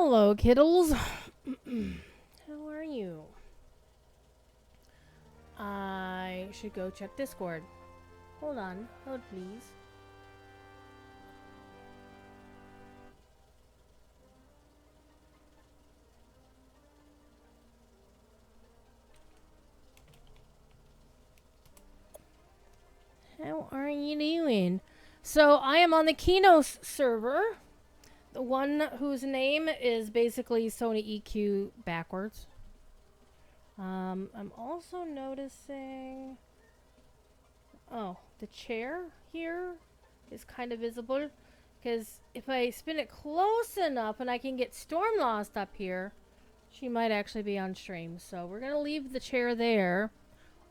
Hello, kiddles. How are you? I should go check Discord. Hold on. Hold, please. How are you doing? So, I am on the Kinos server. The one whose name is basically Sony EQ backwards. I'm also noticing... Oh, the chair here is kind of visible. Because if I spin it close enough and I can get Storm Lost up here, she might actually be on stream. So we're going to leave the chair there.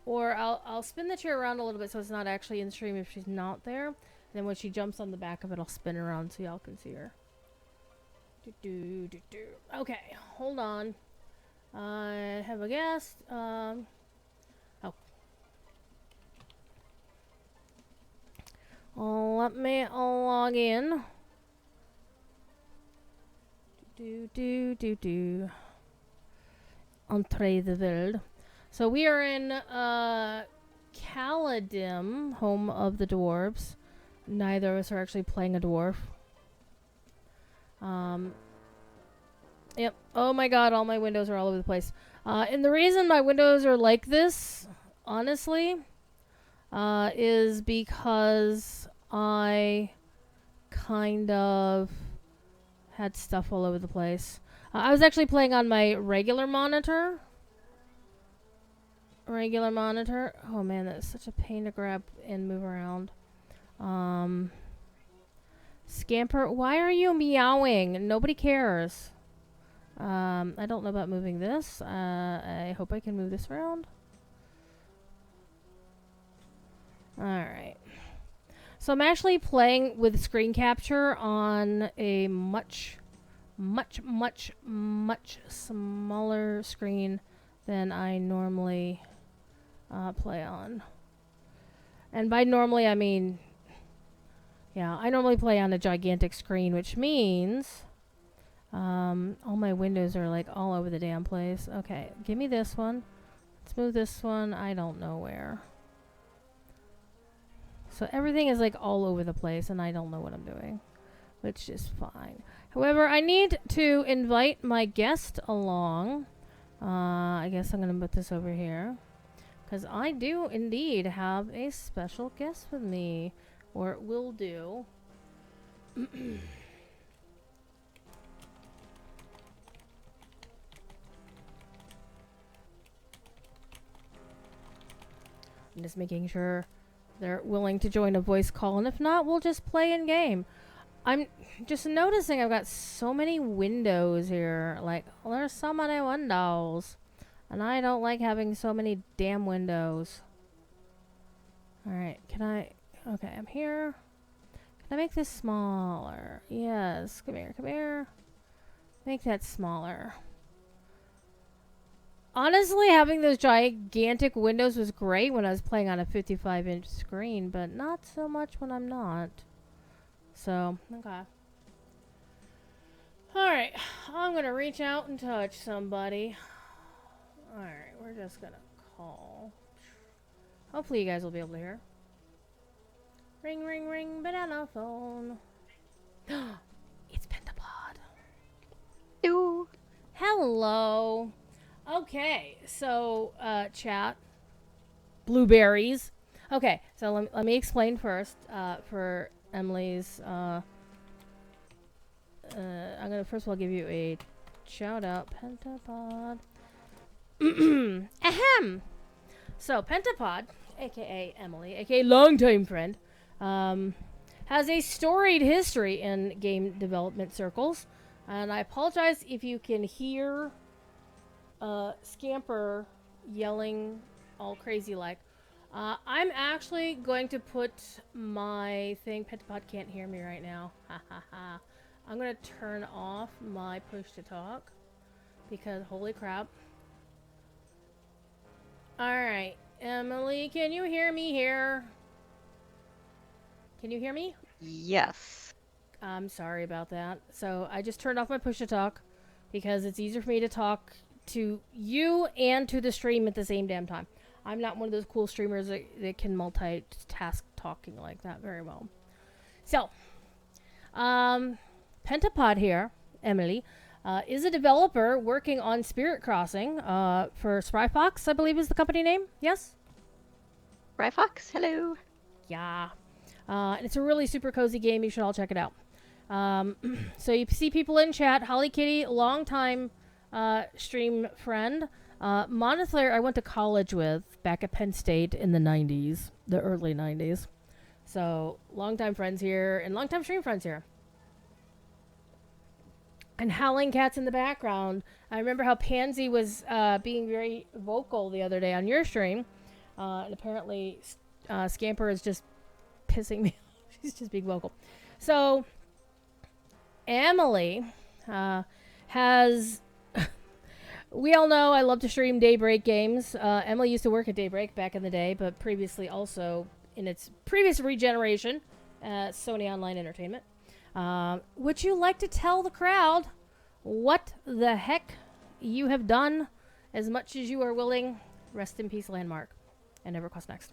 Or I'll spin the chair around a little bit so it's not actually in stream if she's not there. And then when she jumps on the back of it, I'll spin around so y'all can see her. Okay, hold on. I have a guest. Oh. Let me log in. Entree the world. So we are in Caladim, home of the dwarves. Neither of us are actually playing a dwarf. Yep. Oh my god, all my windows are all over the place. And the reason my windows are like this, honestly, is because I kind of had stuff all over the place. I was actually playing on my regular monitor. Oh man, that's such a pain to grab and move around. Scamper, why are you meowing? Nobody cares. I don't know about moving this. I hope I can move this around. Alright. So I'm actually playing with screen capture on a much smaller screen than I normally play on. And by normally, I mean... Yeah, I normally play on a gigantic screen, which means... all my windows are like all over the damn place. Okay, give me this one. Let's move this one. I don't know where. So everything is like all over the place and I don't know what I'm doing, which is fine. However, I need to invite my guest along. I guess I'm going to put this over here because I do indeed have a special guest with me, or will do. I'm just making sure they're willing to join a voice call, and if not, we'll just play in game. I'm just noticing I've got so many windows here. Like, there's so many windows, and I don't like having so many damn windows. Alright, can I... Okay, I'm here. Can I make this smaller? Yes, come here, come here. Make that smaller. Honestly, having those gigantic windows was great when I was playing on a 55-inch screen, but not so much when I'm not. So, okay. Alright, I'm going to reach out and touch somebody. Alright, we're just going to call. Hopefully you guys will be able to hear. Ring, ring, ring, banana phone. It's Pentapod. Hello. Hello. Okay, so, chat. Blueberries. Okay, so let me explain first, for Emily's, I'm gonna first of all give you a shout out, Pentapod. Ahem! So, Pentapod, aka Emily, aka longtime friend, has a storied history in game development circles, and I apologize if you can hear Scamper yelling all crazy like. I'm actually going to put my thing. Pentapod can't hear me right now. Ha ha ha. I'm going to turn off my push to talk because holy crap. Alright, Emily, can you hear me here? Can you hear me? Yes. I'm sorry about that. So I just turned off my push to talk. because it's easier for me to talk to you and to the stream at the same damn time. I'm not one of those cool streamers that can multitask talking like that very well. So, Pentapod here, Emily, is a developer working on Spirit Crossing for Spry Fox, I believe is the company name. Yes? Spry Fox, hello. Yeah. And it's a really super cozy game. You should all check it out. So you see people in chat. Holly Kitty, longtime stream friend. Monothere, I went to college with back at Penn State in the 90s, the early 90s. So, longtime friends here and longtime stream friends here. And howling cats in the background. I remember how Pansy was being very vocal the other day on your stream. And apparently, Scamper is just pissing me off. She's just being vocal. So, Emily has... We all know I love to stream Daybreak games. Emily used to work at Daybreak back in the day, but previously also in its previous regeneration at Sony Online Entertainment. Would you like to tell the crowd what the heck you have done as much as you are willing? Rest in peace, Landmark. And EverQuest next.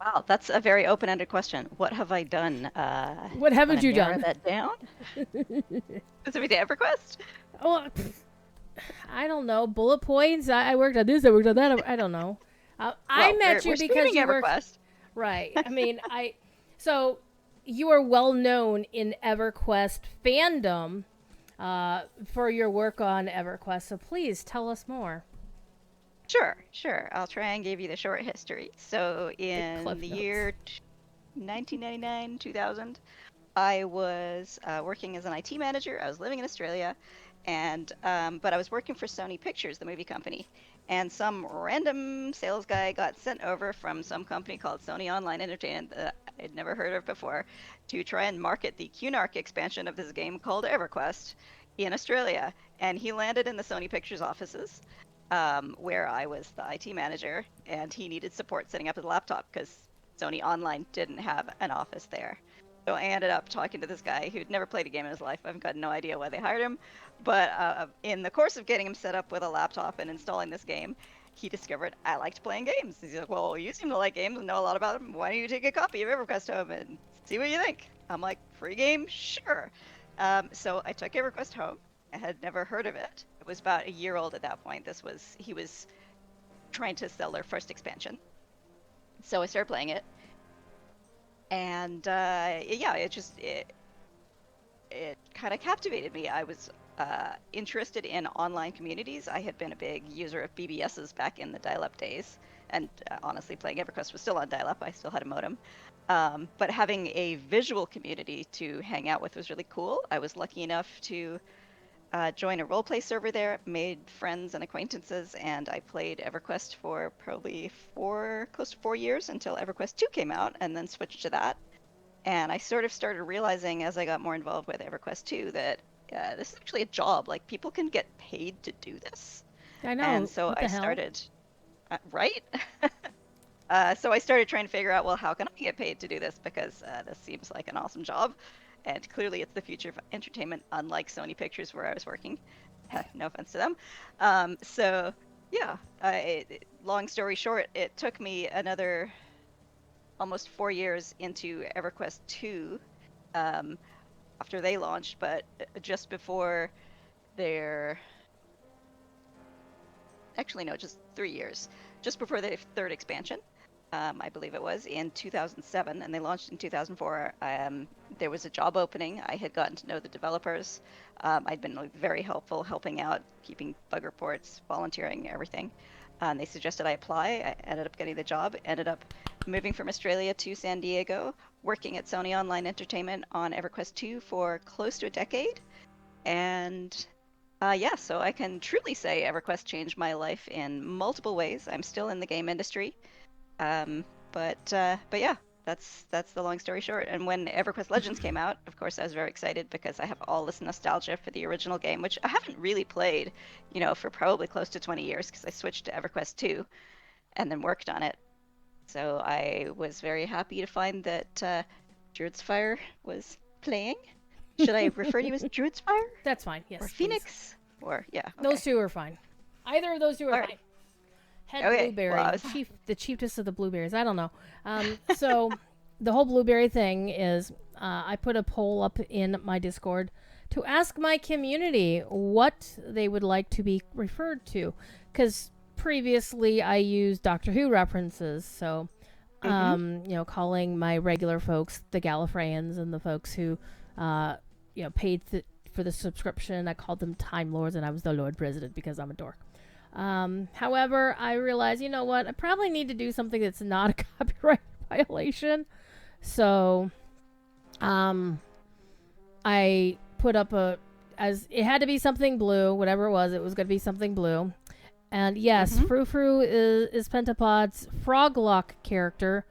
Wow, that's a very open-ended question. What have I done? What haven't you done? That down? Specific to EverQuest? Oh, I don't know. Bullet points. I worked on this. I worked on that. I don't know. I met you because you were EverQuest. Right. I mean, So you are well known in EverQuest fandom for your work on EverQuest. So please tell us more. Sure. I'll try and give you the short history. So in the year 1999, 2000, I was working as an IT manager. I was living in Australia, and but I was working for Sony Pictures, the movie company. And some random sales guy got sent over from some company called Sony Online Entertainment that I'd never heard of before to try and market the QNARC expansion of this game called EverQuest in Australia. And he landed in the Sony Pictures offices. Where I was the IT manager, and he needed support setting up his laptop because Sony Online didn't have an office there. So I ended up talking to this guy who'd never played a game in his life. I've got no idea why they hired him, but in the course of getting him set up with a laptop and installing this game, he discovered I liked playing games. He's like, well, you seem to like games and know a lot about them. Why don't you take a copy of EverQuest home and see what you think? I'm like, free game? Sure. So I took EverQuest home. I had never heard of it. It was about a year old at that point. He was trying to sell their first expansion. So I started playing it. And it kind of captivated me. I was interested in online communities. I had been a big user of BBSs back in the dial-up days. And honestly, playing EverQuest was still on dial-up. I still had a modem. But having a visual community to hang out with was really cool. I was lucky enough to join a roleplay server there, made friends and acquaintances, and I played EverQuest for probably close to 4 years until EverQuest II came out, and then switched to that. And I sort of started realizing as I got more involved with EverQuest II that this is actually a job. Like, people can get paid to do this. I know. And so I started, right? So I started trying to figure out, well, how can I get paid to do this? Because this seems like an awesome job. And clearly it's the future of entertainment, unlike Sony Pictures where I was working. No offense to them. Long story short, it took me another almost 4 years into EverQuest II after they launched, but just before their... Actually, no, just 3 years. Just before their third expansion. I believe it was, in 2007, and they launched in 2004. There was a job opening. I had gotten to know the developers. I'd been very helpful, helping out, keeping bug reports, volunteering, everything. They suggested I apply. I ended up getting the job, ended up moving from Australia to San Diego, working at Sony Online Entertainment on EverQuest II for close to a decade. And so I can truly say EverQuest changed my life in multiple ways. I'm still in the game industry. But yeah, that's the long story short. And when EverQuest Legends came out, of course, I was very excited because I have all this nostalgia for the original game, which I haven't really played, for probably close to 20 years because I switched to EverQuest II and then worked on it. So I was very happy to find that Druidsfire was playing. Should I refer to you as Druidsfire? That's fine. Yes. Or Please. Phoenix? Or, yeah. Okay. Those two are fine. Either of those two are Alright. fine. Head Okay, blueberry, well, the chiefest of the blueberries. I don't know. So the whole blueberry thing is, I put a poll up in my Discord to ask my community what they would like to be referred to, because previously I used Doctor Who references. So, calling my regular folks the Gallifreyans, and the folks who, paid for the subscription, I called them Time Lords, and I was the Lord President because I'm a dork. However, I realized, you know what? I probably need to do something that's not a copyright violation. So, I put up it had to be something blue, whatever it was going to be something blue. And yes, Frou Frou is Pentapod's Froglock character,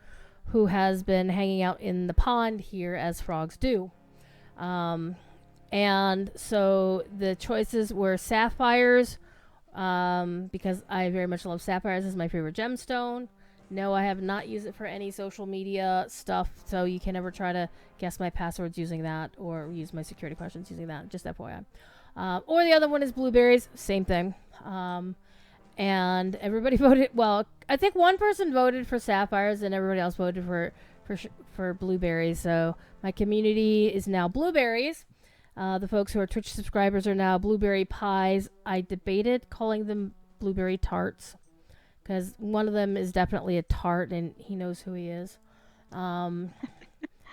who has been hanging out in the pond here as frogs do. And so the choices were sapphires, because I very much love sapphires. This is my favorite gemstone. No, I have not used it for any social media stuff, so you can never try to guess my passwords using that or use my security questions using that, just FYI. Or the other one is blueberries, same thing. And everybody voted, well, I think one person voted for sapphires and everybody else voted for blueberries. So my community is now blueberries. The folks who are Twitch subscribers are now blueberry pies. I debated calling them blueberry tarts, because one of them is definitely a tart and he knows who he is.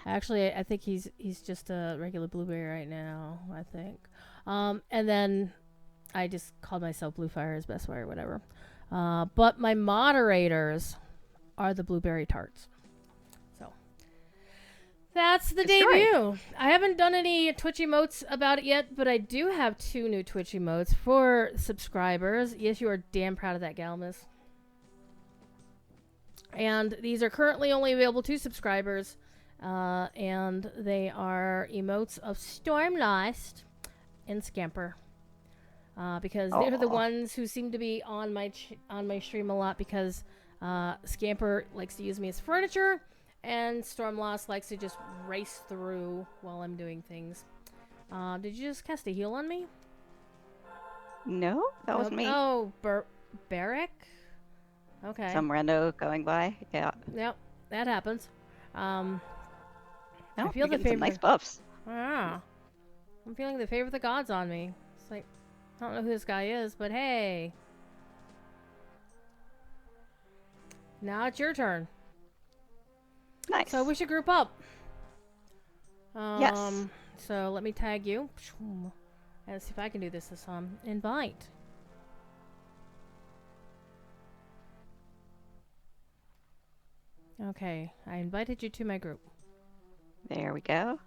Actually, I think he's just a regular blueberry right now, I think. And then I just called myself Bluefire as Bestfire, whatever. But my moderators are the blueberry tarts. So that's the debut. I haven't done any Twitch emotes about it yet, but I do have 2 new Twitch emotes for subscribers. Yes, you are damn proud of that, Galmus. And these are currently only available to subscribers. And they are emotes of Stormlost and Scamper. Because they're the ones who seem to be on my stream a lot, because Scamper likes to use me as furniture, and Stormlost likes to just race through while I'm doing things. Did you just cast a heal on me? No, that wasn't me. Oh, Barrick? Okay. Some rando going by. Yeah. Yep, that happens. No, I feel the favor. some nice buffs. Ah, I'm feeling the favor of the gods on me. It's like, I don't know who this guy is, but hey. Now it's your turn. Nice. So we should group up. Yes. So let me tag you. Let's see if I can do this invite. Okay, I invited you to my group. There we go.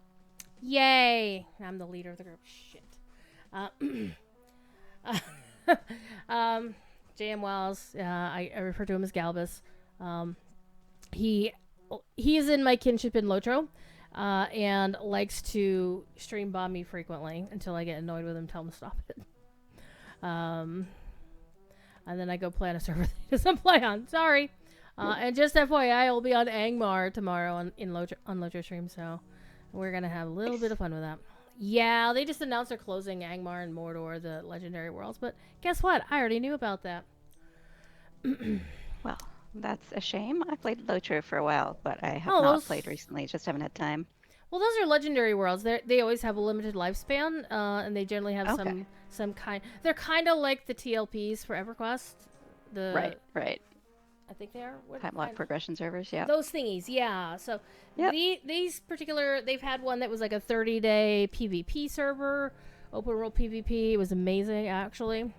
Yay! I'm the leader of the group. Shit. J.M. Wells, I refer to him as Galbus. He is in my kinship in Lotro, and likes to stream bomb me frequently until I get annoyed with him, tell him to stop it. And then I go play on a server that he doesn't play on. Sorry. And just FYI, I will be on Angmar tomorrow on Lotro stream, so we're gonna have a little bit of fun with that. Yeah, they just announced they're closing Angmar and Mordor, the legendary worlds, but guess what? I already knew about that. Well, that's a shame. I played Lotro for a while, but I have not played recently. Just haven't had time. Well, those are legendary worlds. They always have a limited lifespan, and they generally have some kind. They're kind of like the TLPs for EverQuest. Right. I think they are. Time lock progression servers, yeah. Those thingies, yeah. So these particular, they've had one that was like a 30-day PvP server, open world PvP. It was amazing, actually.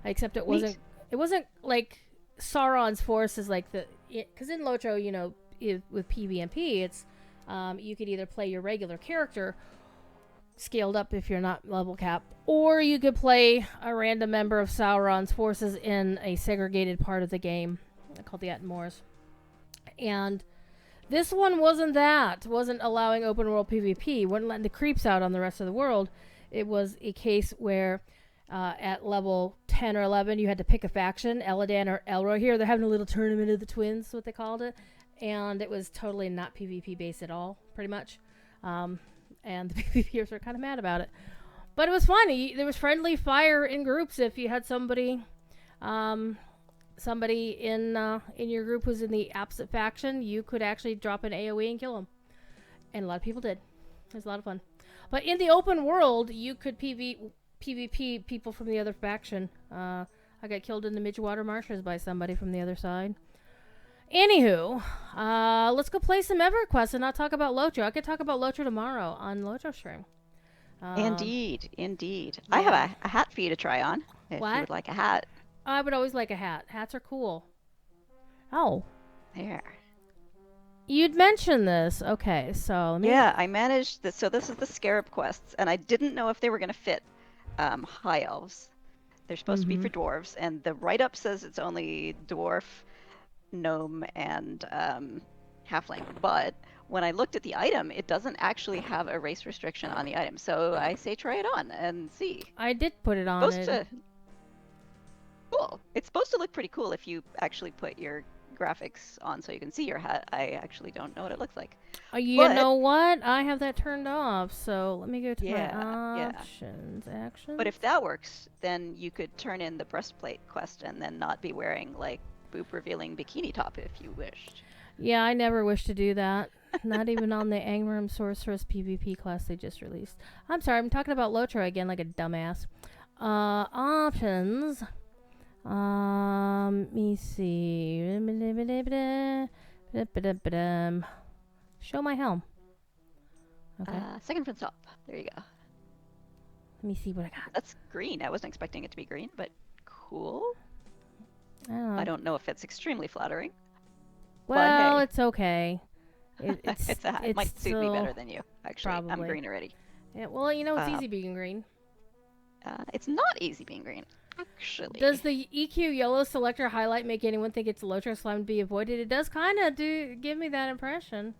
Except it wasn't. It wasn't like Sauron's forces, like because in Lotro, with PvP, it's you could either play your regular character, scaled up if you're not level cap, or you could play a random member of Sauron's forces in a segregated part of the game called the Atmores. And this one wasn't allowing open world PvP, wasn't letting the creeps out on the rest of the world. It was a case where at level 10 or 11 you had to pick a faction, Eladan or Elroy. Here they're having a little tournament of the twins, what they called it, and it was totally not PvP based at all, pretty much. and the PvPers were kind of mad about it. But it was funny. There was friendly fire in groups if you had somebody in your group who's in the opposite faction. You could actually drop an AoE and kill them, and a lot of people did. It was a lot of fun. But in the open world, you could PvP people from the other faction. I got killed in the Midgewater Marshes by somebody from the other side. Anywho, let's go play some EverQuest and not talk about Lotro. I could talk about Lotro tomorrow on Lotro stream. Indeed. Yeah. I have a hat for you to try on, if What? you would like a hat. I would always like a hat. Hats are cool. Oh. There. You'd mentioned this. Okay, so let me... Yeah, I managed this. So this is the Scarab quests, and I didn't know if they were going to fit high elves. They're supposed to be for dwarves, and the write-up says it's only dwarf, gnome, and halfling. But when I looked at the item, it doesn't actually have a race restriction on the item. So I say try it on and see. I did put it on. Cool. It's supposed to look pretty cool if you actually put your graphics on so you can see your hat. I actually don't know what it looks like. You know what? I have that turned off, so let me go to my options. Yeah. Actions. But if that works, then you could turn in the breastplate quest and then not be wearing like boob revealing bikini top if you wished. Yeah, I never wish to do that. Not even on the Angram Sorceress PvP class they just released. I'm sorry, I'm talking about Lotro again like a dumbass. Options. Let me see. Show my helm. Okay. Second from top. There you go. Let me see what I got. That's green. I wasn't expecting it to be green, but cool. Oh. I don't know if it's extremely flattering. Well, hey. It's okay. It might suit me better than you, actually. Probably. I'm green already. Yeah, well, you know, it's easy being green. It's not easy being green, actually. Does the EQ yellow selector highlight make anyone think it's Lotro slime to be avoided? It does kind of give me that impression.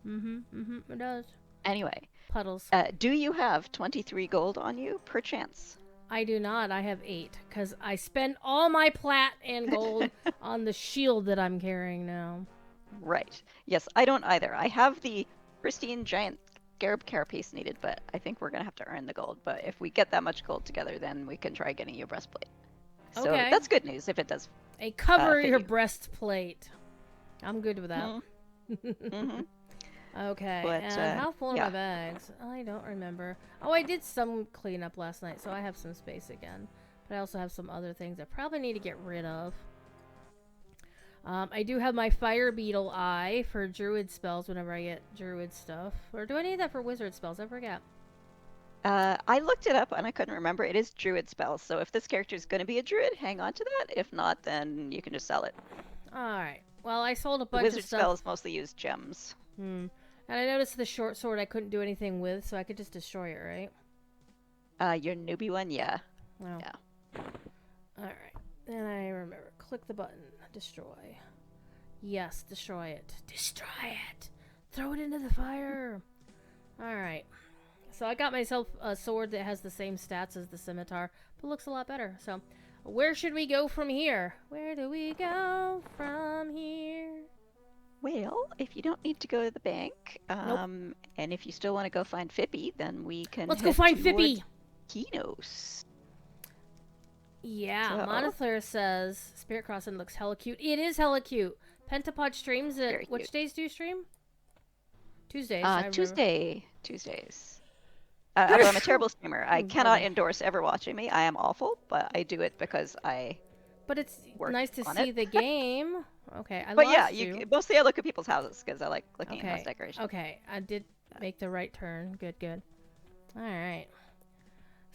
It does. Anyway. Puddles. Do you have 23 gold on you, perchance? I do not. I have 8, because I spend all my plat and gold on the shield that I'm carrying now. Right. Yes, I don't either. I have the pristine giant scarab carapace needed, but I think we're going to have to earn the gold. But if we get that much gold together, then we can try getting you a breastplate. So that's good news if it does. Cover your breastplate. I'm good with that. Okay, but, and how full are my bags? I don't remember. Oh, I did some cleanup last night, so I have some space again. But I also have some other things I probably need to get rid of. I do have my fire beetle eye for druid spells whenever I get druid stuff. Or do I need that for wizard spells? I forget. I looked it up and I couldn't remember. It is druid spells, so if this character is going to be a druid, hang on to that. If not, then you can just sell it. Alright. Well, I sold a bunch wizard of stuff. Spells mostly use gems. And I noticed the short sword I couldn't do anything with, so I could just destroy it, right? Your newbie one, yeah. Oh. Yeah. Alright. Then I remember. Click the button. Destroy. Yes, destroy it. Destroy it! Throw it into the fire! Alright. So I got myself a sword that has the same stats as the scimitar, but looks a lot better. So, where should we go from here? Where do we go from here? Well, if you don't need to go to the bank, Nope. and if you still want to go find Fippy, then we can Let's go find Fippy! Kinos. Yeah, So- Monother says Spirit Crossing looks hella cute. It is hella cute. Pentapod streams it. Very Which cute. days do you stream? Tuesdays. I remember. Tuesdays. Although I'm a terrible streamer. I cannot Okay. endorse ever watching me. I am awful, but I do it because I... But it's work nice to on see it. the game. Okay, I But yeah, lost you. mostly I look at people's houses because I like looking at house decorations. Okay, I did make the right turn. Good. All right.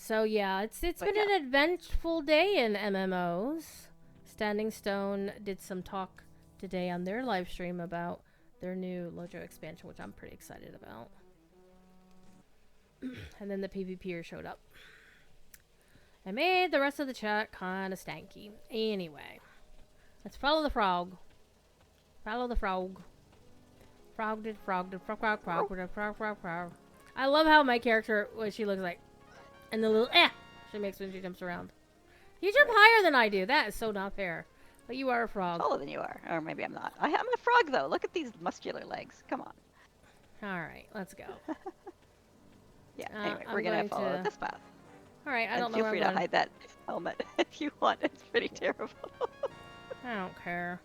So yeah, it's been an eventful day in MMOs. Standing Stone did some talk today on their live stream about their new Lojo expansion, which I'm pretty excited about. And then the PvPer showed up. I made the rest of the chat kind of stanky. Anyway, let's follow the frog. Follow the frog. Frog. I love how my character, what she looks like. And the little she makes when she jumps around. You jump higher than I do. That is so not fair. But you are a frog. Taller than you are. Or maybe I'm not. I'm a frog, though. Look at these muscular legs. Come on. All right, let's go. Yeah. Anyway, I'm we're gonna going follow to... this path. All right, I And don't know feel where free I'm to going. hide that helmet if you want. It's pretty terrible. I don't care.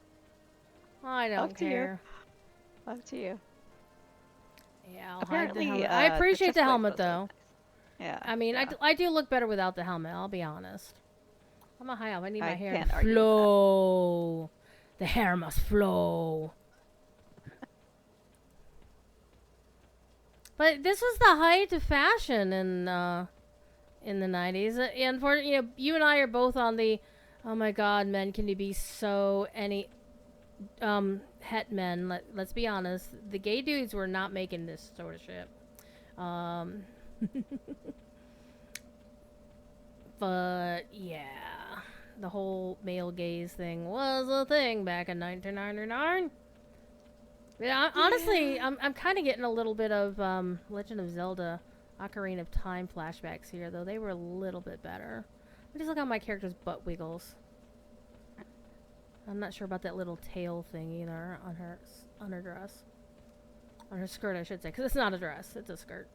I don't Up to you. care. Up to you. Yeah, I'll Apparently, hide the helmet. I appreciate the chest plate's helmet, also though. nice. Yeah. I mean, yeah. I do look better without the helmet, I'll be honest. I'm a high elf. I need my I hair can't to argue with that. flow. The hair must flow. But this was the height of fashion in the 90s. And for you and I are both on the, oh my God, men, can you be so any het men? Let's be honest. The gay dudes were not making this sort of shit. But yeah, the whole male gaze thing was a thing back in 1999. Yeah, honestly, I'm kind of getting a little bit of Legend of Zelda Ocarina of Time flashbacks here, though they were a little bit better. Just look how my character's butt wiggles. I'm not sure about that little tail thing either on her dress. On her skirt, I should say, because it's not a dress, it's a skirt.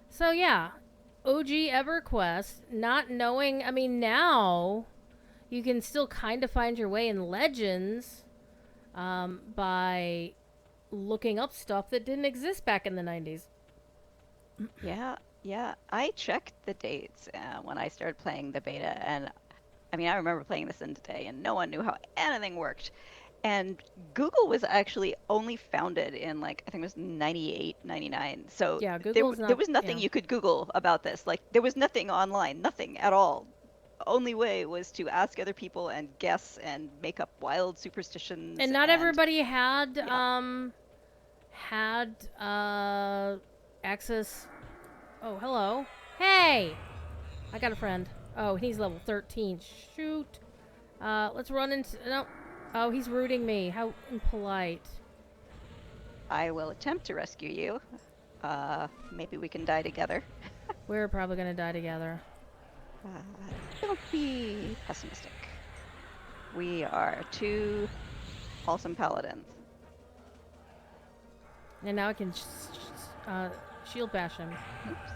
So yeah, OG EverQuest, not knowing, I mean, now you can still kind of find your way in Legends by looking up stuff that didn't exist back in the 90s. Yeah. I checked the dates when I started playing the beta, and I mean, I remember playing this in today, and no one knew how anything worked. And Google was actually only founded in, like, I think it was 98, 99. So Yeah, Google's there not, was nothing yeah. you could Google about this. Like, there was nothing online, nothing at all. Only way was to ask other people and guess and make up wild superstitions. And not everybody had, yeah. access. Oh, hello. Hey! I got a friend. Oh, he's level 13. Shoot. Let's run into... No. Oh, he's rooting me. How impolite. I will attempt to rescue you. Maybe we can die together. We're probably gonna die together. Don't be pessimistic. We are two awesome paladins. And now I can shield bash him. Oops.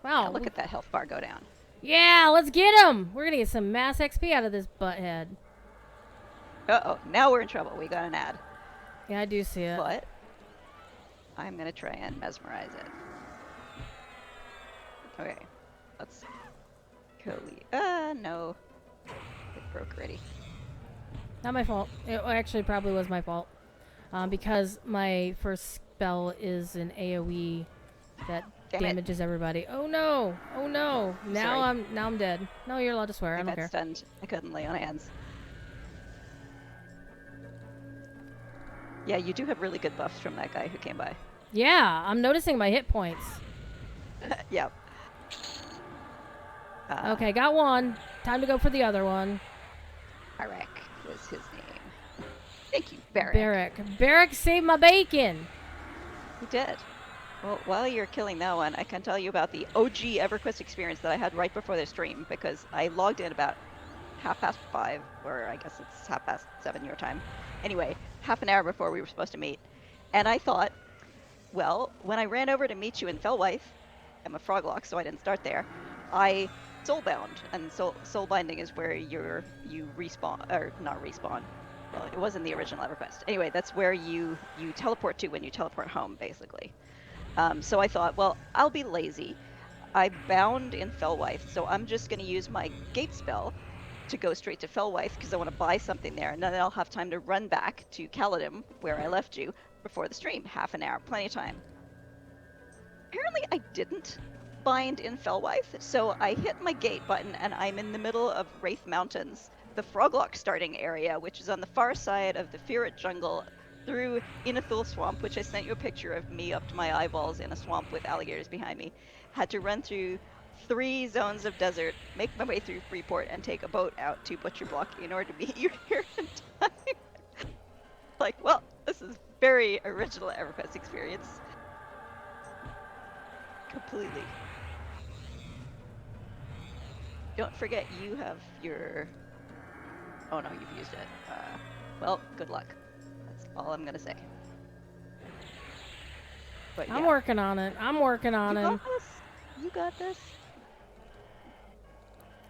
Wow. Yeah, look at that health bar go down. Yeah, let's get him! We're gonna get some mass XP out of this butthead. Uh-oh, now we're in trouble. We got an ad. Yeah, I do see it. But I'm gonna try and mesmerize it. Okay, let's go. No. It broke already. Not my fault. It actually probably was my fault. Because my first spell is an AoE that damages everybody. Oh no! Oh no! Now I'm dead. No, you're allowed to swear. I don't care. Stunned. I couldn't lay on hands. Yeah, you do have really good buffs from that guy who came by. Yeah, I'm noticing my hit points. Yep. Okay, got one. Time to go for the other one. Barak was his name. Thank you, Barak. Barak saved my bacon. He did. Well, while you're killing that one, I can tell you about the OG EverQuest experience that I had right before the stream, because I logged in about 5:30, or I guess it's 7:30 your time. Anyway, half an hour before we were supposed to meet. And I thought, well, when I ran over to meet you in Fellwythe, I'm a froglock, so I didn't start there, I soulbound. And soulbinding is where you respawn, or not respawn. Well, it was in the original EverQuest. Anyway, that's where you teleport to when you teleport home, basically. So I thought, well, I'll be lazy. I bound in Fellwythe, so I'm just going to use my gate spell to go straight to Fellwythe because I want to buy something there, and then I'll have time to run back to Caledon, where I left you, before the stream. Half an hour, plenty of time. Apparently I didn't bind in Fellwythe, so I hit my gate button, and I'm in the middle of Wraith Mountains, the Froglock starting area, which is on the far side of the Ferret Jungle, through Inathul Swamp, which I sent you a picture of me up to my eyeballs in a swamp with alligators behind me. Had to run through 3 zones of desert, make my way through Freeport, and take a boat out to Butcher Block in order to meet you here in time. Like, well, this is very original EverQuest experience. Completely. Don't forget, you have your Oh no, you've used it. Well, good luck. That's all I'm gonna say. But I'm yeah. working on it. I'm working on You him. got this. You got this.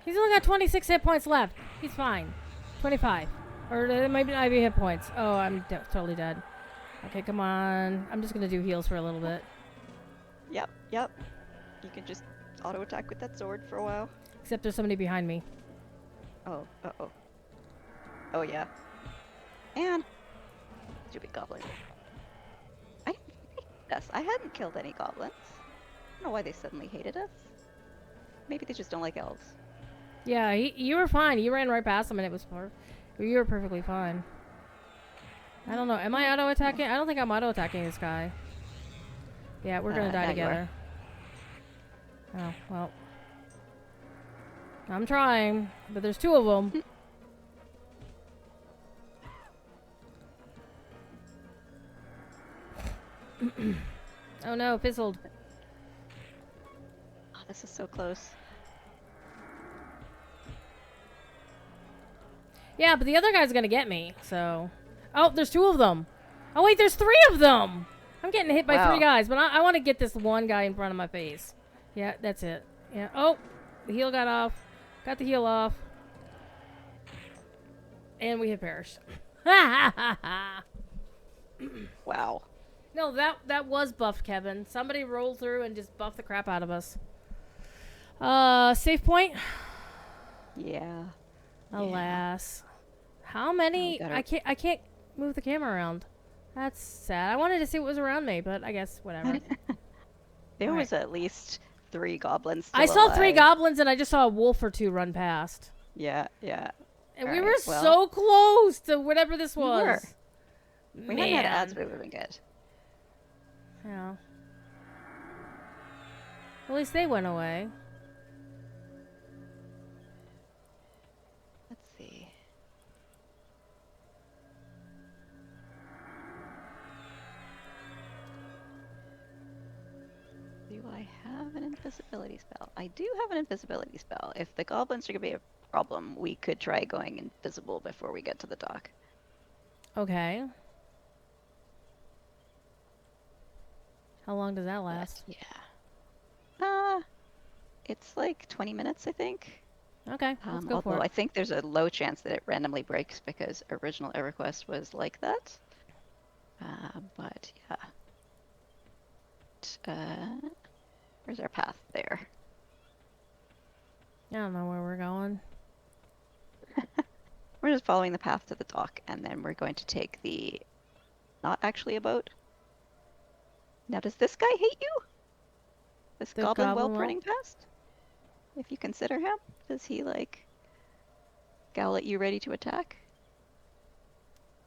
He's only got 26 hit points left. He's fine. 25. Or maybe not be hit points. Oh, I'm totally dead. Okay, come on. I'm just going to do heals for a little bit. Yep, yep. You can just auto attack with that sword for a while. Except there's somebody behind me. Oh, uh-oh. Oh, yeah. And stupid goblin. I hated us. I hadn't killed any goblins. I don't know why they suddenly hated us. Maybe they just don't like elves. Yeah, you were fine. You ran right past him and it was you were perfectly fine. I don't know. Am I auto-attacking? I don't think I'm auto-attacking this guy. Yeah, we're gonna die together. Oh, well. I'm trying, but there's two of them. Oh no, fizzled. Oh, this is so close. Yeah, but the other guy's gonna get me, so... Oh, there's two of them. Oh wait, there's three of them! I'm getting hit by three guys, but I want to get this one guy in front of my face. Yeah, that's it. Yeah. Oh, the heal got off. Got the heal off. And we have perished. Wow. No, that was buffed, Kevin. Somebody rolled through and just buffed the crap out of us. Save point? Yeah. Alas. How many? I can't move the camera around. That's sad. I wanted to see what was around me, but I guess whatever. There was at least 3 goblins still I saw alive. 3 goblins and I just saw a wolf or 2 run past. Yeah, yeah. And we were so close to whatever this was. We hadn't had ads, but it would have been good. Yeah. At least they went away. Let's see. Do I have an invisibility spell? I do have an invisibility spell. If the goblins are going to be a problem, we could try going invisible before we get to the dock. Okay. How long does that last? But, yeah. It's like 20 minutes, I think. Okay, let's go for it. I think there's a low chance that it randomly breaks because original EverQuest was like that. But yeah. Where's our path? There. I don't know where we're going. We're just following the path to the dock, and then we're going to take the... Not actually a boat. Now, does this guy hate you? This goblin whelp running past? If you consider him, does he, like, growl at you ready to attack?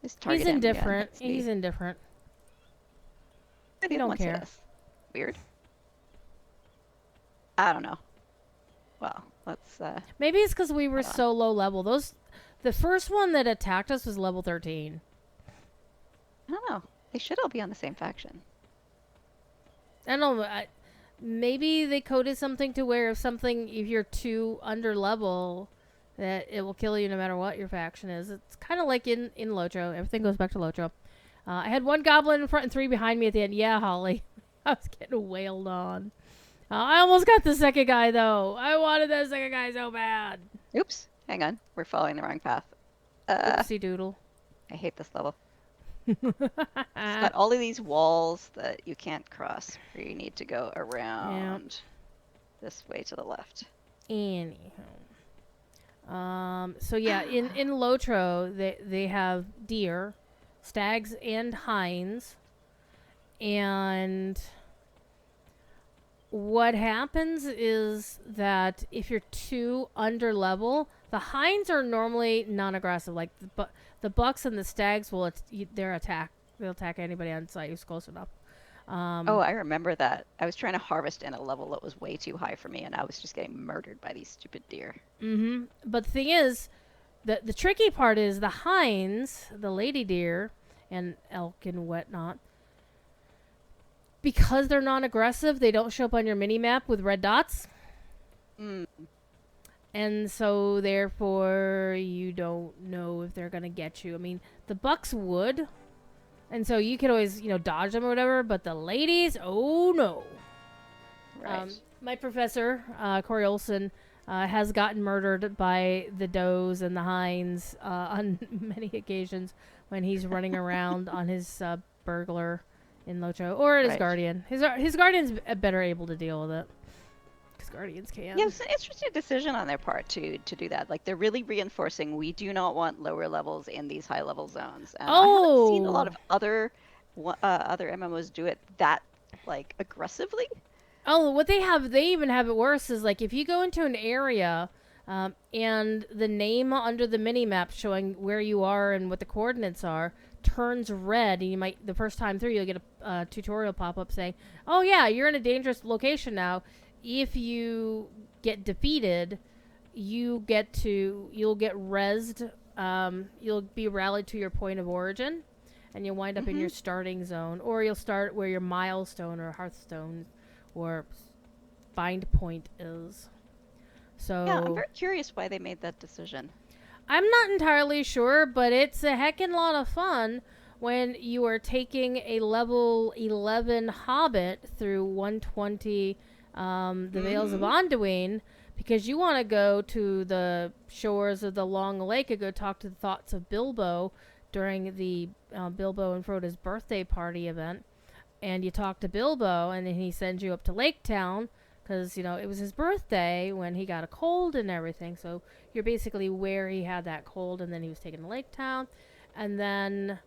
He's indifferent. He's indifferent. He don't care. Weird. I don't know. Well, let's... Maybe it's because we were so low level. The first one that attacked us was level 13. I don't know. They should all be on the same faction. I don't know. Maybe they coded something to where if you're too under level, that it will kill you no matter what your faction is. It's kind of like in Lotro. Everything goes back to Lotro. I had 1 goblin in front and 3 behind me at the end. Yeah, Holly. I was getting wailed on. I almost got the second guy, though. I wanted that second guy so bad. Oops. Hang on. We're following the wrong path. Oopsie doodle. I hate this level. It's got all of these walls that you can't cross. Where you need to go around this way to the left. Anyhow. So yeah, in Lotro, they have deer, stags, and hinds. And what happens is that if you're too under level, the hinds are normally non-aggressive. Like the bucks and the stags will they'll attack anybody on site who's close enough. Oh, I remember that. I was trying to harvest in a level that was way too high for me, and I was just getting murdered by these stupid deer. Mm-hmm. But the thing is, the tricky part is the hinds, the lady deer, and elk and whatnot. Because they're non-aggressive, they don't show up on your mini-map with red dots. Mm. And so, therefore, you don't know if they're gonna get you. I mean, the bucks would, and so you could always, dodge them or whatever. But the ladies, oh no. Right. My professor, Corey Olson, has gotten murdered by the does and the hinds on many occasions when he's running around on his burglar in Locho or his Right. guardian. His guardian's better able to deal with it. Because guardians can. Yeah, it's an interesting decision on their part to do that. Like they're really reinforcing we do not want lower levels in these high level zones. And I haven't seen a lot of other MMOs do it that like aggressively. Oh, what they even have it worse is like if you go into an area and the name under the mini map showing where you are and what the coordinates are turns red, and you might the first time through you'll get a tutorial pop up saying, "Oh yeah, you're in a dangerous location now." If you get defeated, you'll get rezzed. You'll be rallied to your point of origin, and you'll wind up in your starting zone, or you'll start where your milestone or Hearthstone or bind point is. So yeah, I'm very curious why they made that decision. I'm not entirely sure, but it's a heckin' lot of fun when you are taking a level 11 hobbit through 120 the Vales of Anduin, because you want to go to the shores of the Long Lake and go talk to the thoughts of Bilbo during the Bilbo and Frodo's birthday party event. And you talk to Bilbo, and then he sends you up to Lake Town because, it was his birthday when he got a cold and everything. So you're basically where he had that cold, and then he was taken to Lake Town. And then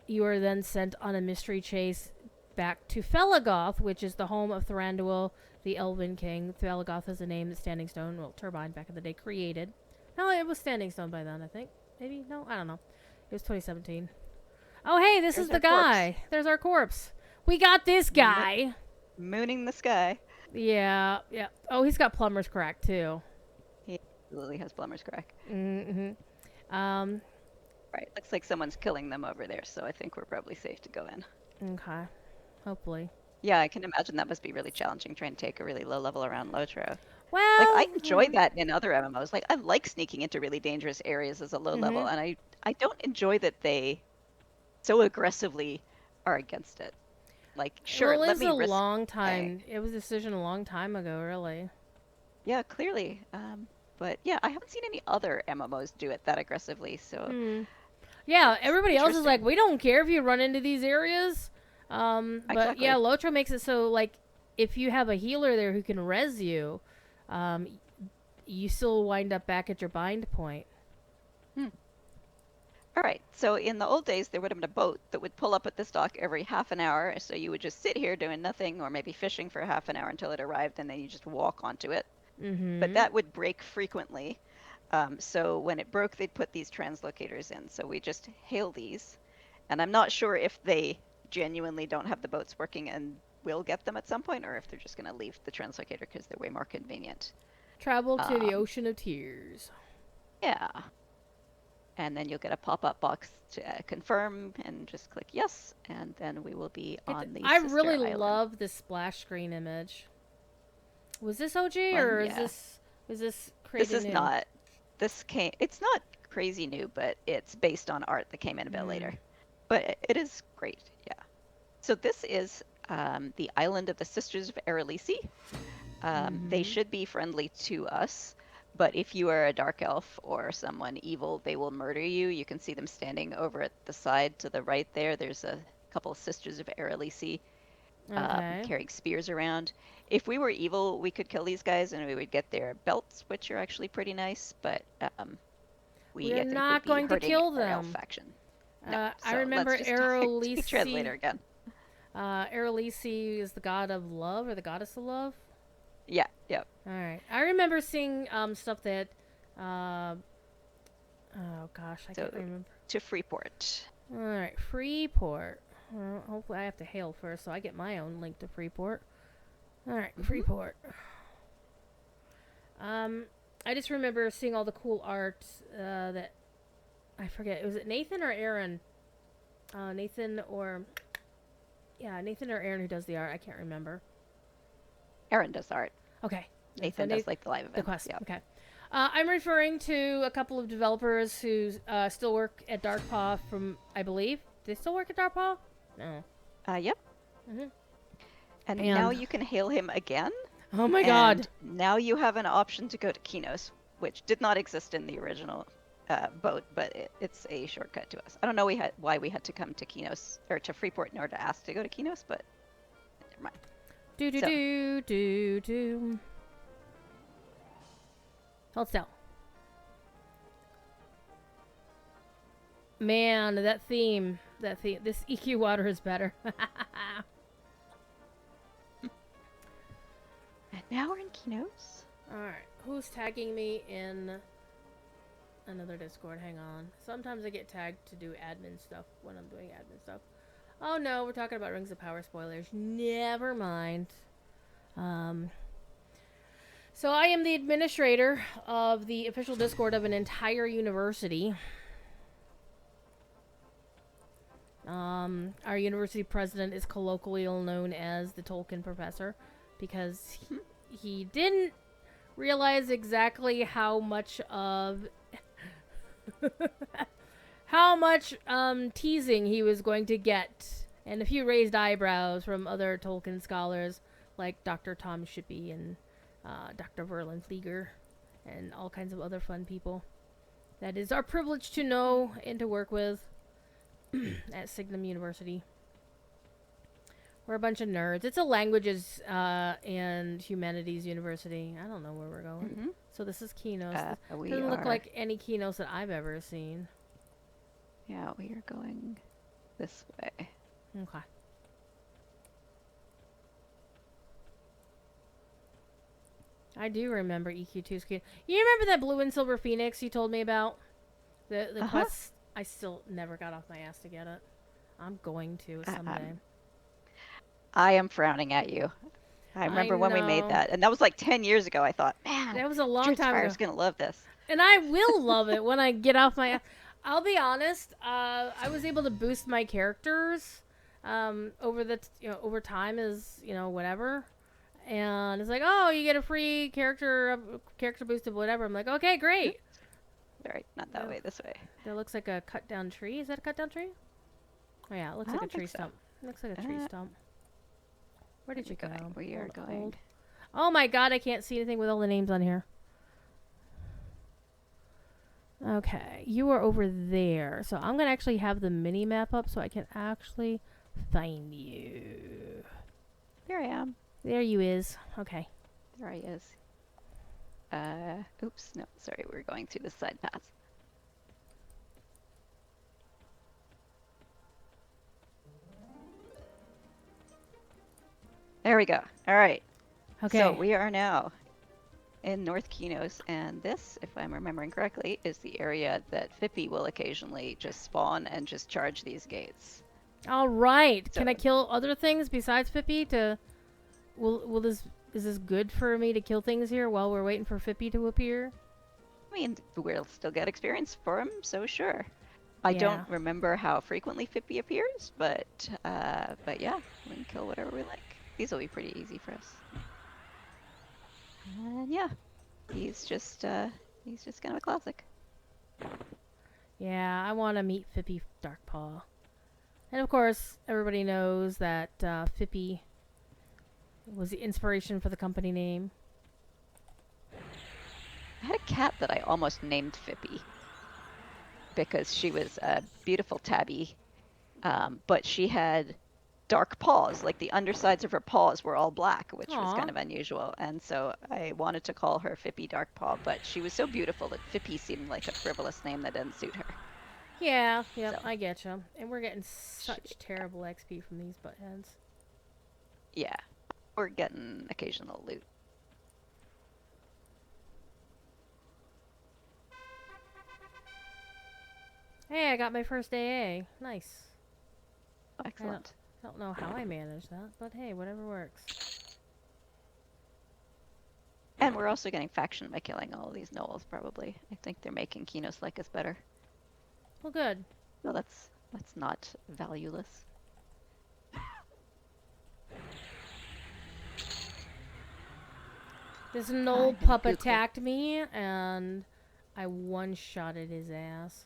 you are then sent on a mystery chase back to Felaggoth, which is the home of Thranduil, the Elven King. Felaggoth is a name that Standing Stone, Turbine back in the day, created. No, it was Standing Stone by then, I think. Maybe? No, I don't know. It was 2017. Oh, hey, this is the guy. Corpse. There's our corpse. We got this guy. Mooning the sky. Yeah. Oh, he's got plumber's crack, too. He absolutely has plumber's crack. Mm-hmm. Right. Looks like someone's killing them over there, so I think we're probably safe to go in. Okay. Hopefully. Yeah, I can imagine that must be really challenging trying to take a really low level around Lotro. Well, like I enjoy that in other MMOs. Like I like sneaking into really dangerous areas as a low level, and I don't enjoy that they so aggressively are against it. Like sure, well, let me risk. It was a long time. It was a decision a long time ago, really. Yeah, clearly. But yeah, I haven't seen any other MMOs do it that aggressively. So yeah, everybody else is like, we don't care if you run into these areas. But exactly. yeah, Lotro makes it so like if you have a healer there who can res you, you still wind up back at your bind point. All right. So in the old days, there would have been a boat that would pull up at this dock every half an hour. So you would just sit here doing nothing, or maybe fishing for half an hour until it arrived, and then you just walk onto it. But that would break frequently. So when it broke, they'd put these translocators in. So we just hail these, and I'm not sure if they genuinely don't have the boats working and will get them at some point, or if they're just going to leave the translocator because they're way more convenient. Travel to the Ocean of Tears. Yeah. And then you'll get a pop-up box to confirm, and just click yes, and then we will be on the I sister really island. love this splash screen image. Was this OG or is this crazy This is new? not. It's not crazy new, but it's based on art that came in a bit later. But it is great, yeah. So this is the island of the Sisters of Erelisi. They should be friendly to us, but if you are a dark elf or someone evil, they will murder you. You can see them standing over at the side to the right there. There's a couple of Sisters of Erelisi carrying spears around. If we were evil, we could kill these guys and we would get their belts, which are actually pretty nice, but we're not going to kill them. Faction. No, so I remember Erelisi. Translator again. Erelisi is the god of love or the goddess of love. Yeah. Yep. All right. I remember seeing stuff that. Oh gosh, I can't remember. To Freeport. All right, Freeport. Hopefully, I have to hail first, so I get my own link to Freeport. All right, Freeport. I just remember seeing all the cool art that I forget. Was it Nathan or Aaron? Nathan or Aaron who does the art. I can't remember. Aaron does art. Okay. Nathan does like the live event. The quest. Yep. Okay. I'm referring to a couple of developers who still work at Darkpaw from, I believe. Do they still work at Darkpaw? No. Yep. Mm-hmm. And now you can hail him again. Oh my god. Now you have an option to go to Kinos, which did not exist in the original boat, but it's a shortcut to us. I don't know why we had to come to Kinos, or to Freeport in order to ask to go to Kinos, but never mind. Do. Hold still. Man, that theme. This EQ water is better. And now we're in Kinos. Alright, who's tagging me in another Discord? Hang on. Sometimes I get tagged to do admin stuff when I'm doing admin stuff. Oh no, we're talking about Rings of Power spoilers. Never mind. So I am the administrator of the official Discord of an entire university. Our university president is colloquially known as the Tolkien professor because he didn't realize exactly how much teasing he was going to get, and a few raised eyebrows from other Tolkien scholars like Dr. Tom Shippey and Dr. Verlin Flieger and all kinds of other fun people. That is our privilege to know and to work with at Signum University. We're a bunch of nerds. It's a languages and humanities university. I don't know where we're going. Mm-hmm. So this is Kinos. We doesn't look like any Kinos that I've ever seen. Yeah, we are going this way. Okay. I do remember EQ2's Kinos. You remember that blue and silver phoenix you told me about? The quest? I still never got off my ass to get it. I'm going to someday. I am frowning at you. I remember when we made that. And that was like 10 years ago. I thought, man, that was a long time ago. Druidsfire's going to love this. And I will love it when I get off my... I'll be honest. I was able to boost my characters over time as, whatever. And it's like, oh, you get a free character boost of whatever. I'm like, okay, great. Sorry, not that way, this way. That looks like a cut down tree. Is that a cut down tree? Oh yeah, it looks like a tree stump. Looks like a tree stump. Where did you go? We are going. Hold. Oh my god, I can't see anything with all the names on here. Okay, you are over there. So I'm going to actually have the mini map up so I can actually find you. There I am. There you is. Okay. There he is. Oops, no, sorry, we're going through the side path. There we go. All right. Okay. So we are now in North Kinos, and this, if I'm remembering correctly, is the area that Fippy will occasionally just spawn and just charge these gates. All right. So, can I kill other things besides Fippy to... Is this good for me to kill things here while we're waiting for Fippy to appear? I mean, we'll still get experience for him, so sure. I don't remember how frequently Fippy appears, but yeah, we can kill whatever we like. These will be pretty easy for us. And yeah, he's just kind of a classic. Yeah, I want to meet Fippy Darkpaw. And of course, everybody knows that Fippy was the inspiration for the company name. I had a cat that I almost named Fippy because she was a beautiful tabby, but she had dark paws, like the undersides of her paws were all black, which was kind of unusual, and so I wanted to call her Fippy Darkpaw, but she was so beautiful that Fippy seemed like a frivolous name that didn't suit her. Yeah, so. I getcha. And we're getting such terrible XP from these butt heads. Yeah. We're getting occasional loot. Hey, I got my first AA. Nice. Excellent. I don't know how I managed that, but hey, whatever works. And we're also getting faction by killing all of these gnolls, probably. I think they're making Kinos like us better. Well, good. Well, that's not valueless. This knoll pup attacked me, and I one-shotted his ass.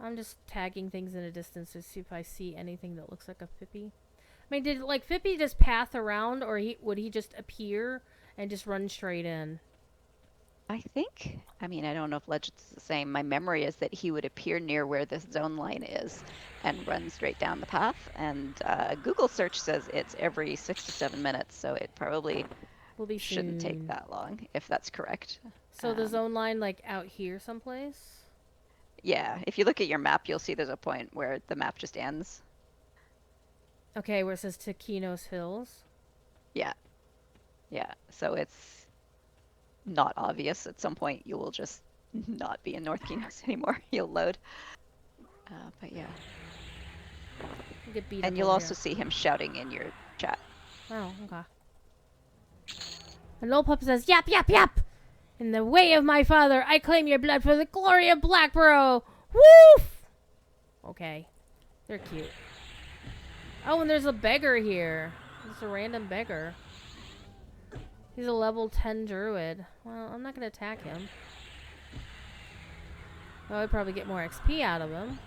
I'm just tagging things in a distance to see if I see anything that looks like a Fippy. I mean, did like Fippy just path around, or would he just appear and just run straight in? I think, I mean, I don't know if Legends is the same. My memory is that he would appear near where this zone line is and run straight down the path. And Google search says it's every 6 to 7 minutes, so it probably shouldn't take that long, if that's correct. So the zone line, like out here someplace? Yeah, if you look at your map, you'll see there's a point where the map just ends. Okay, where it says Taquinos Hills? Yeah. Yeah, so it's not obvious. At some point, you will just not be in North Kinos anymore. You'll load. But yeah. And you'll also see him shouting in your chat. Oh, okay. And Lil Pup says, "Yap, yap, yap! In the way of my father, I claim your blood for the glory of Blackborough! Woof!" Okay. They're cute. Oh, and there's a beggar here. There's a random beggar. He's a level 10 druid. Well, I'm not going to attack him. I would probably get more XP out of him.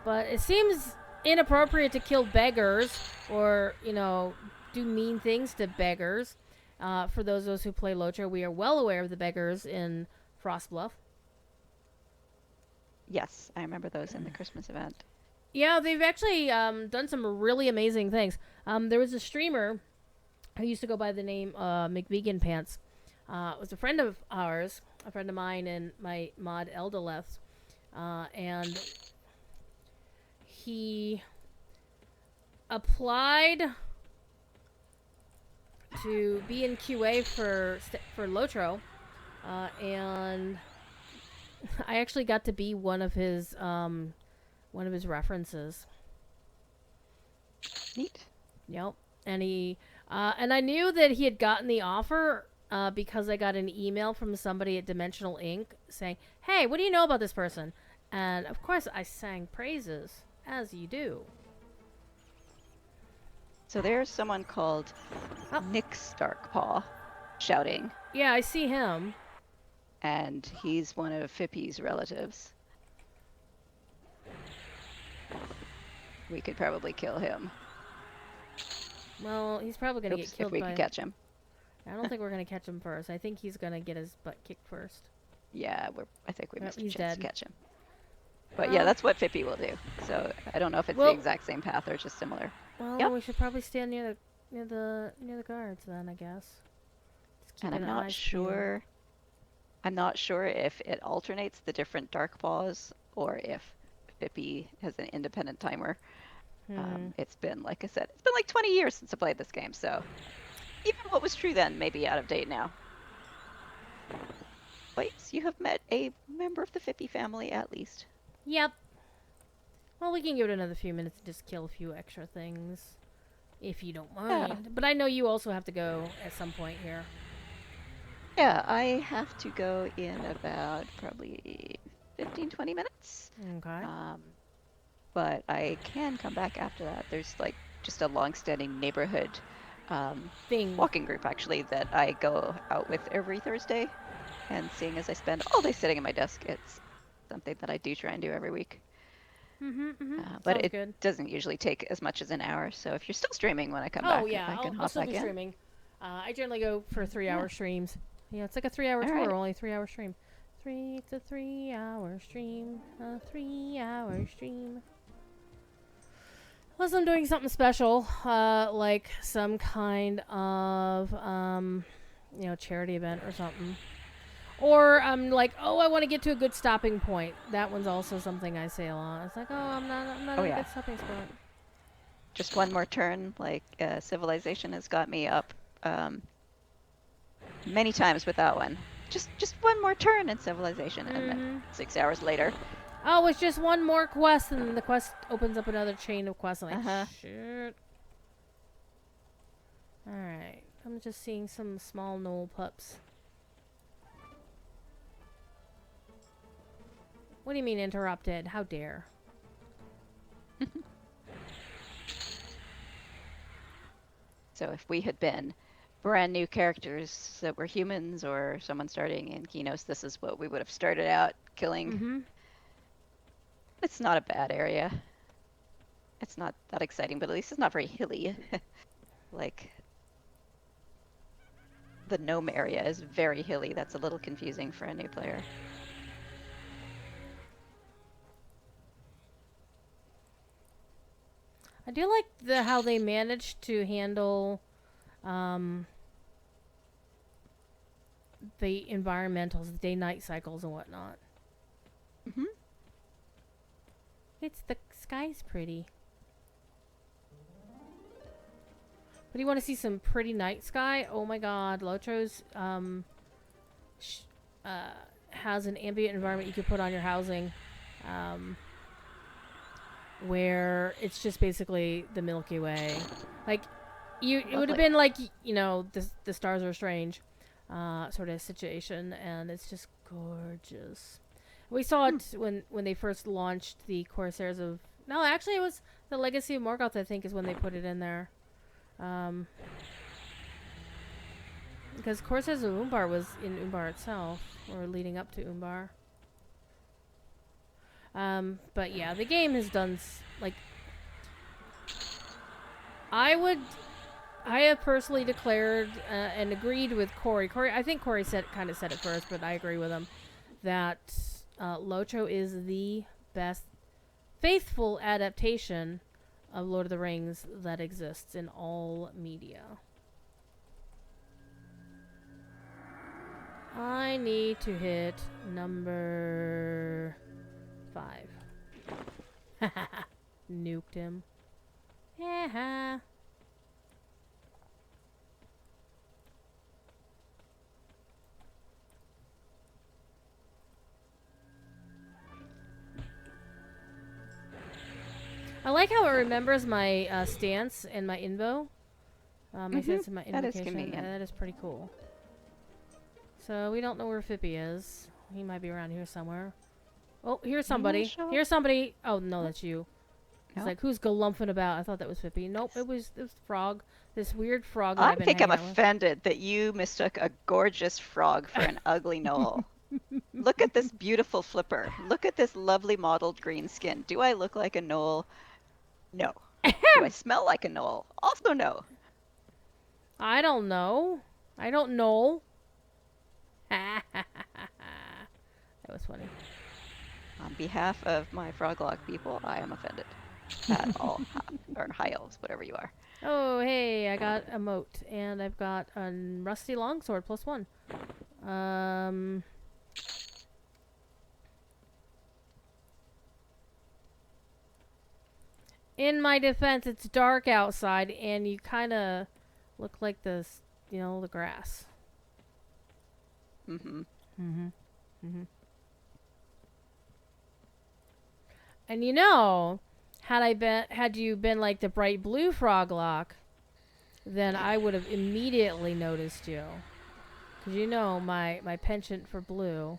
But it seems inappropriate to kill beggars or, you know, do mean things to beggars. For those of us who play Lotro, we are well aware of the beggars in Frostbluff. Yes, I remember those in the Christmas event. Yeah, they've actually done some really amazing things. There was a streamer who used to go by the name McVegan Pants. It was a friend of ours, a friend of mine, and my mod Eldaleth. And he applied to be in QA for Lotro, and I actually got to be one of his references. Neat. Yep. And he and I knew that he had gotten the offer because I got an email from somebody at Dimensional Inc. saying, "Hey, what do you know about this person?" And of course, I sang praises, as you do. So there's someone called Nick Darkpaw shouting. Yeah, I see him. And he's one of Fippy's relatives. We could probably kill him. Well, he's probably going to get killed if we could catch him. I don't think we're going to catch him first. I think he's going to get his butt kicked first. Yeah, I think we missed a chance dead. to catch him. But yeah, that's what Fippy will do. So I don't know if it's the exact same path or just similar. Well, we should probably stand near the guards then, I guess. And I'm not sure. I'm not sure if it alternates the different Darkpaws or if Fippy has an independent timer. It's been, like I said, it's been like 20 years since I played this game, so even what was true then may be out of date now. Wait, you have met a member of the Fippy family at least. Yep. Well, we can give it another few minutes and just kill a few extra things, if you don't mind. Yeah. But I know you also have to go at some point here. Yeah, I have to go in about probably 15-20 minutes. Okay. But I can come back after that. There's like just a long-standing neighborhood walking group actually that I go out with every Thursday. And seeing as I spend all day sitting at my desk, it's something that I do try and do every week. But it doesn't usually take as much as an hour. So if you're still streaming when I come back, I can hop back in. Streaming. I generally go for 3-hour streams. Yeah, it's like a 3-hour tour, only 3-hour stream. It's a 3-hour stream. A 3-hour stream. Unless I'm doing something special, like some kind of, charity event or something. Or I'm like, I want to get to a good stopping point. That one's also something I say a lot. It's like, I'm not at a good stopping spot. Just one more turn, like Civilization has got me up many times with that one. Just one more turn in Civilization, and then 6 hours later. Oh, it's just one more quest, and the quest opens up another chain of quests. I'm like, shit. Alright. I'm just seeing some small gnoll pups. What do you mean interrupted? How dare? So if we had been brand new characters that were humans or someone starting in Kinos, this is what we would have started out killing. Mm-hmm. It's not a bad area. It's not that exciting, but at least it's not very hilly. Like, the gnome area is very hilly. That's a little confusing for a new player. I do like how they managed to handle the environmentals, the day-night cycles and whatnot. Mm-hmm. It's the sky's pretty. But do you want to see some pretty night sky? Oh my god, Lotro's has an ambient environment you could put on your housing, where it's just basically the Milky Way. Like, it would have been like, you know, the stars are strange sort of situation, and it's just gorgeous. We saw it when they first launched the Corsairs of... No, actually it was the Legacy of Morgoth, I think, is when they put it in there. Because Corsairs of Umbar was in Umbar itself, or leading up to Umbar. But yeah, the game has done, like... I have personally declared and agreed with Corey. I think Corey kind of said it first, but I agree with him, that Lotro is the best faithful adaptation of Lord of the Rings that exists in all media. I need to hit number 5. Nuked him. Yeah. I like how it remembers my stance and my invo. My stance and my invocation. That is convenient. That is pretty cool. So we don't know where Fippy is. He might be around here somewhere. Oh, here's somebody. Here's somebody. Oh no, that's you. He's like, who's galumphing about? I thought that was Fippy. Nope, it was Frog. This weird frog that I've been hanging out with. I'm offended that you mistook a gorgeous frog for an ugly gnoll. Look at this beautiful flipper. Look at this lovely mottled green skin. Do I look like a gnoll? No. Do I smell like a gnoll? Also no. I don't know. I don't know. That was funny. On behalf of my Froglog people, I am offended. At all. Or high elves, whatever you are. Oh, hey, I got a moat. And I've got a rusty longsword +1. In my defense, it's dark outside, and you kind of look like this, you know, the grass. Mm-hmm. Mm-hmm. Mm-hmm. And you know, had you been like the bright blue Froglock, then I would have immediately noticed you. Because you know my penchant for blue.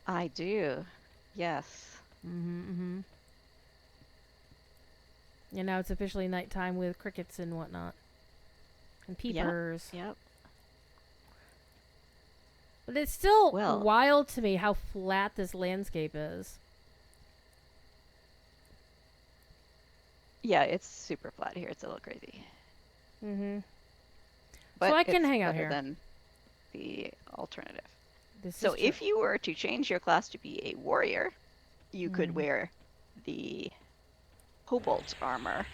I do. Yes. Mm-hmm, mm-hmm. And now it's officially nighttime with crickets and whatnot. And peepers. Yep. But it's still wild to me how flat this landscape is. Yeah, it's super flat here. It's a little crazy. Mm-hmm. But so I can hang out here. Than the alternative. So if you were to change your class to be a warrior, you could wear the Kobold's armor,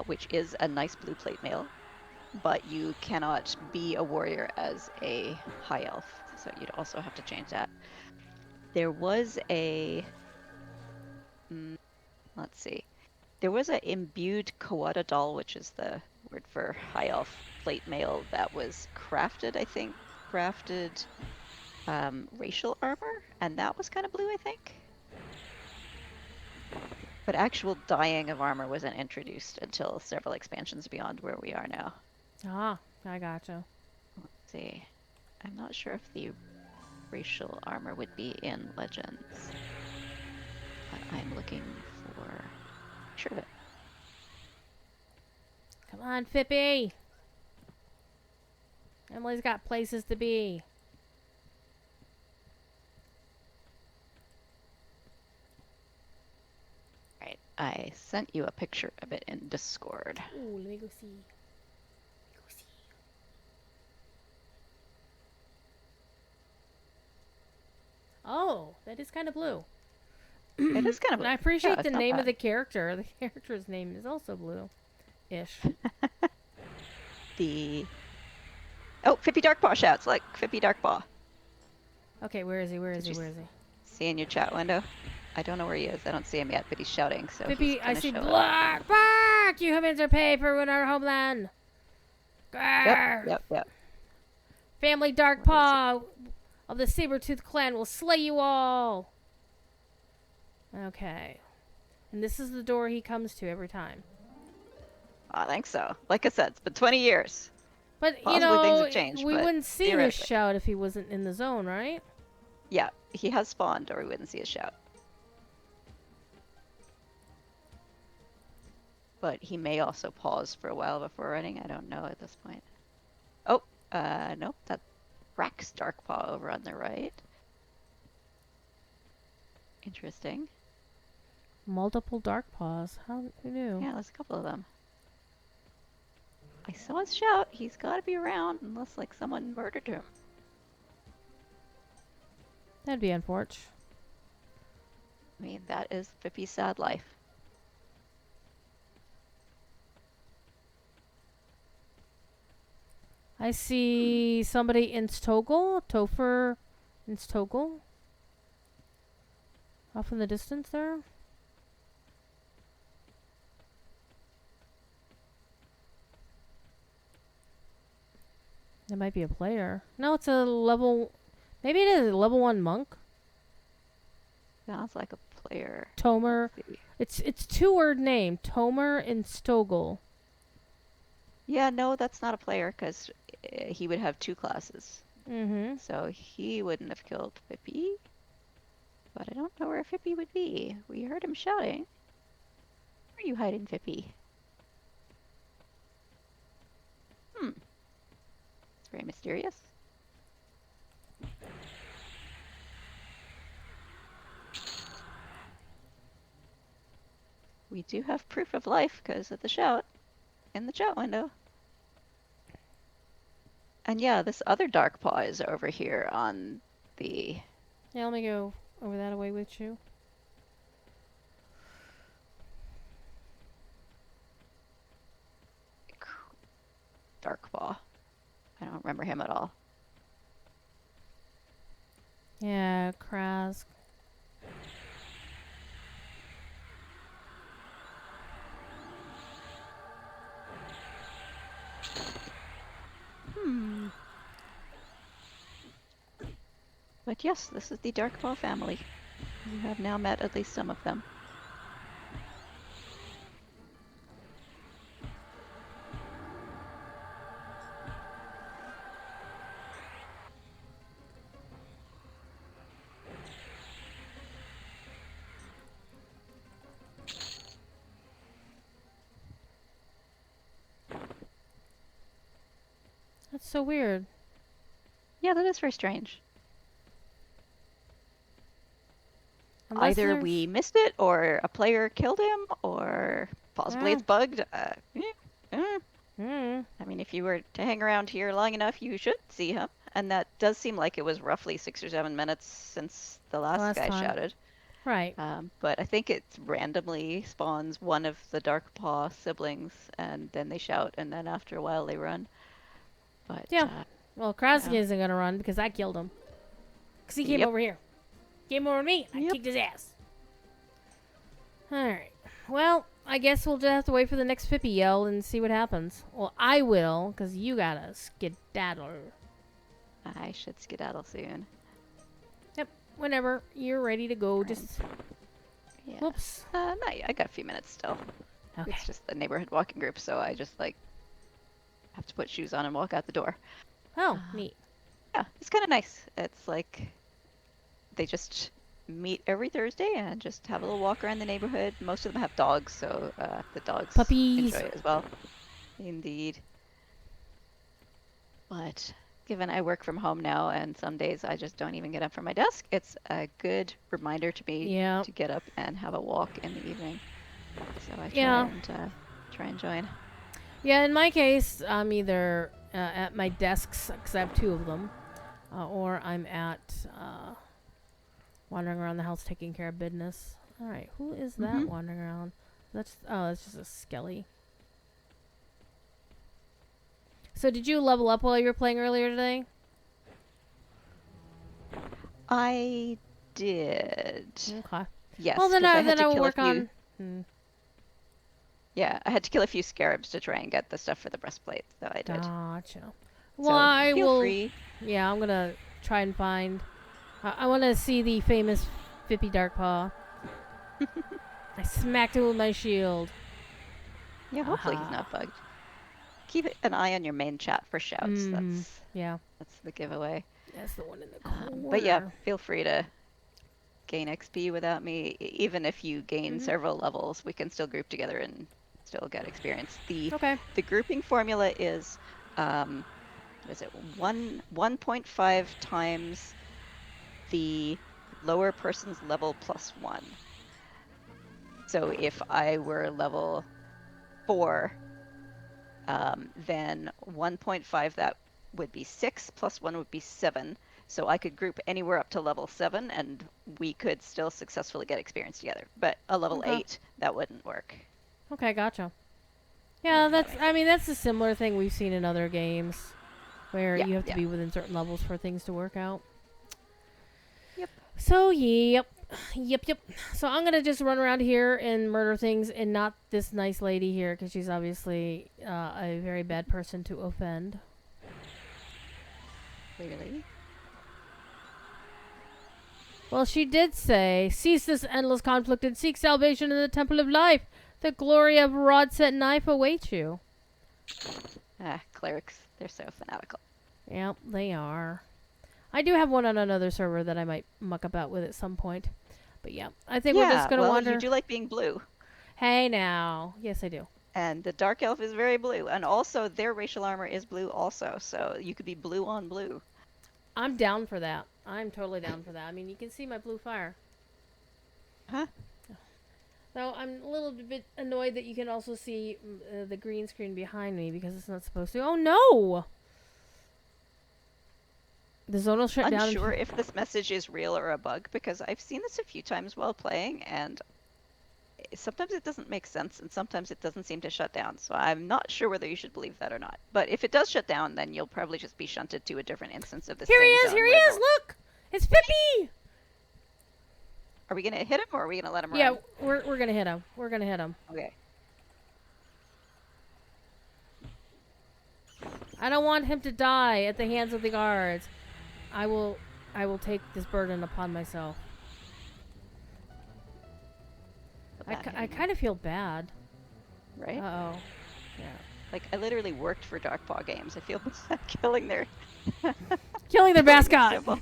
which is a nice blue plate mail, but you cannot be a warrior as a high elf, so you'd also have to change that. There was a... let's see. There was an imbued Kawada doll, which is the word for high elf plate mail, that was crafted, I think. Crafted racial armor, and that was kind of blue, I think. But actual dyeing of armor wasn't introduced until several expansions beyond where we are now. Ah, I gotcha. Let's see. I'm not sure if the racial armor would be in Legends. But I'm looking for... Sure of it. Come on, Fippy. Emily's got places to be. Right. I sent you a picture of it in Discord. Ooh, let me go see. Oh, that is kind of blue. It is kind of blue. And I appreciate Yeah, the it's not name of bad. the character. The character's name is also blue-ish. Oh, Fippy Darkpaw shouts, like Fippy Darkpaw. Okay, where is he? Where is he? Did you Where is he? See in your chat window? I don't know where he is. I don't see him yet, but he's shouting, so he's Fippy, I gonna see show up. black. Bark! You humans are paid for ruining our homeland. Yep. Family Darkpaw of the Sabertooth clan will slay you all. Okay. And this is the door he comes to every time. I think so. Like I said, it's been 20 years. But, Possibly you know, things have changed, we but wouldn't see his theoretically. shout if he wasn't in the zone, right? Yeah, he has spawned, or we wouldn't see his shout. But he may also pause for a while before running. I don't know at this point. Oh, nope, that's Rax Darkpaw over on the right. Interesting. Multiple Darkpaws. Who knew? Yeah, there's a couple of them. I saw his shout. He's got to be around unless, like, someone murdered him. That'd be unfortunate. I mean, that is Fippy's sad life. I see somebody in Stogel. Topher in Stogel. Off in the distance there. It might be a player. No, it's a level... Maybe it is a level 1 monk. Sounds like a player. Tomer. It's 2-word name. Tomer and Stogel. Yeah, no, that's not a player because he would have 2 classes. Mm-hmm. So he wouldn't have killed Fippy. But I don't know where Fippy would be. We heard him shouting. Where are you hiding, Fippy? It's very mysterious. We do have proof of life because of the shout in the chat window. And yeah, this other Darkpaw is over here on the... Yeah, let me go over that way with you. Darkpaw. I don't remember him at all. Yeah, Krask. But yes, this is the Darkpaw family. You have now met at least some of them. That's so weird. Yeah, that is very strange. Unless Either there's- we missed it, or a player killed him, or possibly it's bugged. I mean, if you were to hang around here long enough, you should see him. And that does seem like it was roughly 6 or 7 minutes since the last guy time. shouted. Right. But I think it randomly spawns one of the Darkpaw siblings, and then they shout, and then after a while they run. But Yeah. Well, Krask yeah. isn't gonna run because I killed him. Because he came Yep. over here. Came over me. I Yep. kicked his ass. Alright. Well, I guess we'll just have to wait for the next Fippy yell and see what happens. Well, I will, because you gotta skedaddle. I should skedaddle soon. Yep. Whenever you're ready to go, Right. just... Yeah. Whoops. Not yet. I got a few minutes still. Okay. It's just the neighborhood walking group, so I just like have to put shoes on and walk out the door. Oh, neat. Yeah, it's kind of nice. It's like they just meet every Thursday and just have a little walk around the neighborhood. Most of them have dogs, so the dogs Puppies. enjoy it as well. Indeed. But given I work from home now and some days I just don't even get up from my desk, it's a good reminder to me Yeah. to get up and have a walk in the evening. So I Yeah. try and join. Yeah, in my case, I'm either at my desks, because I have two of them, or I'm at wandering around the house taking care of business. All right, who is that wandering around? That's just a skelly. So did you level up while you were playing earlier today? I did. Okay. Yes, Well, then because I had I to will kill a work few. on. Yeah, I had to kill a few scarabs to try and get the stuff for the breastplate, so I did. Gotcha. Well, So I feel will. free. Yeah, I'm gonna try and find. I want to see the famous Fippy Darkpaw. I smacked him with my shield. Yeah, hopefully he's Aha. not bugged. Keep an eye on your main chat for shouts. Mm-hmm. Yeah. That's the giveaway. That's the one in the corner. But yeah, feel free to gain XP without me. Even if you gain several levels, we can still group together and still get experience. The grouping formula is, what is it? 1.5 times the lower person's level plus 1. So if I were level 4, then 1.5 that would be 6 plus 1 would be 7. So I could group anywhere up to level 7 and we could still successfully get experience together. But a level 8, that wouldn't work. Okay, gotcha. Yeah, that's a similar thing we've seen in other games where you have to be within certain levels for things to work out. Yep. So, yep. So I'm going to just run around here and murder things and not this nice lady here because she's obviously a very bad person to offend. Clearly. Well, she did say, cease this endless conflict and seek salvation in the Temple of Life. The glory of a rod-set knife awaits you. Clerics. They're so fanatical. Yep, they are. I do have one on another server that I might muck about with at some point. But yeah, I think we're just going to wander. You do like being blue. Hey now. Yes, I do. And the Dark Elf is very blue. And also, their racial armor is blue also. So you could be blue on blue. I'm down for that. I'm totally down for that. I mean, you can see my blue fire. Huh? Though I'm a little bit annoyed that you can also see the green screen behind me because it's not supposed to. Oh, no! The zone will shut down. I'm unsure if this message is real or a bug because I've seen this a few times while playing and sometimes it doesn't make sense and sometimes it doesn't seem to shut down. So I'm not sure whether you should believe that or not. But if it does shut down, then you'll probably just be shunted to a different instance of this Here same he is! zone Here he is! Look! It's Fippy! Are we going to hit him or are we going to let him run? Yeah, we're going to hit him. We're going to hit him. Okay. I don't want him to die at the hands of the guards. I will take this burden upon myself. I kind of feel bad. Right? Uh-oh. Yeah. Like, I literally worked for Darkpaw Games. I feel bad killing their... Killing their mascot!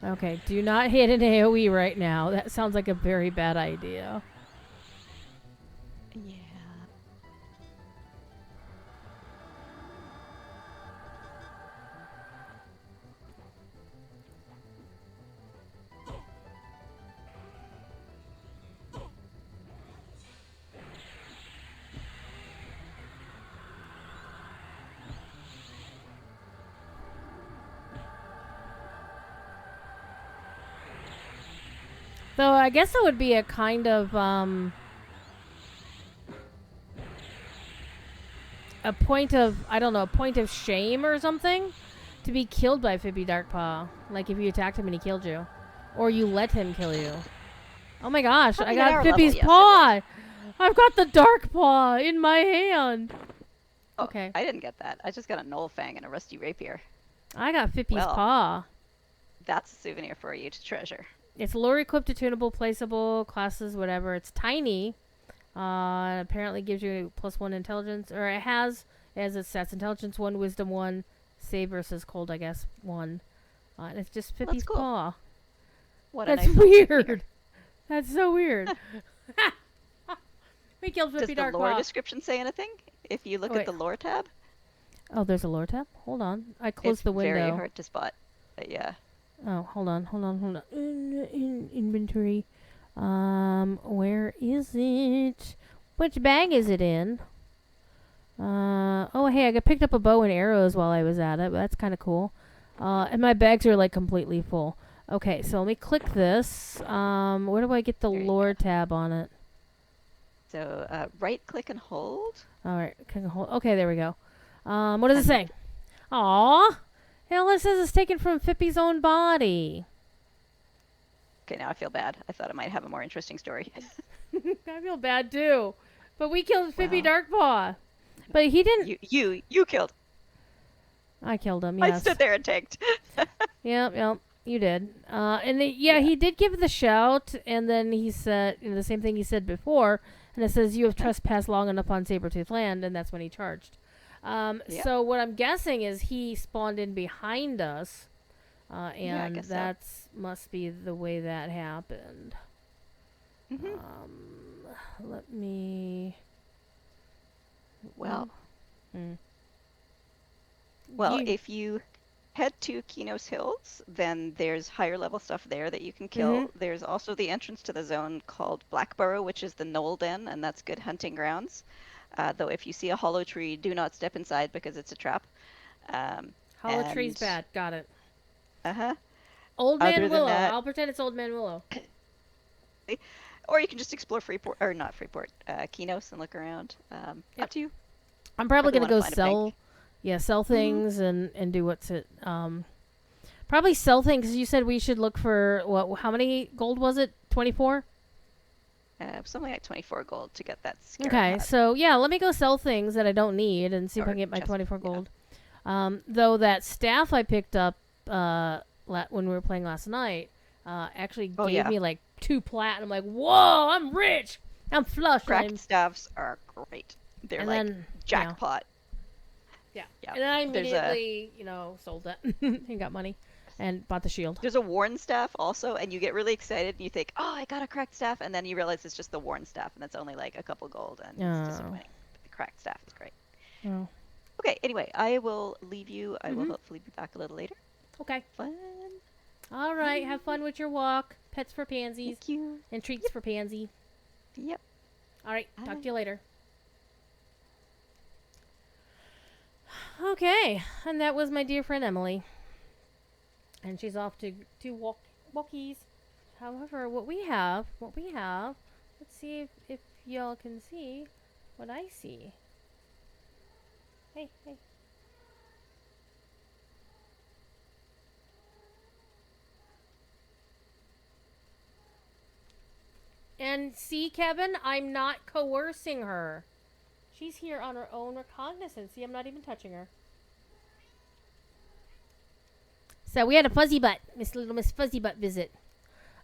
Okay, do not hit an AoE right now. That sounds like a very bad idea. Yeah. Though I guess it would be a kind of a point of, I don't know, a point of shame or something to be killed by Fippy Darkpaw. Like if you attacked him and he killed you. Or you let him kill you. Oh my gosh, I got Fippy's paw! I've got the Darkpaw in my hand! Oh, okay. I didn't get that. I just got a Knoll Fang and a Rusty Rapier. I got Fippy's paw. That's a souvenir for you to treasure. It's lure equipped, attunable, placeable, classes, whatever. It's tiny. Apparently gives you +1 intelligence, or it has It has its stats: Intelligence 1, Wisdom 1, Save versus Cold, I guess, 1. And it's just Well, Fippy's that's cool. paw. What That's a nice little souvenir. weird. That's so weird. We killed Does Fippy the lore Darkpaw. description say anything? If you look at the lore tab, Oh, there's a lore tab? Hold on. I closed it's the window. very hard to spot. But yeah. Oh, hold on. In inventory. Where is it? Which bag is it in? Oh, hey, I got picked up a bow and arrows while I was at it. That's kind of cool. And my bags are like completely full. Okay, so let me click this. Where do I get the lore tab on it? So right click and hold. All right, click and hold. Okay, there we go. What does it say? Aw, hell, it says it's taken from Fippy's own body. Okay, now I feel bad. I thought it might have a more interesting story. I feel bad too, but we killed Fippy Darkpaw. But he didn't. You killed. I killed him. Yes. I stood there and tanked. Yep. You did. He did give the shout, and then he said the same thing he said before, and it says you have trespassed long enough on Sabertooth land, and that's when he charged. So what I'm guessing is he spawned in behind us, and that's must be the way that happened. Let me. Well. Well, if you head to Kinos Hills, then there's higher level stuff there that you can kill. There's also the entrance to the zone called Blackburrow, which is the Knoll Den, and that's good hunting grounds. Though if you see a hollow tree, do not step inside because it's a trap. Hollow tree's bad. Got it. Old Other Man Willow. that, I'll pretend it's Old Man Willow. Or you can just explore Freeport, or not Freeport, Kinos and look around. Up to you. I'm probably going to go sell things and do what's it. Probably sell things. You said we should look for, how many gold was it? 24? Something like 24 gold to get that scarab hat. So yeah, let me go sell things that I don't need and see if I can get my 24 gold. Though that staff I picked up when we were playing last night actually gave me like 2 plat, and I'm like, whoa, I'm rich. I'm flush. Cracked staffs are great. They're like jackpot. Yeah. And then I immediately, sold it and got money and bought the shield. There's a worn staff also, and you get really excited and you think, oh, I got a cracked staff, and then you realize it's just the worn staff, and it's only like a couple gold, and it's disappointing. But the cracked staff is great. Oh. Okay, anyway, I will leave you. I will hopefully be back a little later. Okay. Fun. All right, have fun with your walk. Pets for pansies. Thank you. And treats for Pansy. Yep. All right, talk to you later. Okay, and that was my dear friend Emily. And she's off to walkies. However, what we have, let's see if y'all can see what I see. Hey. And see, Kevin, I'm not coercing her. She's here on her own recognizance. See, I'm not even touching her. So we had a Fuzzy Butt, Miss Fuzzy Butt visit.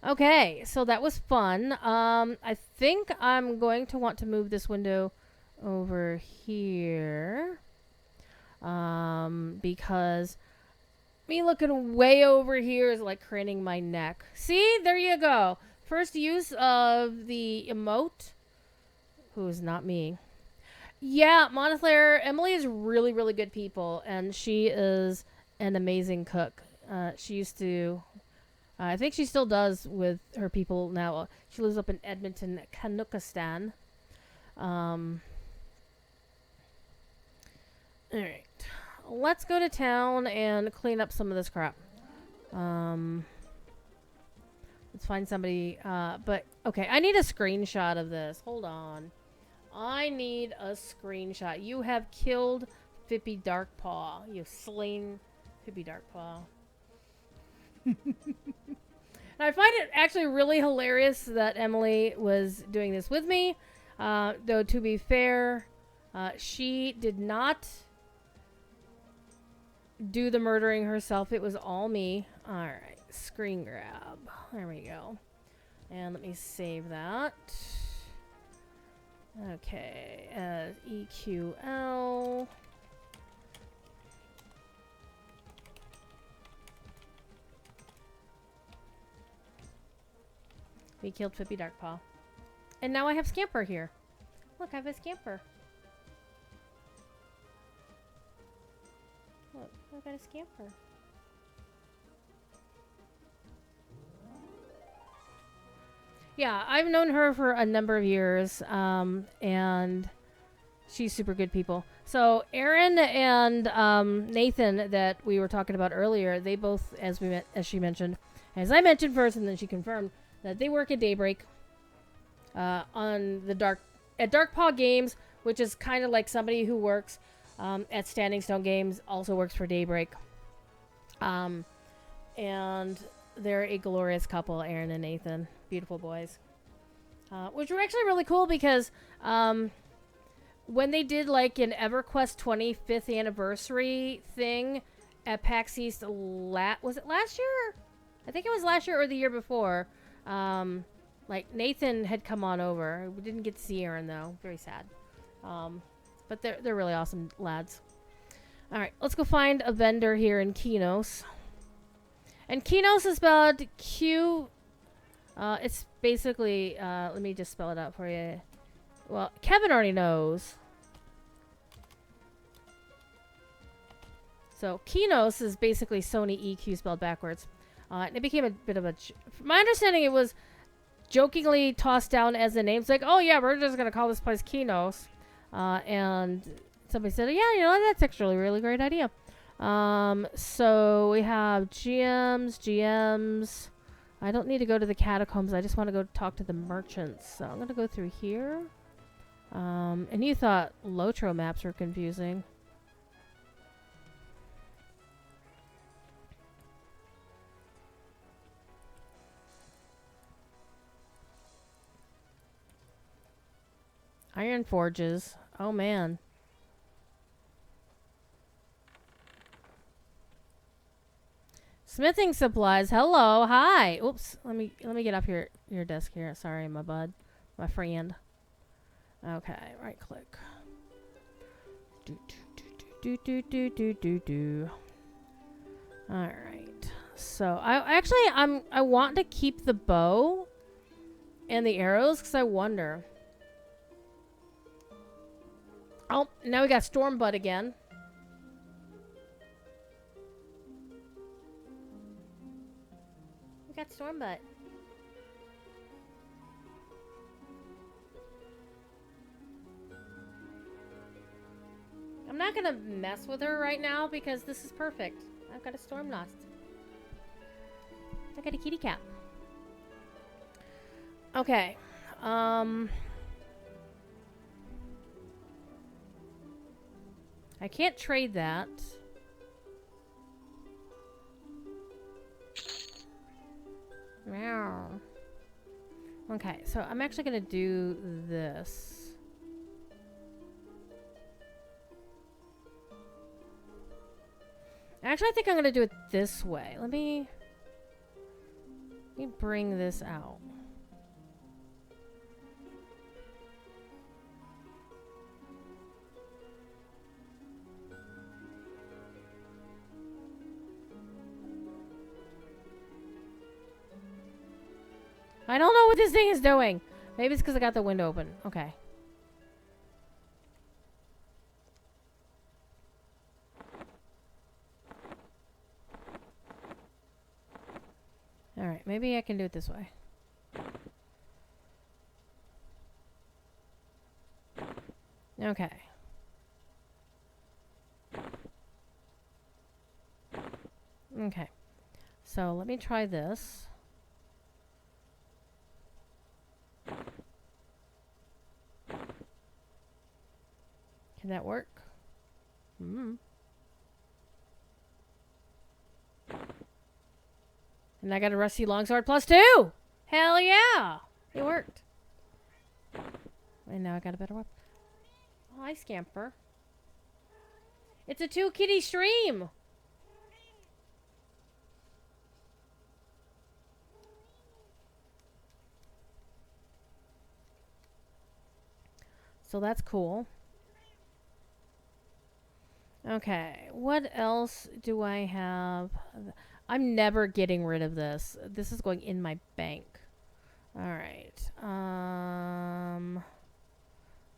Okay, so that was fun. I think I'm going to want to move this window over here. Because me looking way over here is like craning my neck. See, there you go. First use of the emote. Who's not me. Yeah, Monothere, Emily is really, really good people, and she is an amazing cook. She used to, I think she still does with her people now. She lives up in Edmonton, Canuckistan. Alright. Let's go to town and clean up some of this crap. Let's find somebody, but, okay, I need a screenshot of this. Hold on. I need a screenshot. You have killed Fippy Darkpaw. You've slain Fippy Darkpaw. And I find it actually really hilarious that Emily was doing this with me. Though, to be fair, she did not do the murdering herself. It was all me. Alright, screen grab. There we go. And let me save that. Okay, EQL. We killed Fippy Darkpaw. And now I have Scamper here. Look, I have a Scamper. Look, I got a Scamper. Yeah, I've known her for a number of years, and she's super good people. So Aaron and Nathan that we were talking about earlier, they both, as she mentioned, as I mentioned first, and then she confirmed that they work at Daybreak on the Darkpaw Games, which is kind of like somebody who works at Standing Stone Games, also works for Daybreak, and they're a glorious couple, Aaron and Nathan. Beautiful boys. Which were actually really cool because when they did like an EverQuest 25th anniversary thing at PAX East, was it last year? I think it was last year or the year before. Like Nathan had come on over. We didn't get to see Aaron though. Very sad. But they're really awesome lads. All right, let's go find a vendor here in Kinos. And Kinos is spelled Q. It's basically, let me just spell it out for you. Well, Kevin already knows. So, Kinos is basically Sony EQ spelled backwards. And it became a bit of a... From my understanding, it was jokingly tossed down as a name. It's like, oh yeah, we're just going to call this place Kinos. And somebody said, yeah, you know, that's actually a really great idea. So, we have GMs. I don't need to go to the catacombs. I just want to go talk to the merchants. So I'm going to go through here. And you thought Lotro maps were confusing. Iron forges. Oh man. Smithing supplies. Hello. Hi. Oops. Let me get up your desk here. Sorry, my bud. My friend. Okay. Right click. Do. All right. So I want to keep the bow and the arrows because I wonder. Oh, now we got Stormbutt again. We got Stormbutt. I'm not gonna mess with her right now because this is perfect. I've got a Stormnost. I got a kitty cat. Okay. I can't trade that. Meow. Okay, so I'm actually gonna do this. Actually, I think I'm gonna do it this way. Let me bring this out. I don't know what this thing is doing. Maybe it's because I got the window open. Okay. Alright, maybe I can do it this way. Okay. Okay. So let me try this. Can that work? And I got a rusty longsword +2! Hell yeah! It worked. And now I got a better weapon. Oh, hi, Scamper. It's a 2-kitty stream! So that's cool. Okay, what else do I have? I'm never getting rid of this. This is going in my bank. Alright.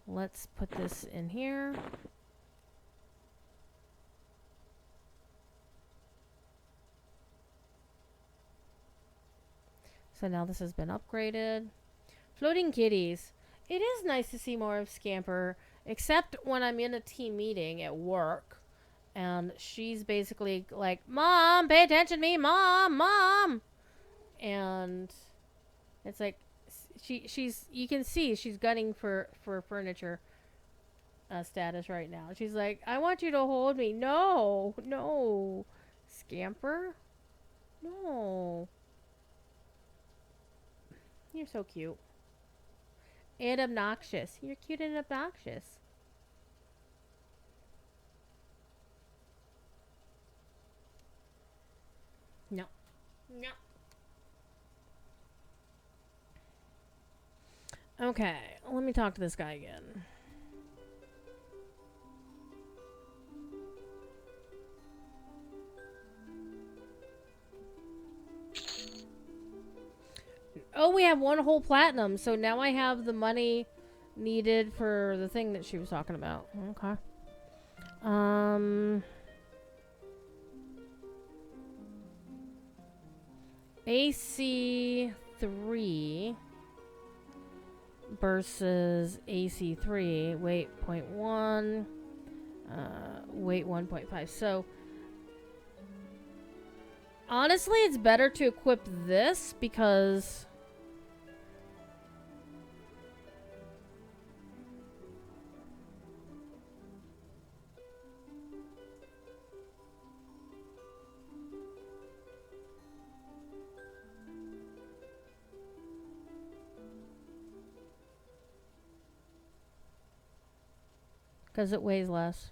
Let's put this in here. So now this has been upgraded. Floating kitties. It is nice to see more of Scamper, except when I'm in a team meeting at work. And she's basically like, Mom, pay attention to me, Mom, Mom. And it's like, she's you can see she's gunning for furniture status right now. She's like, I want you to hold me. No, no. Scamper? No. You're so cute. And obnoxious. You're cute and obnoxious. No. No. Okay, let me talk to this guy again. Oh, we have one whole platinum, so now I have the money needed for the thing that she was talking about. Okay. AC3 versus AC3. Weight 0.1. Weight 1.5. So, honestly, it's better to equip this because... because it weighs less.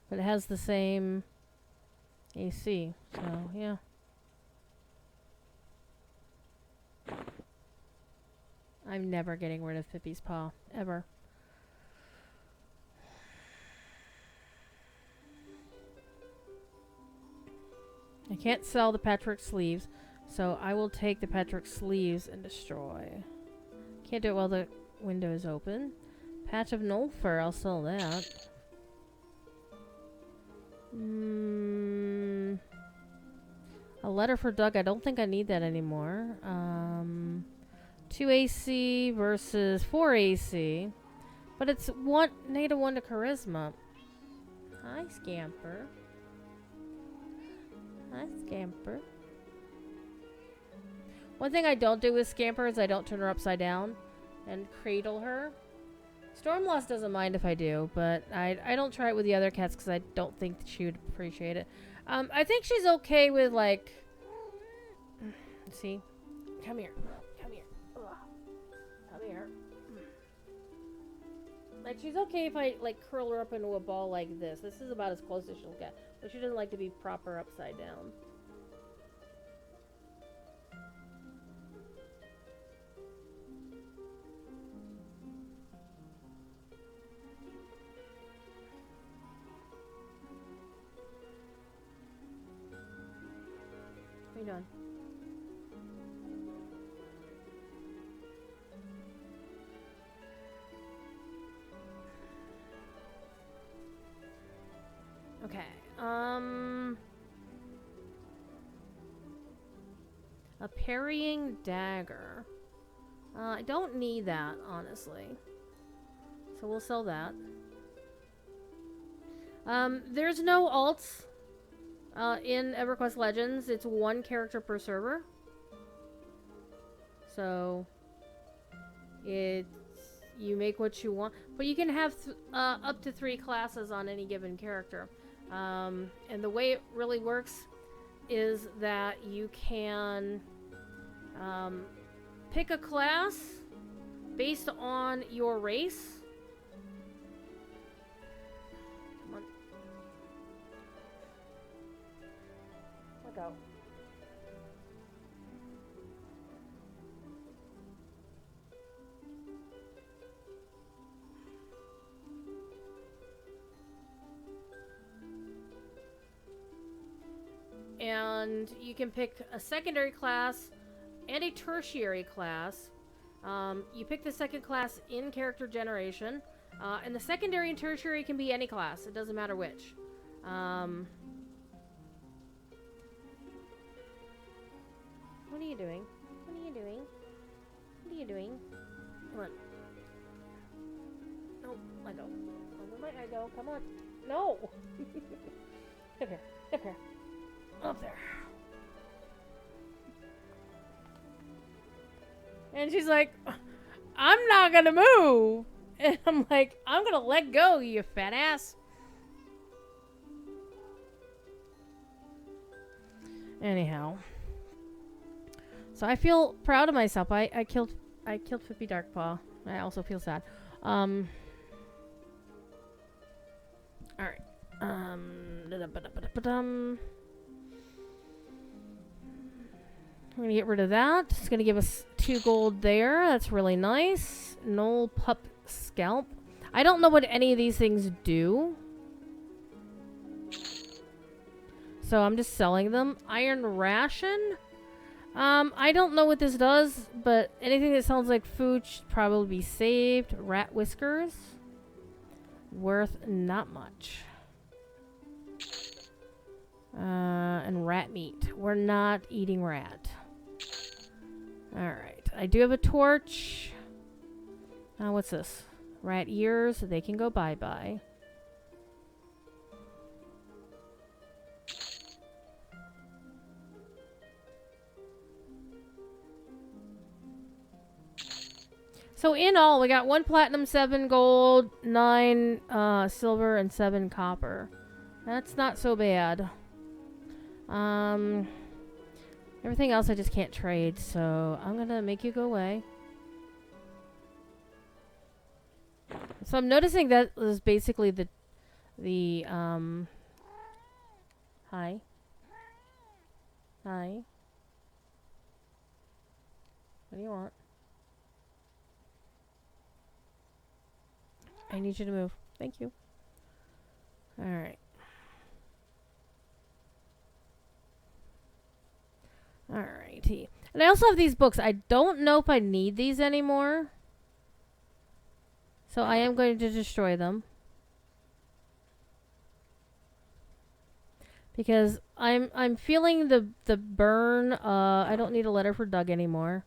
But it has the same AC, so yeah. I'm never getting rid of Fippy's paw. Ever. I can't sell the Patrick sleeves, so I will take the Patrick sleeves and destroy. Can't do it while the window is open. Patch of null fur, I'll sell that. A letter for Doug, I don't think I need that anymore. 2 AC versus 4 AC. But it's -1 to charisma. Hi, Scamper. Hi, Scamper. One thing I don't do with Scamper is I don't turn her upside down and cradle her. Stormlost doesn't mind if I do, but I don't try it with the other cats because I don't think that she would appreciate it. I think she's okay with, like... See? Come here. Come here. Ugh. Come here. Like, she's okay if I, like, curl her up into a ball like this. This is about as close as she'll get. But she doesn't like to be proper upside down. What are you doing? Okay. A parrying dagger. I don't need that, honestly. So we'll sell that. There's no alts in EverQuest Legends. It's one character per server. So it's you make what you want, but you can have up to 3 classes on any given character. And the way it really works is that you can pick a class based on your race. Come on. Let go. And you can pick a secondary class and a tertiary class. You pick the second class in character generation. And the secondary and tertiary can be any class. It doesn't matter which. What are you doing? What are you doing? What are you doing? Come on. No, let go. Where might I go? Come on. No! Up here. Up here. Up there. And she's like, I'm not gonna move! And I'm like, I'm gonna let go, you fat ass. Anyhow. So I feel proud of myself. I killed Fippy Darkpaw. I also feel sad. Alright. We're gonna get rid of that. It's gonna give us 2 gold there. That's really nice. Knoll Pup Scalp. I don't know what any of these things do. So I'm just selling them. Iron Ration. I don't know what this does, but anything that sounds like food should probably be saved. Rat Whiskers. Worth not much. And rat meat. We're not eating rat. Alright. I do have a torch. What's this? Rat ears. They can go bye-bye. So in all, we got 1 platinum, 7 gold, 9 silver, and 7 copper. That's not so bad. Everything else I just can't trade, so I'm gonna make you go away. So I'm noticing that is basically the hi. Hi. What do you want? I need you to move. Thank you. Alright. Alrighty. And I also have these books. I don't know if I need these anymore. So I am going to destroy them. Because I'm feeling the burn. I don't need a letter for Doug anymore.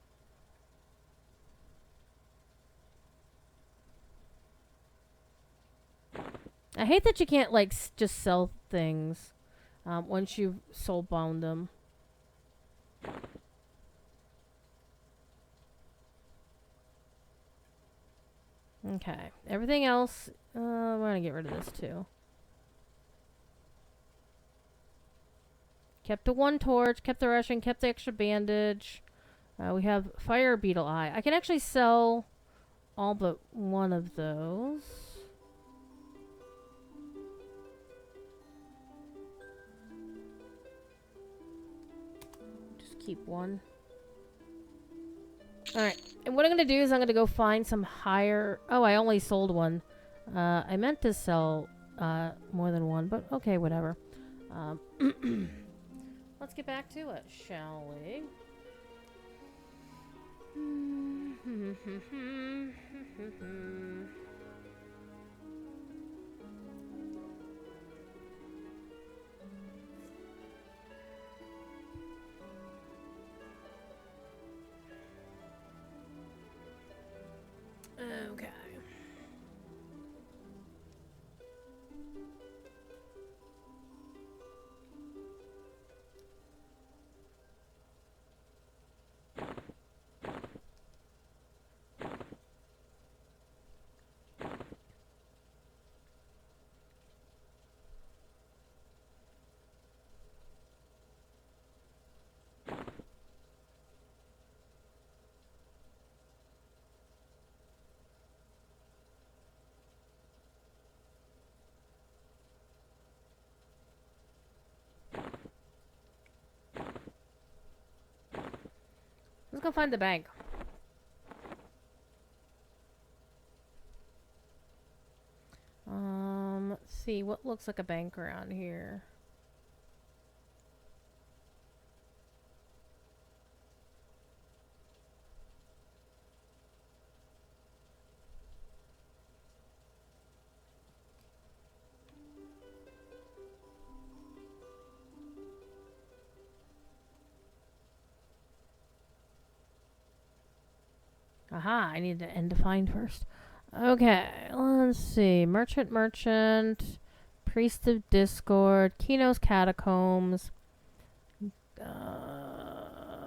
I hate that you can't, like, just sell things once you've soul-bound them. Okay. Everything else, we're going to get rid of this, too. Kept the 1 torch, kept the ration, kept the extra bandage. We have fire beetle eye. I can actually sell all but 1 of those. Keep 1. Alright. And what I'm going to do is I'm going to go find some higher... Oh, I only sold 1. I meant to sell more than 1, but okay, whatever. Let's get back to it, shall we? Okay. Let's go find the bank. Let's see what looks like a bank around here. Aha, I need to end to find first. Okay, let's see. Merchant. Priest of Discord. Kino's Catacombs.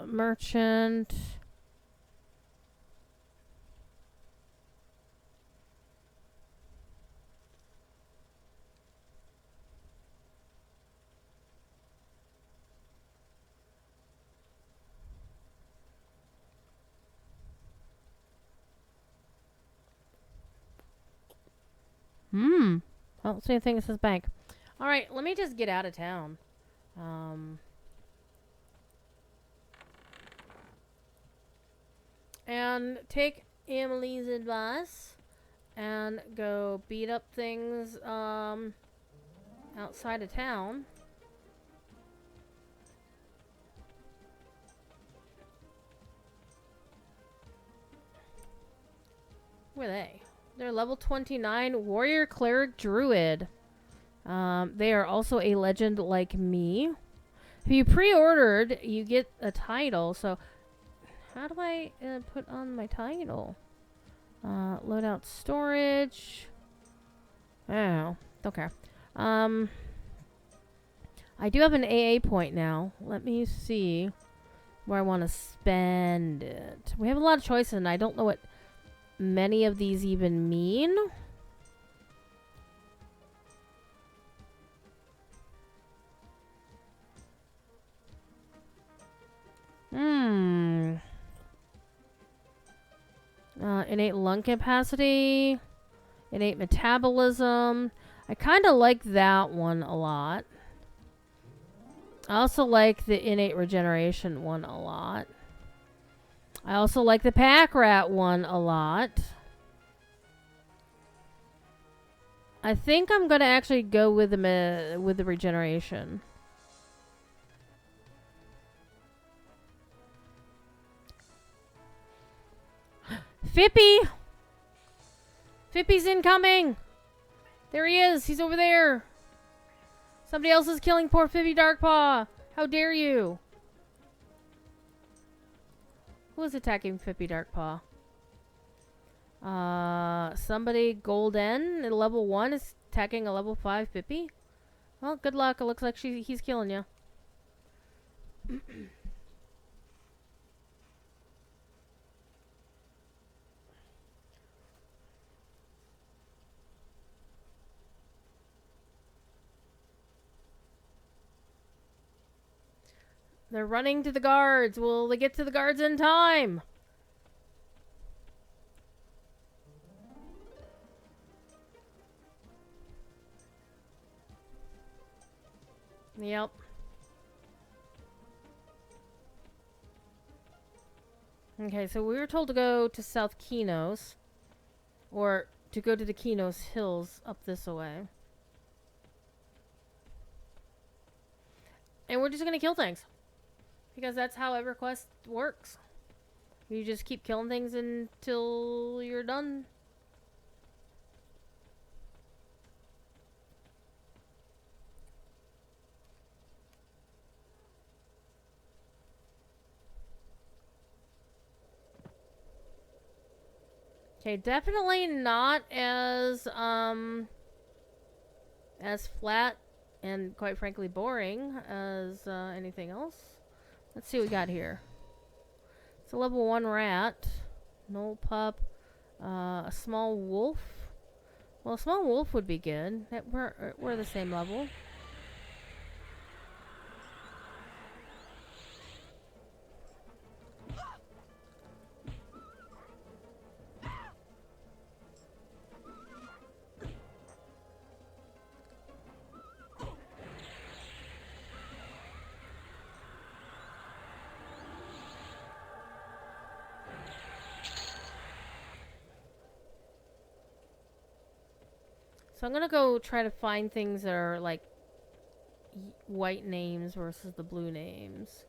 Merchant. I don't see anything that says bank. Alright, let me just get out of town. And take Emily's advice and go beat up things outside of town. Who are they? They're level 29 warrior cleric druid. They are also a legend like me. If you pre-ordered, you get a title. So how do I put on my title? Loadout storage. Oh, okay. I do have an AA point now. Let me see where I want to spend it. We have a lot of choices, and I don't know what many of these even mean. Innate lung capacity. Innate metabolism. I kind of like that one a lot. I also like the innate regeneration one a lot. I also like the pack rat one a lot. I think I'm gonna actually go with the regeneration. Fippy! Fippy's incoming! There he is! He's over there! Somebody else is killing poor Fippy Darkpaw! How dare you! Who is attacking Fippy Darkpaw? Somebody Golden at level 1 is attacking a level 5 Fippy? Well, good luck. It looks like he's killing you. They're running to the guards. Will they get to the guards in time? Yep. Okay, so we were told to go to South Kinos. Or to go to the Kinos Hills up this way. And we're just gonna kill things. Because that's how EverQuest works. You just keep killing things until you're done. Okay, definitely not as flat and quite frankly boring as anything else. Let's see what we got here. It's a level 1 rat. No pup. A small wolf. Well, a small wolf would be good. We're the same level. So I'm gonna go try to find things that are like white names versus the blue names.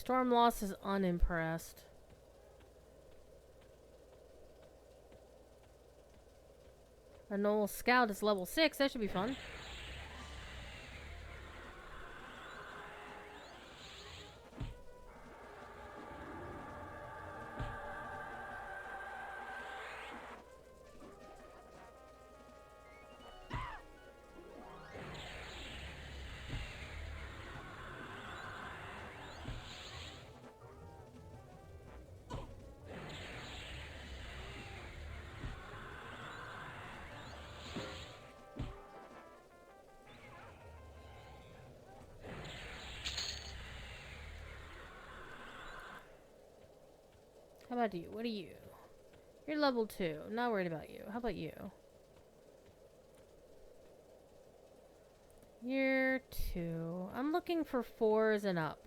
Storm Loss is unimpressed. A Knoll Scout is level 6. That should be fun. How about you? What are you? You're level 2. I'm not worried about you. How about you? You're 2. I'm looking for 4s and up.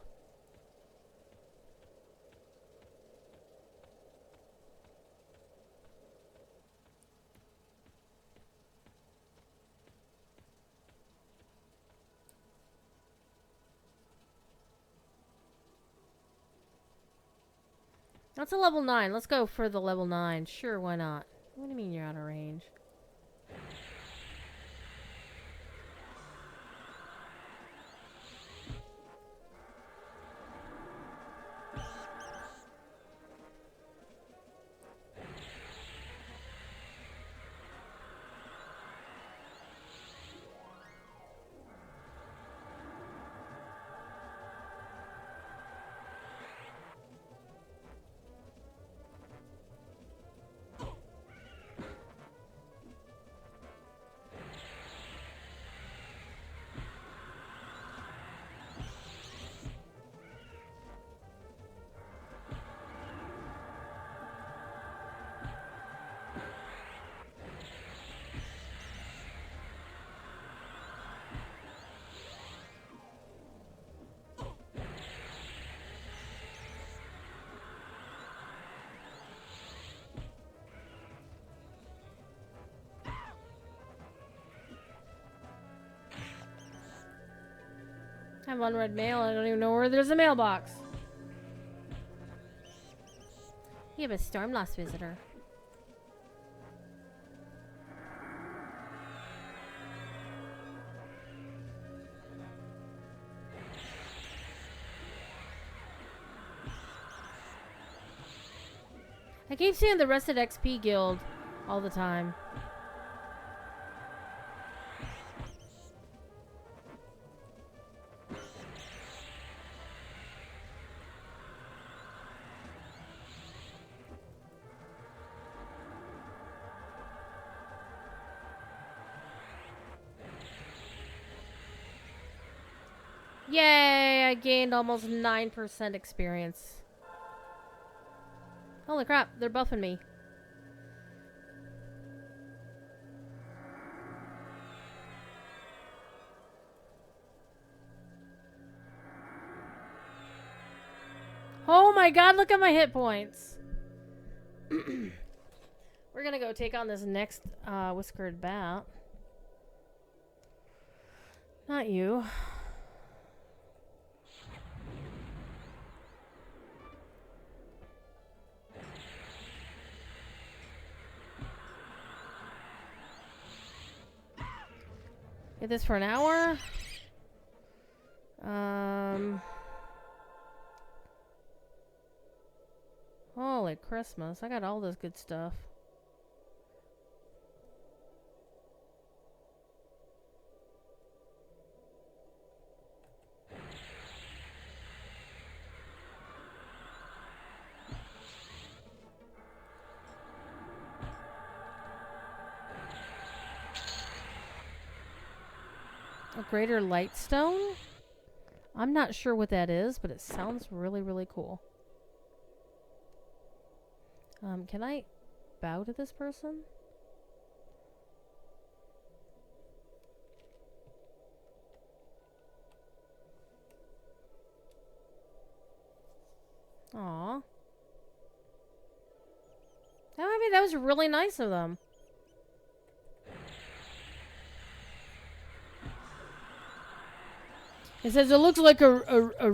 That's a level 9. Let's go for the level 9. Sure, why not? What do you mean you're out of range? I have unread mail. I don't even know where there's a mailbox. You have a Storm Lost visitor. I keep seeing the Rested XP Guild all the time. Yay! I gained almost 9% experience. Holy crap, they're buffing me. Oh my god, look at my hit points. We're gonna go take on this next whiskered bat. Not you. Get this for an hour. Holy Christmas. I got all this good stuff. A greater lightstone? I'm not sure what that is, but it sounds really, really cool. Can I bow to this person? Aw. I mean, that was really nice of them. It says it looks like a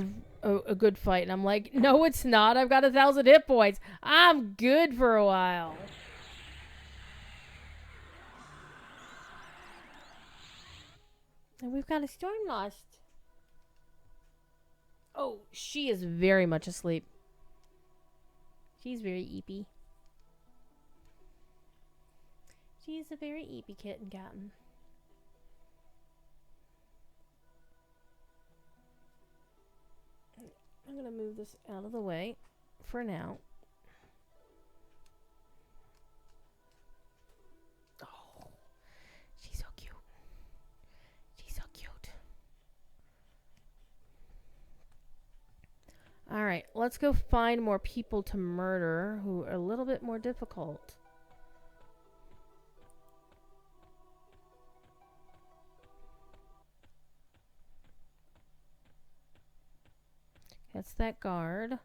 a good fight. And I'm like, no, it's not. I've got 1,000 hit points. I'm good for a while. And we've got a storm lost. Oh, she is very much asleep. She's very eepy. She's a very eepy kitten captain. I'm gonna move this out of the way for now. Oh, she's so cute. She's so cute. Alright, let's go find more people to murder who are a little bit more difficult. That's that guard.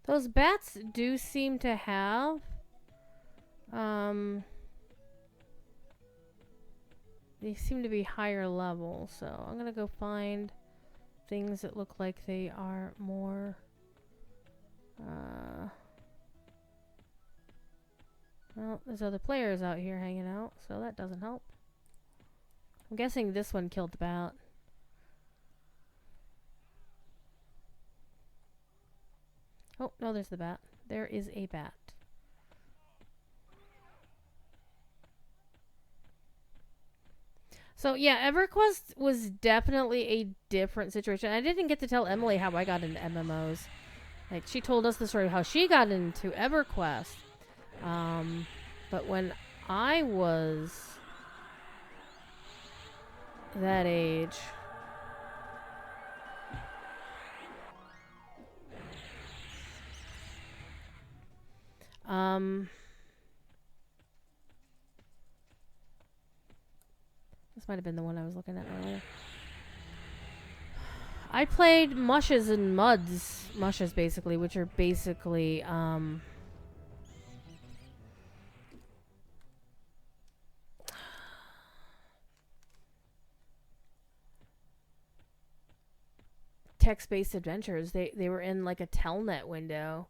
Those bats do seem to have they seem to be higher level, so I'm gonna go find things that look like they are more well, there's other players out here hanging out, so that doesn't help. I'm guessing this one killed the bat. Oh, no, there's the bat. There is a bat. So, yeah, EverQuest was definitely a different situation. I didn't get to tell Emily how I got into MMOs. Like, she told us the story of how she got into EverQuest. But when I was that age... this might have been the one I was looking at earlier. I played Mushes and Muds. Mushes, basically, which are basically, text-based adventures. They were in, like, a telnet window.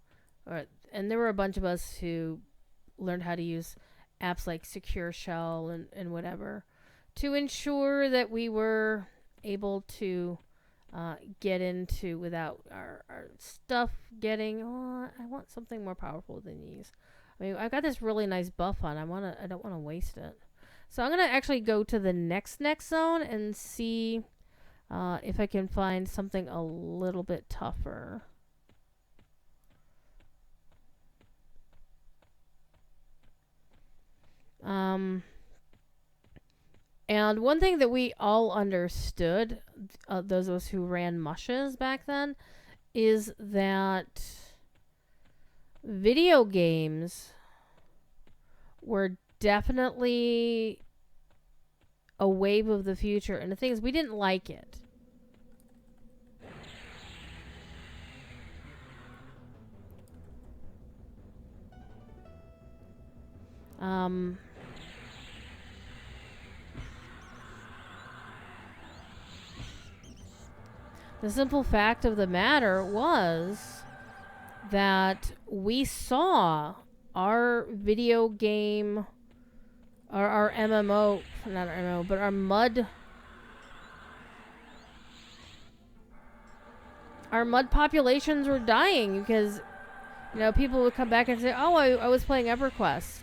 And there were a bunch of us who learned how to use apps like Secure Shell and whatever to ensure that we were able to get into without our stuff getting... Oh, I want something more powerful than these. I mean, I've got this really nice buff on. I don't want to waste it. So I'm going to actually go to the next zone and see if I can find something a little bit tougher. And one thing that we all understood, those of us who ran Mushes back then, is that video games were definitely a wave of the future. And the thing is, we didn't like it. The simple fact of the matter was that we saw our video game, our MMO, not our MMO, but our mud populations were dying because, you know, people would come back and say, oh, I was playing EverQuest.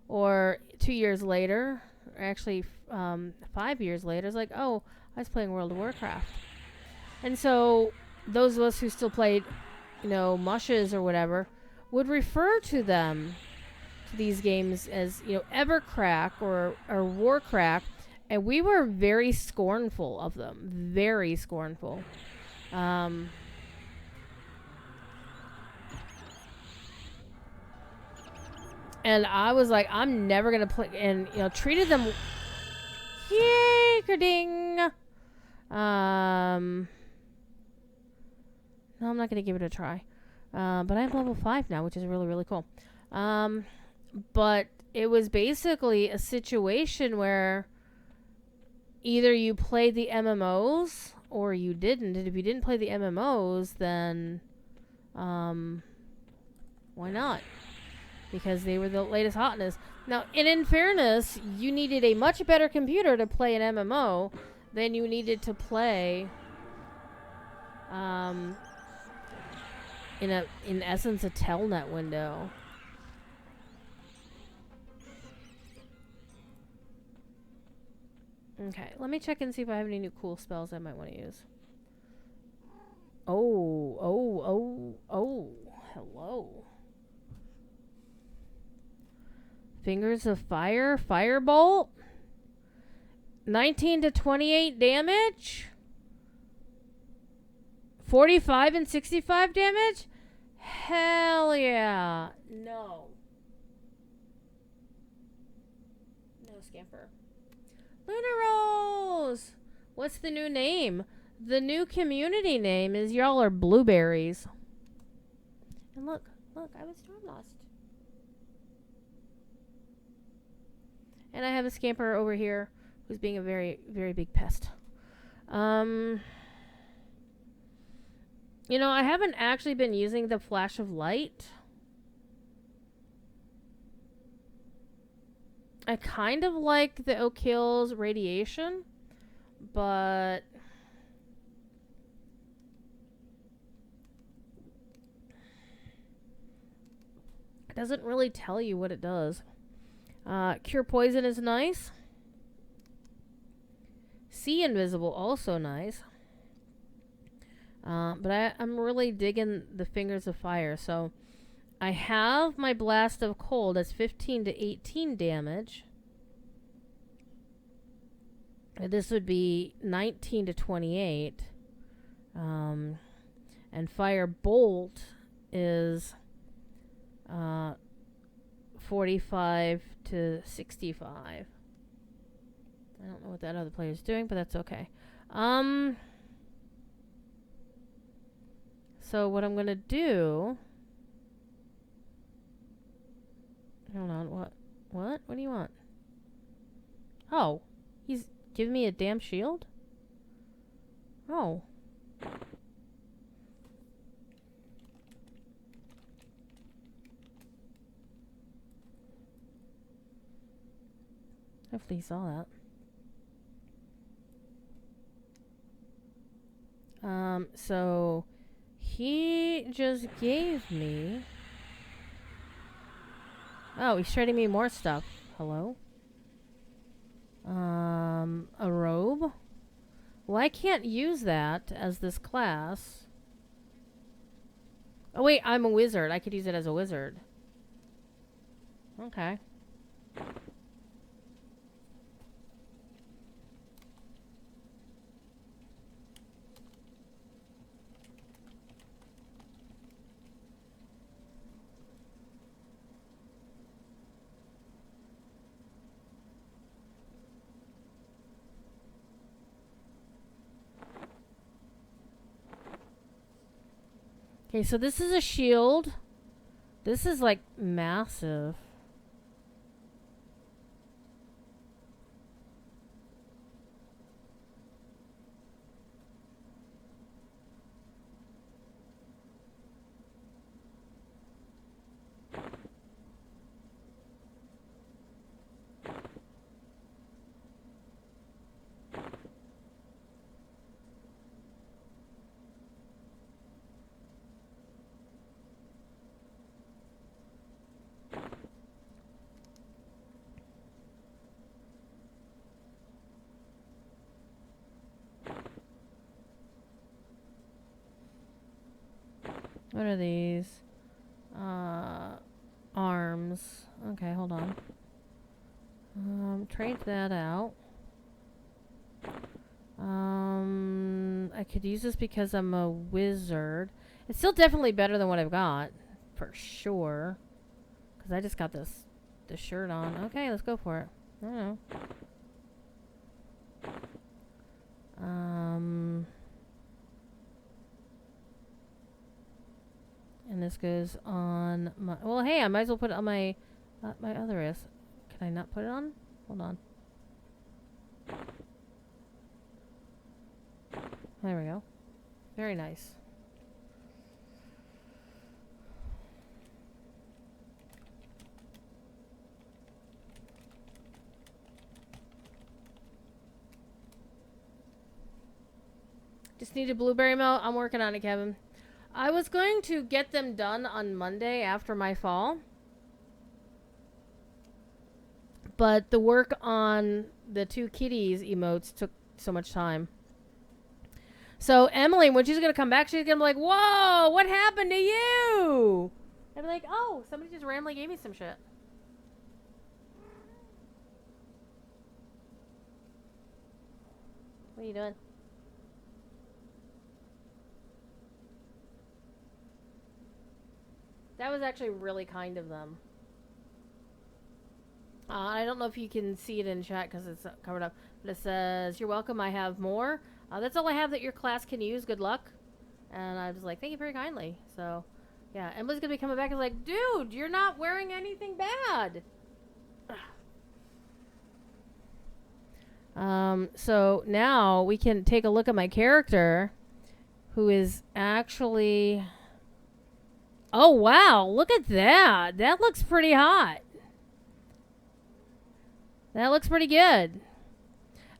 Or 2 years later, or actually 5 years later, it's like, oh, I was playing World of Warcraft. And so those of us who still played, you know, Mushes or whatever, would refer to them, to these games, as, you know, Evercrack or Warcrack, and we were very scornful of them. Very scornful. And I was like, I'm never gonna play, and, you know, treated them. Yay, ding. No, I'm not gonna give it a try. But I'm level 5 now, which is really, really cool. But it was basically a situation where either you played the MMOs or you didn't. And if you didn't play the MMOs, then why not? Because they were the latest hotness. Now, and in fairness, you needed a much better computer to play an MMO than you needed to play in essence a telnet window. Okay, let me check and see if I have any new cool spells I might want to use. Oh, hello. Fingers of Fire, Firebolt. 19 to 28 damage. 45 and 65 damage? Hell yeah. No. No scamper. Lunar Rose! What's the new name? The new community name is y'all are blueberries. And look, I was storm lost. And I have a scamper over here who's being a very, very big pest. You know, I haven't actually been using the flash of light. I kind of like the Oak Hills radiation, but it doesn't really tell you what it does. Cure Poison is nice. See Invisible, also nice. But I'm really digging the Fingers of Fire. So I have my Blast of Cold. That's 15 to 18 damage. And this would be 19 to 28. And Fire Bolt is 45 to 65. I don't know what that other player is doing, but that's okay. So what I'm going to do... Hold on, what? What? What do you want? Oh, he's giving me a damn shield? Oh. Hopefully he saw that. So he just gave me... Oh, he's trading me more stuff. Hello? A robe? Well, I can't use that as this class. Oh, wait, I'm a wizard. I could use it as a wizard. Okay. Okay, so this is a shield. This is like massive. What are these? farms. Okay, hold on. Trade that out. I could use this because I'm a wizard. It's still definitely better than what I've got, for sure. Because I just got this shirt on. Okay, let's go for it. I don't know. And this goes on my... Well, hey, I might as well put it on my other wrist. Can I not put it on? Hold on. There we go. Very nice. Just need a blueberry milk. I'm working on it, Kevin. I was going to get them done on Monday after my fall. But the work on the 2 kitties emotes took so much time. So Emily, when she's going to come back, she's going to be like, whoa, what happened to you? I'd be like, oh, somebody just randomly gave me some shit. What are you doing? That was actually really kind of them. I don't know if you can see it in chat because it's covered up. But it says, you're welcome, I have more. That's all I have that your class can use. Good luck. And I was like, thank you very kindly. So, yeah. Emily's going to be coming back and like, dude, you're not wearing anything bad. So now we can take a look at my character who is actually... Oh, wow. Look at that. That looks pretty hot. That looks pretty good.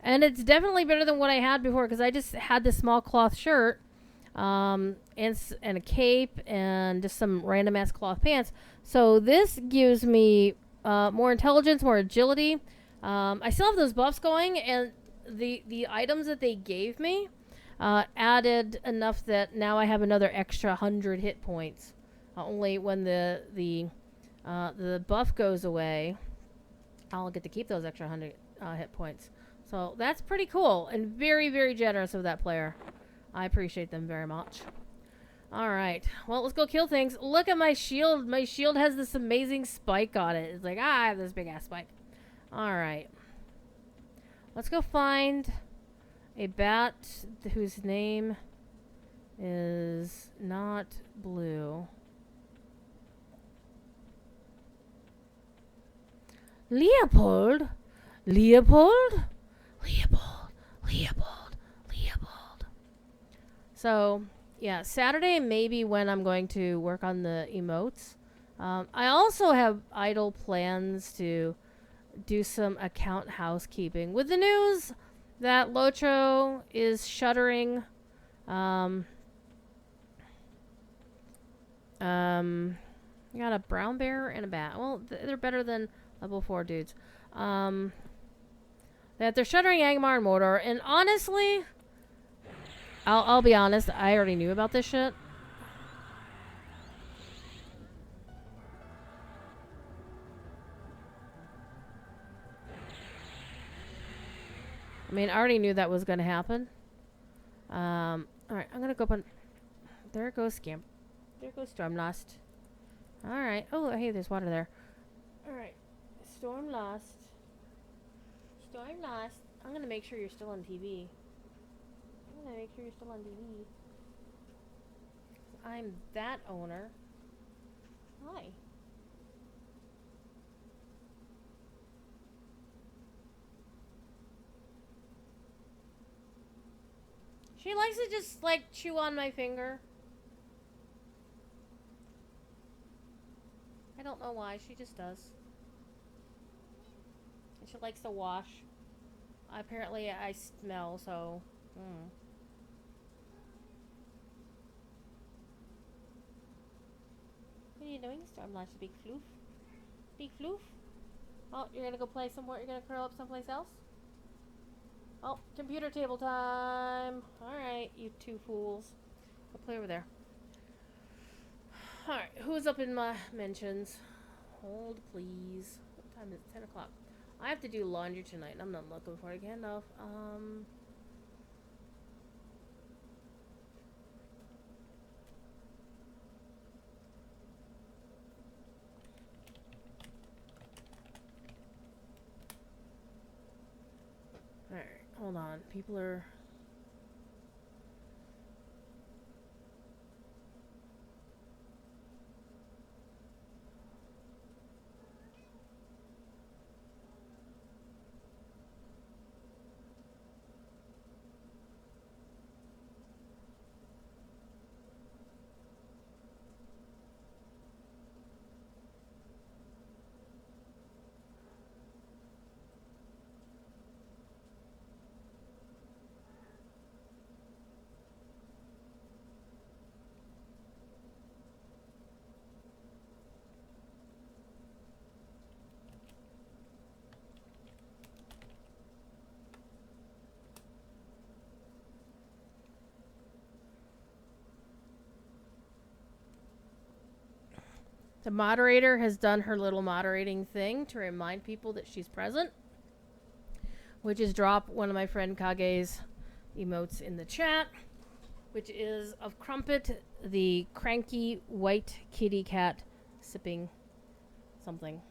And it's definitely better than what I had before because I just had this small cloth shirt and a cape and just some random ass cloth pants. So this gives me more intelligence, more agility. I still have those buffs going, and the items that they gave me added enough that now I have another extra 100 hit points. Only when the buff goes away, I'll get to keep those extra 100 hit points. So that's pretty cool and very, very generous of that player. I appreciate them very much. All right. Well, let's go kill things. Look at my shield. My shield has this amazing spike on it. It's like, I have this big ass spike. All right. Let's go find a bat whose name is not blue. Leopold? Leopold? Leopold. Leopold. Leopold. So, yeah, Saturday may be when I'm going to work on the emotes. I also have idle plans to do some account housekeeping. With the news that Lotro is shuttering, you got a brown bear and a bat. Well, they're better than level 4 dudes. That they're shuttering Angmar and Mordor, and honestly, I'll be honest, I already knew about this shit. I mean, I already knew that was going to happen. Alright, I'm going to go up on... There goes Scamp. There goes Stormlost. Alright. Oh, hey, there's water there. Alright. Stormlost. Stormlost. I'm going to make sure you're still on TV. I'm going to make sure you're still on TV. I'm that owner. Hi. She likes to just, like, chew on my finger. I don't know why. She just does. And she likes to wash. Apparently, I smell, so... What are you doing, Stormlash, big floof? Big floof? Oh, you're gonna go play somewhere? You're gonna curl up someplace else? Oh, computer table time. Alright, you two fools. Go play over there. Alright, who's up in my mentions? Hold, please. What time is it? 10 o'clock. I have to do laundry tonight, and I'm not looking for it again, though. Alright, hold on. People are... The moderator has done her little moderating thing to remind people that she's present, which is drop one of my friend Kage's emotes in the chat, which is of Crumpet, the cranky white kitty cat sipping something.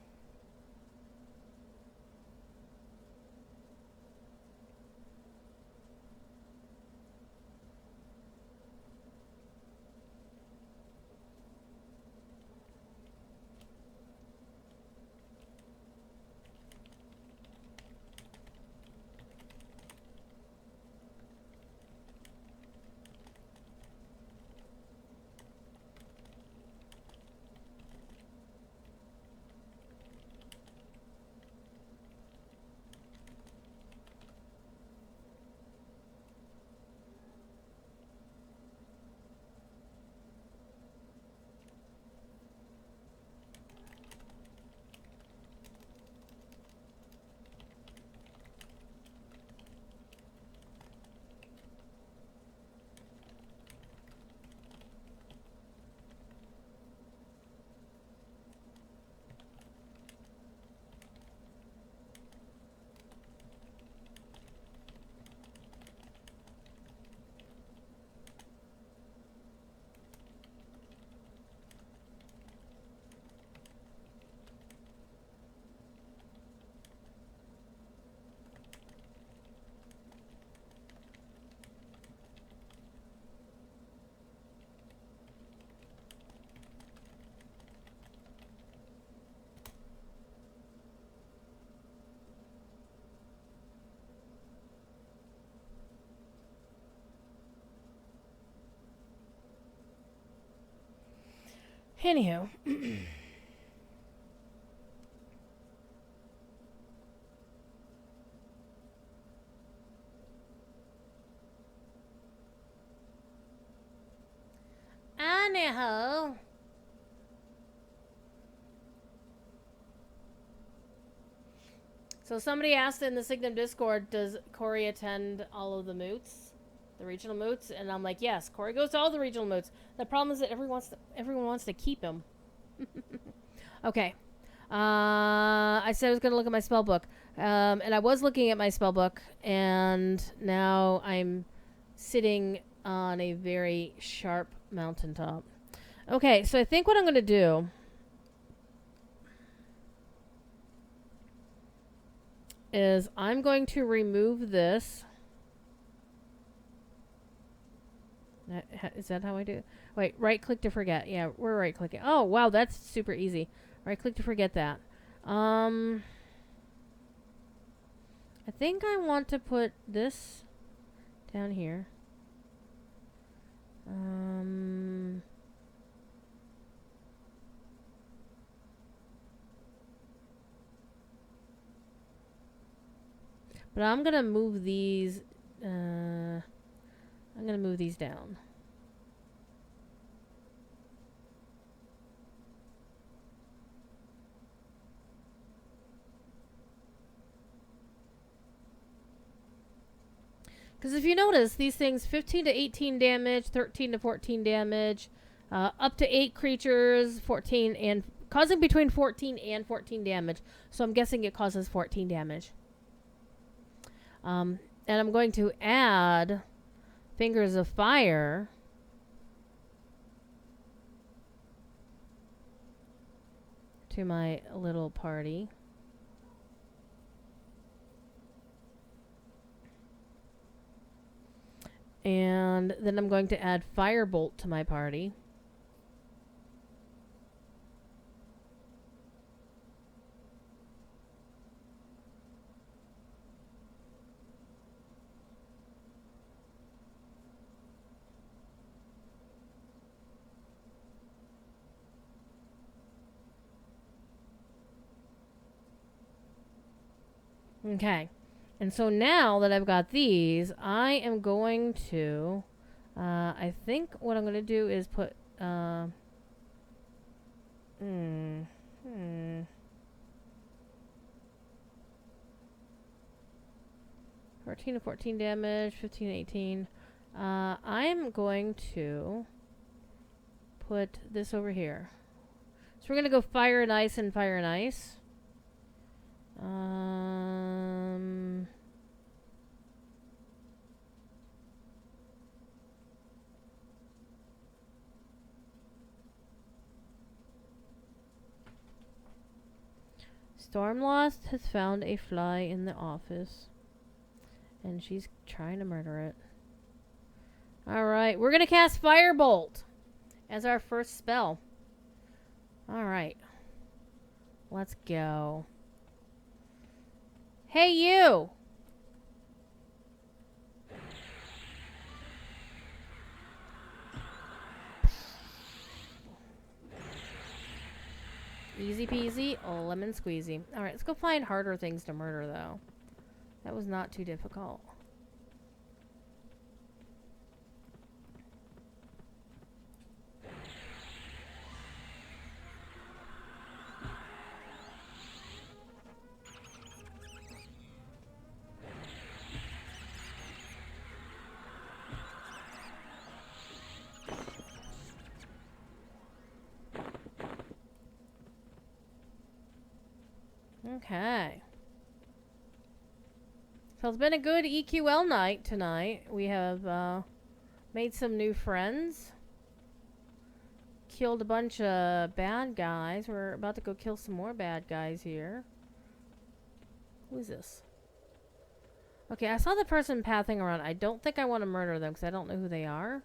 Anywho. Anyhow. So somebody asked in the Signum Discord, does Corey attend all of the moots? The regional moots? And I'm like, yes, Corey goes to all the regional moots. The problem is that everyone wants to keep him. Okay. I said I was going to look at my spell book. And I was looking at my spell book, and now I'm sitting on a very sharp mountaintop. Okay, so I think what I'm going to do is I'm going to remove this. Is that how I do it? Wait, right click to forget. Yeah, we're right clicking. Oh, wow, that's super easy. Right click to forget that. I think I want to put this down here. But I'm going to move these. I'm going to move these down. Because if you notice, these things 15 to 18 damage, 13 to 14 damage, up to 8 creatures, 14 and causing between 14 and 14 damage. So I'm guessing it causes 14 damage. And I'm going to add Fingers of Fire to my little party. And then I'm going to add Firebolt to my party. Okay. And so now that I've got these, I am going to... I think what I'm going to do is put... 14 to 14 damage, 15 to 18. I'm going to put this over here. So we're going to go Fire and Ice and Fire and Ice. Stormlost has found a fly in the office, and she's trying to murder it. Alright, we're gonna cast Firebolt as our first spell. Alright. Let's go. Hey, you! Easy peasy, lemon squeezy. Alright, let's go find harder things to murder, though. That was not too difficult. Okay. So it's been a good EQL night tonight. We have made some new friends. Killed a bunch of bad guys. We're about to go kill some more bad guys here. Who is this? Okay, I saw the person pathing around. I don't think I want to murder them because I don't know who they are.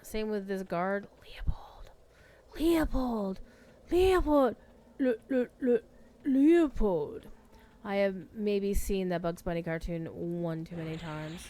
Same with this guard. Leopold! Leopold! Leopold. I have maybe seen that Bugs Bunny cartoon one too many times.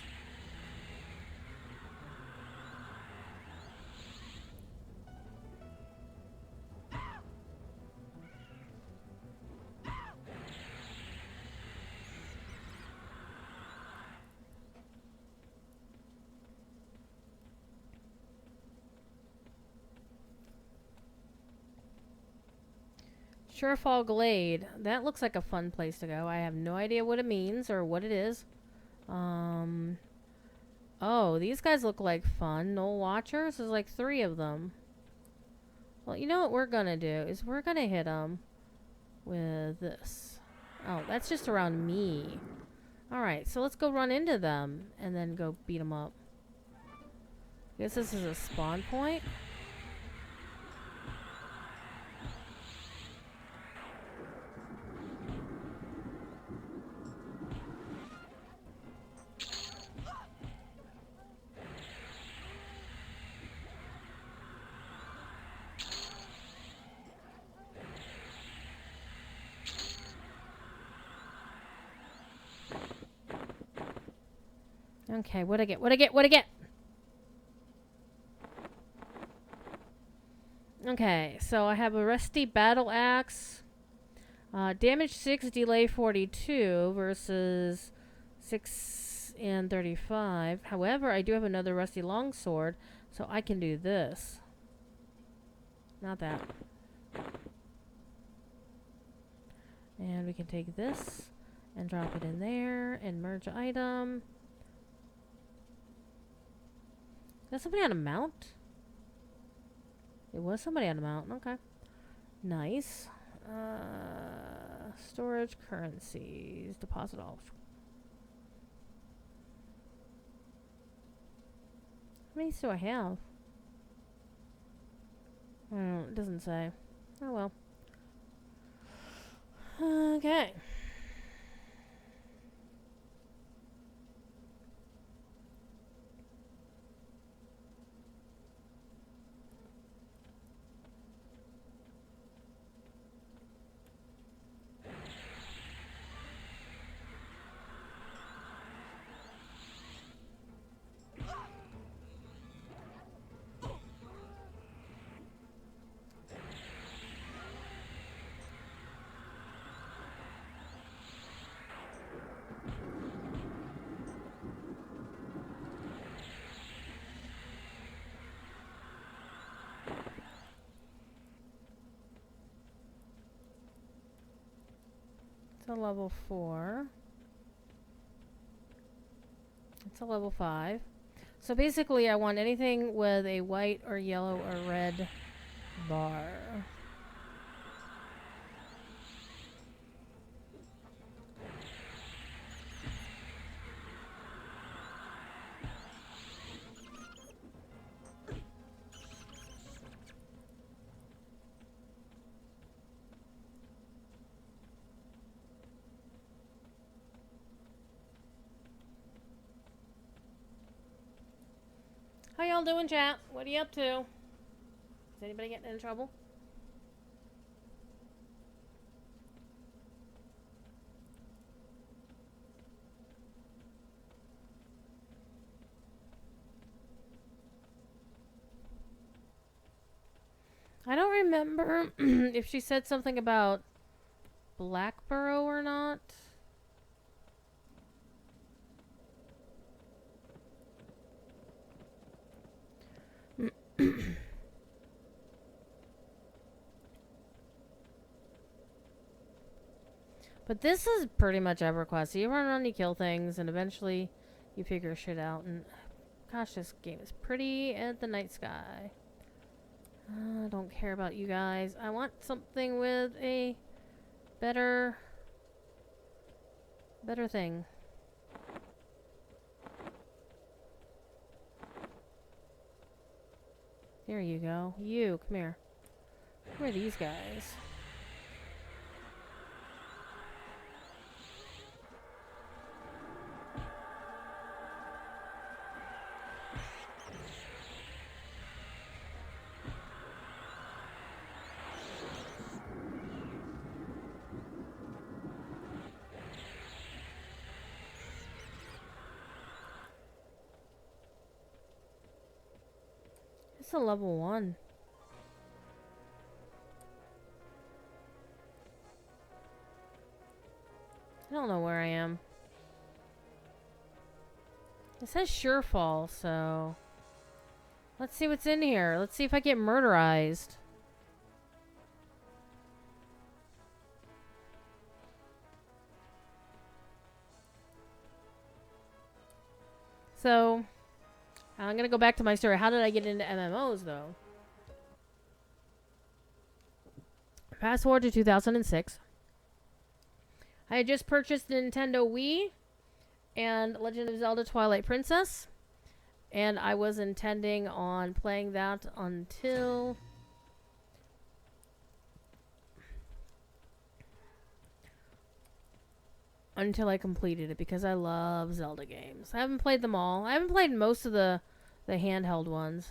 Surefall Glade. That looks like a fun place to go. I have no idea what it means or what it is. Oh, these guys look like fun. Knoll Watchers? There's like 3 of them. Well, you know what we're gonna do is we're gonna hit them with this. Oh, that's just around me. Alright, so let's go run into them and then go beat them up. I guess this is a spawn point. Okay, what'd I get? What'd I get? What'd I get? Okay, so I have a Rusty Battle Axe. Damage 6, delay 42 versus 6 and 35. However, I do have another Rusty Longsword, so I can do this. Not that. And we can take this and drop it in there and merge item. Is that somebody on a mount? It was somebody on a mount. Okay. Nice. Storage currencies. Deposit all. How many do I have? It doesn't say. Oh well. Okay. It's a level 4. It's a level 5. So basically I want anything with a white or yellow or red bar. How y'all doing, chat? What are you up to? Is anybody getting in trouble? I don't remember if she said something about Blackborough or not. But this is pretty much EverQuest. You run around, you kill things, and eventually you figure shit out. And gosh, this game is pretty at the night sky. I don't care about you guys. I want something with a better thing. There you go. You, come here. Who are these guys? It's a level 1. I don't know where I am. It says Surefall, so let's see what's in here. Let's see if I get murderized. So I'm gonna go back to my story. How did I get into MMOs though? Fast forward to 2006. I had just purchased the Nintendo Wii and Legend of Zelda Twilight Princess, and I was intending on playing that until I completed it, because I love Zelda games. I haven't played them all. I haven't played most of the handheld ones,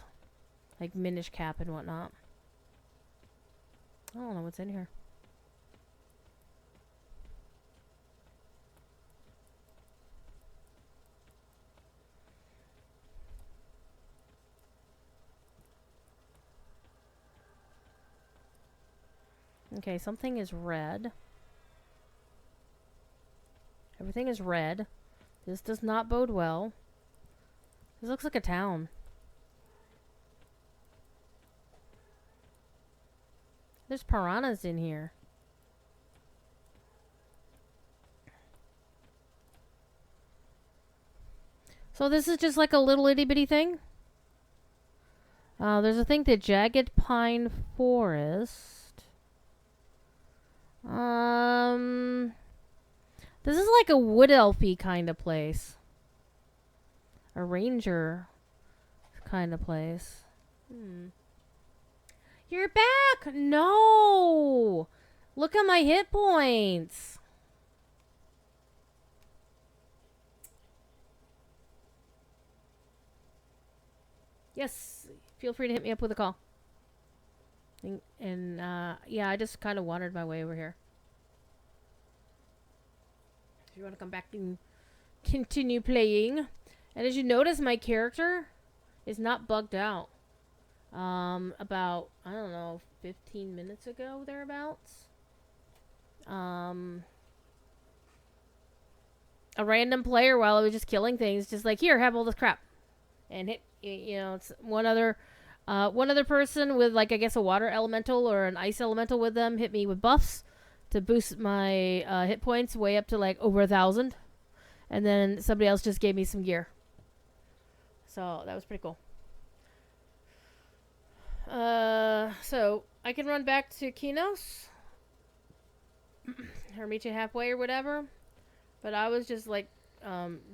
like Minish Cap and whatnot. I don't know what's in here. Okay, something is red. Everything is red. This does not bode well. This looks like a town. There's piranhas in here. So this is just like a little itty bitty thing. There's a thing, the Jagged Pine Forest. This is like a wood elfy kind of place. A ranger kind of place. You're back! No! Look at my hit points. Yes, feel free to hit me up with a call. And yeah, I just kind of wandered my way over here. If you want to come back and continue playing. And as you notice, my character is not bugged out. About, I don't know, 15 minutes ago, thereabouts. A random player, while I was just killing things, just like, here, have all this crap. And hit, you know, it's one other person with, like, I guess a water elemental or an ice elemental with them hit me with buffs to boost my hit points way up to, like, over 1,000. And then somebody else just gave me some gear. So that was pretty cool. So I can run back to Kinos or meet you halfway or whatever. But I was just like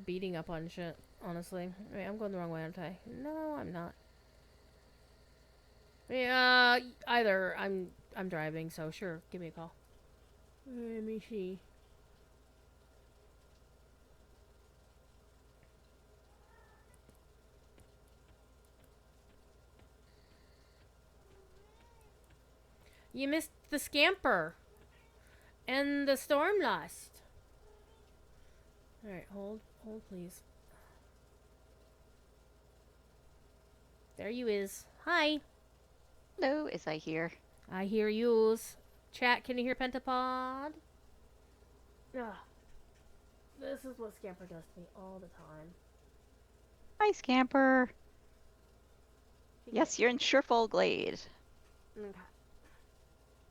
beating up on shit, honestly. Wait, I'm going the wrong way, aren't I? No, I'm not. Yeah, either. I'm driving, so sure, give me a call. Let me see. You missed the scamper and the storm lost. All right, hold, please. There you is. Hi. Hello, is I here? I hear yous. Chat, can you hear Pentapod? Ugh. This is what Scamper does to me all the time. Hi, Scamper. Yes, you're in Surefall Glade. Okay.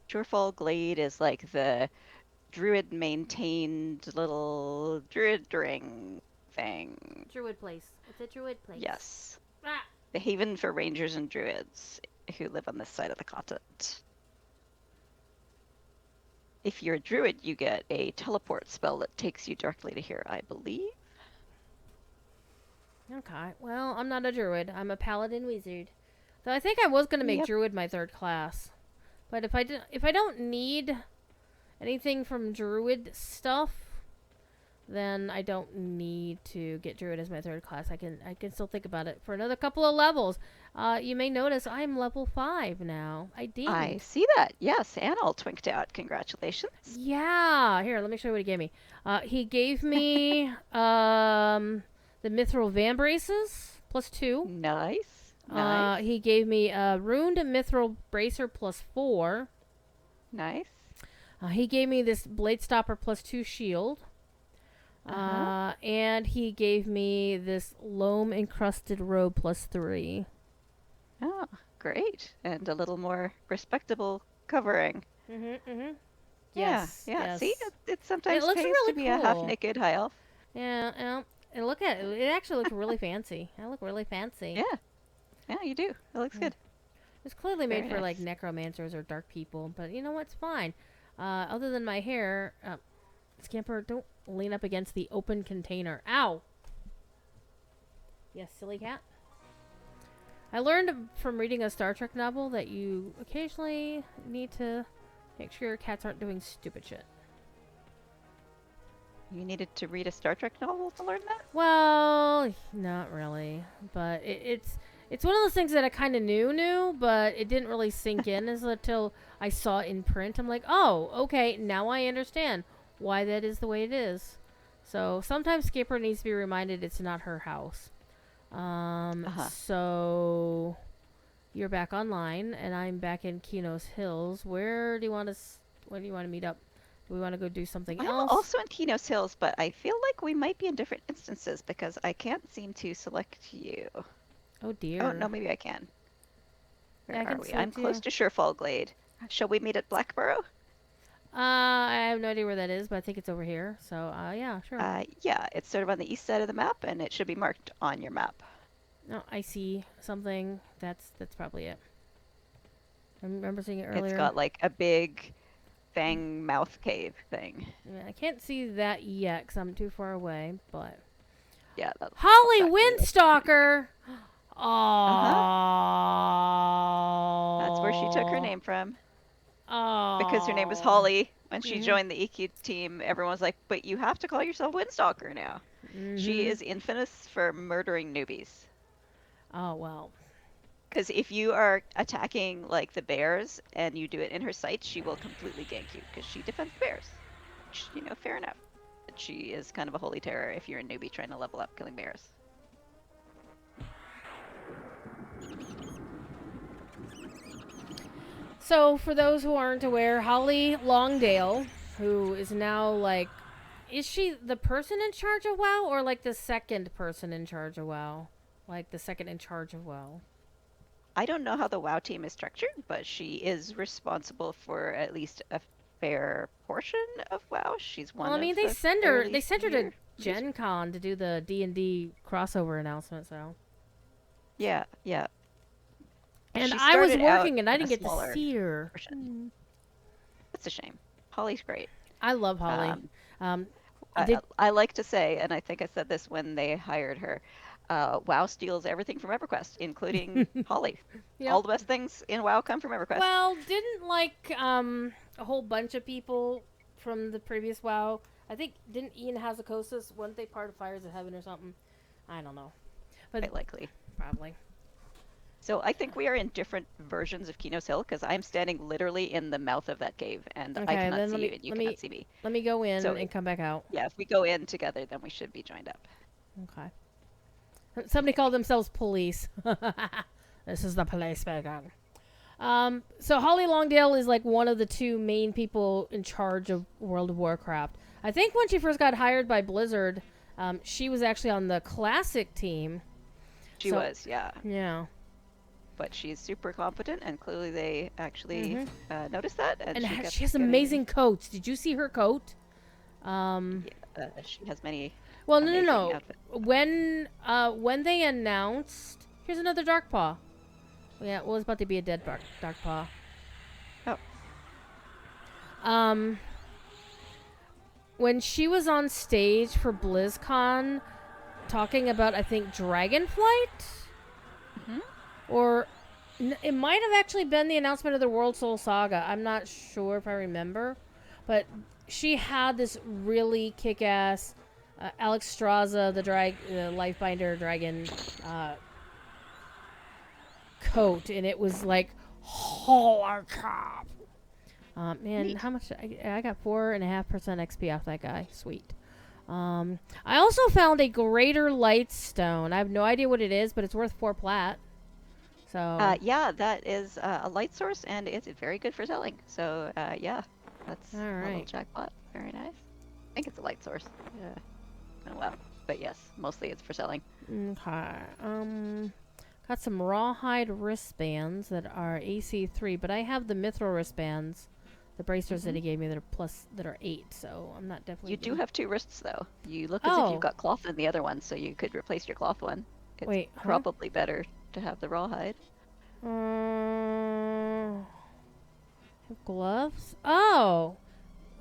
Surefall Glade is like the druid-maintained little druid ring thing. Druid place. It's a druid place. Yes. Ah. The haven for rangers and druids who live on this side of the continent. If you're a druid, you get a teleport spell that takes you directly to here, I believe. Okay. Well, I'm not a druid. I'm a paladin wizard. So I think I was gonna make druid my third class, but if I don't need anything from druid stuff, then I don't need to get druid as my third class. I can still think about it for another couple of levels. You may notice I'm level 5 now. I see that. Yes, Anil twinked out. Congratulations. Yeah. Here, let me show you what he gave me. He gave me the mithril vambraces +2. Nice. He gave me a runed mithril bracer +4. Nice. He gave me this blade stopper +2 shield. And he gave me this loam encrusted robe +3. Oh, great. And a little more respectable covering. Yes. Yeah. See, it sometimes it looks pays really to be cool. a half-naked high elf. Yeah, and look at it. It actually looks really fancy. I look really fancy. Yeah, you do. It looks good. It's clearly made Very for nice. like necromancers or dark people, but you know what's fine. Other than my hair, Scamper, don't lean up against the open container. Ow! Yes, silly cat. I learned from reading a Star Trek novel that you occasionally need to make sure your cats aren't doing stupid shit. You needed to read a Star Trek novel to learn that? Well, not really, but it's one of those things that I kind of knew, but it didn't really sink in until I saw it in print. I'm like, oh, okay, now I understand why that is the way it is. So sometimes Skipper needs to be reminded it's not her house. So you're back online, and I'm back in Kinos Hills. Where do you want to? Where do you want to meet up? Do we want to go do something I'm else? also in Kinos Hills, but I feel like we might be in different instances because I can't seem to select you. Oh dear. Oh no, maybe I can. Where I can are we? I'm select close you. to Surefall Glade. Shall we meet at Blackborough? I have no idea where that is, but I think it's over here. So, yeah, sure. Yeah, it's sort of on the east side of the map, and it should be marked on your map. No, I see something. That's probably it. I remember seeing it earlier. It's got like a big fang mouth cave thing. I can't see that yet because I'm too far away, but... Yeah. Holly exactly Windstalker! Uh-huh. Oh. That's where she took her name from. Because her name was Oh. Holly. When she joined the EQ team, everyone was like, but you have to call yourself Windstalker now. She is infamous for murdering newbies. Oh, well. Because if you are attacking, like, the bears and you do it in her sight, she will completely gank you because she defends the bears. Which, you know, fair enough. But she is kind of a holy terror if you're a newbie trying to level up killing bears. So, for those who aren't aware, Holly Longdale, who is now, like... Is she the person in charge of WoW or, like, the second person in charge of WoW? Like, the second in charge of WoW? I don't know how the WoW team is structured, but she is responsible for at least a fair portion of WoW. She's one. Well, I mean, of they the send her fairly to senior Gen Con to do the D&D crossover announcement, so. Yeah. And She I was started out working and I in a didn't get to smaller see her. portion. That's a shame. Holly's great. I love Holly. I like to say, and I think I said this when they hired her, WoW steals everything from EverQuest, including Holly. Yep. All the best things in WoW come from EverQuest. Well, didn't like a whole bunch of people from the previous WoW. I think didn't Ian Hazakosis, weren't they part of Fires of Heaven or something? I don't know. But Quite likely. Probably. So I think we are in different versions of Kino's Hill because I'm standing literally in the mouth of that cave and I cannot see you and you cannot see me. Let me go in So and come back out. Yeah, if we go in together, then we should be joined up. Okay. Somebody called themselves police. This is the police speaking. So Holly Longdale is like one of the two main people in charge of World of Warcraft. I think when she first got hired by Blizzard, she was actually on the classic team. She was, yeah. Yeah. But she's super competent, and clearly they actually noticed that. And she has amazing coats. Did you see her coat? She has many. Well, no. Outfits. When they announced, here's another Darkpaw. Yeah, well, it's about to be a dead Darkpaw. Oh. When she was on stage for BlizzCon, talking about I think Dragonflight. Or it might have actually been the announcement of the World Soul Saga. I'm not sure if I remember. But she had this really kick-ass Alex Straza, the Lifebinder dragon coat. And it was like, holy crap. Man, Neat. How much? I got 4.5% XP off that guy. Sweet. I also found a Greater Lightstone. I have no idea what it is, but it's worth 4 plat. So yeah, that is a light source, and it's very good for selling. So yeah, that's all a little right. jackpot. Very nice. I think it's a light source. Yeah. Oh well, but yes, mostly it's for selling. Okay. Got some rawhide wristbands that are AC3, but I have the mithril wristbands, the bracers that he gave me that are 8. So I'm not definitely. You do have 2 wrists though. You look as if you've got cloth in the other one, so you could replace your cloth one. It's probably better to have the rawhide. Gloves? Oh!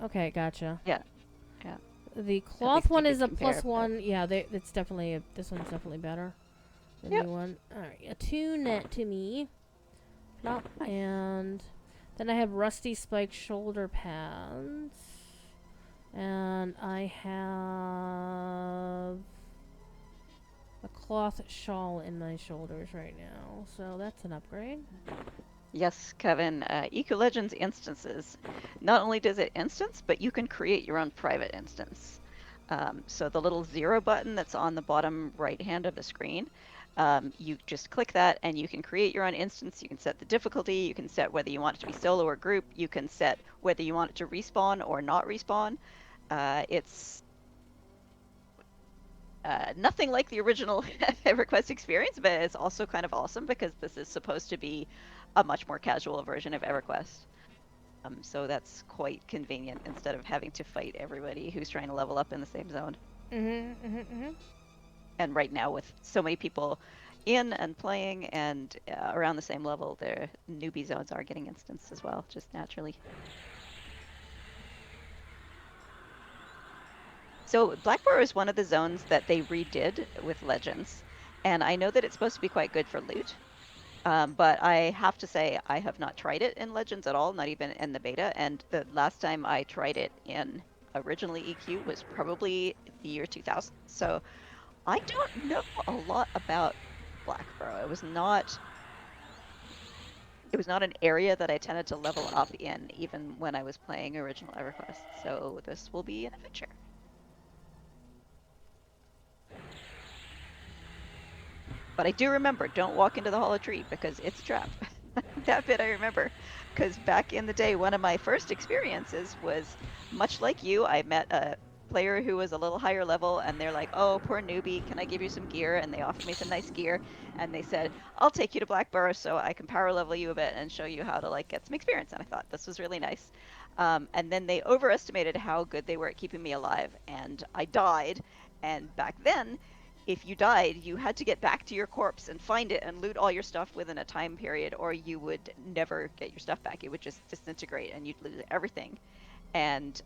Okay, gotcha. Yeah. The cloth one is a +1. Yeah, it's definitely this one's definitely better. The new one. Alright, a 2 net to me. Nope. And then I have rusty spiked shoulder pads. And I have a cloth shawl in my shoulders right now, so that's an upgrade. Yes, Kevin. EQ Legends instances. Not only does it instance, but you can create your own private instance. So the little 0 button that's on the bottom right hand of the screen, you just click that and you can create your own instance. You can set the difficulty. You can set whether you want it to be solo or group. You can set whether you want it to respawn or not respawn. It's nothing like the original EverQuest experience, but it's also kind of awesome because this is supposed to be a much more casual version of EverQuest. So that's quite convenient instead of having to fight everybody who's trying to level up in the same zone. And right now, with so many people in and playing and around the same level, their newbie zones are getting instanced as well, just naturally. So Blackborough is one of the zones that they redid with Legends, and I know that it's supposed to be quite good for loot. But I have to say I have not tried it in Legends at all, not even in the beta. And the last time I tried it in originally EQ was probably the year 2000. So I don't know a lot about Blackborough. It was not an area that I tended to level up in, even when I was playing original EverQuest. So this will be an adventure. But I do remember, don't walk into the hollow tree because it's a trap. That bit I remember. Because back in the day, one of my first experiences was much like you. I met a player who was a little higher level, and they're like, oh, poor newbie, can I give you some gear? And they offered me some nice gear. And they said, I'll take you to Blackborough so I can power level you a bit and show you how to like get some experience. And I thought this was really nice. And then they overestimated how good they were at keeping me alive, and I died. And back then, if you died, you had to get back to your corpse and find it and loot all your stuff within a time period, or you would never get your stuff back. It would just disintegrate and you'd lose everything. And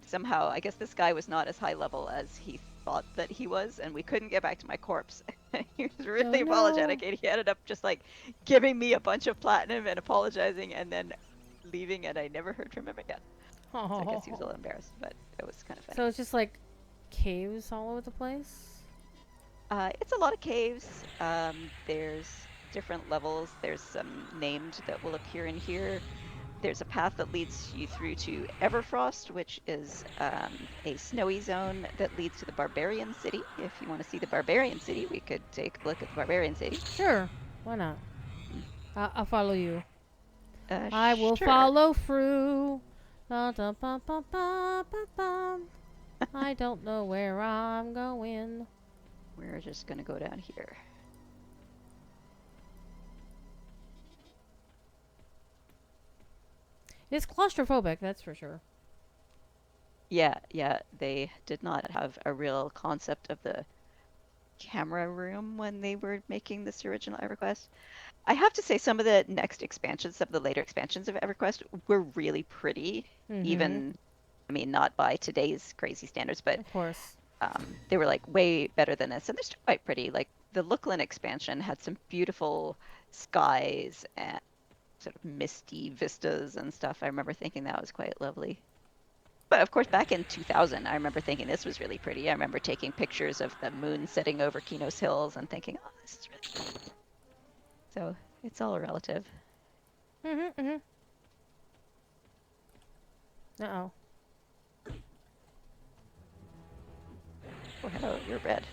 somehow, I guess this guy was not as high level as he thought that he was, and we couldn't get back to my corpse. He was really apologetic, and he ended up just like giving me a bunch of platinum and apologizing and then leaving, and I never heard from him again. So I guess he was a little embarrassed, but it was kind of funny. So it's just like caves all over the place? It's a lot of caves. There's different levels. There's some named that will appear in here. There's a path that leads you through to Everfrost, which is a snowy zone that leads to the Barbarian City. If you want to see the Barbarian City, we could take a look at the Barbarian City. Sure. Why not? I'll follow you. I will sure. follow through. Da, da, ba, ba, ba, ba, ba. I don't know where I'm going. We're just going to go down here. It's claustrophobic, that's for sure. Yeah, they did not have a real concept of the camera room when they were making this original EverQuest. I have to say some of the next expansions, some of the later expansions of EverQuest were really pretty. Even, I mean, not by today's crazy standards, but of course. They were like way better than this, and they're still quite pretty. Like the Looklin expansion had some beautiful skies and sort of misty vistas and stuff. I remember thinking that was quite lovely. But of course, back in 2000, I remember thinking this was really pretty. I remember taking pictures of the moon setting over Kinos Hills and thinking, oh, this is really cool. So it's all relative. Uh-oh. Oh, hello, you're red.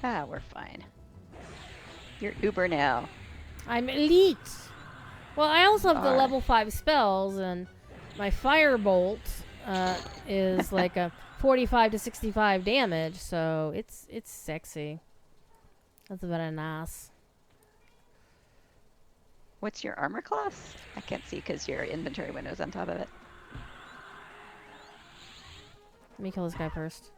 Ah, we're fine. You're Uber now. I'm elite. Well, I also have the level 5 spells, and my firebolt is like a 45 to 65 damage, so it's sexy. That's very nice. What's your armor class? I can't see because your inventory window's on top of it. Let me kill this guy first.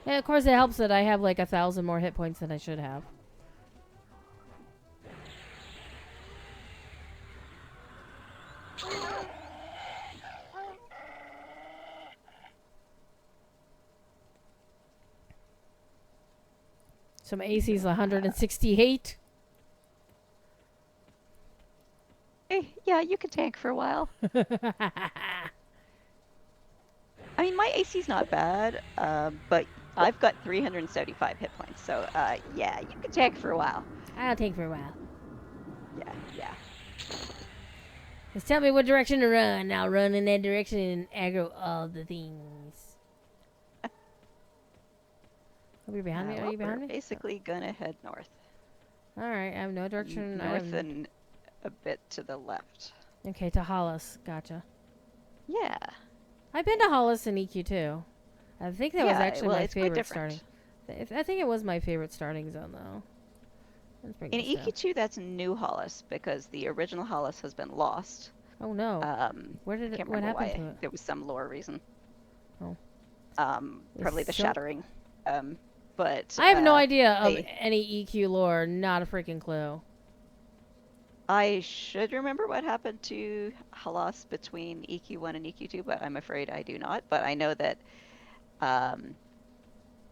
And of course it helps that I have like 1,000 more hit points than I should have. Some AC's 168. Hey, yeah, you can tank for a while. I mean, my AC's not bad, but I've got 375 hit points, so yeah, you can tank for a while. I'll tank for a while. Yeah. Just tell me what direction to run. I'll run in that direction and aggro all the things. Are you behind me? Are you behind me? We're basically gonna head north. Alright, I have no direction. North and a bit to the left. Okay, to Hollis. Gotcha. Yeah. I've been to Hollis and EQ too. I think that was actually my favorite starting. I think it was my favorite starting zone, though. Let's bring In this down. EQ2, that's New Hollis because the original Hollis has been lost. Oh no! Where did it? What happened to it? There was some lore reason. Oh. Probably the shattering. But I have no idea of any EQ lore. Not a freaking clue. I should remember what happened to Halas between EQ1 and EQ2, but I'm afraid I do not. But I know that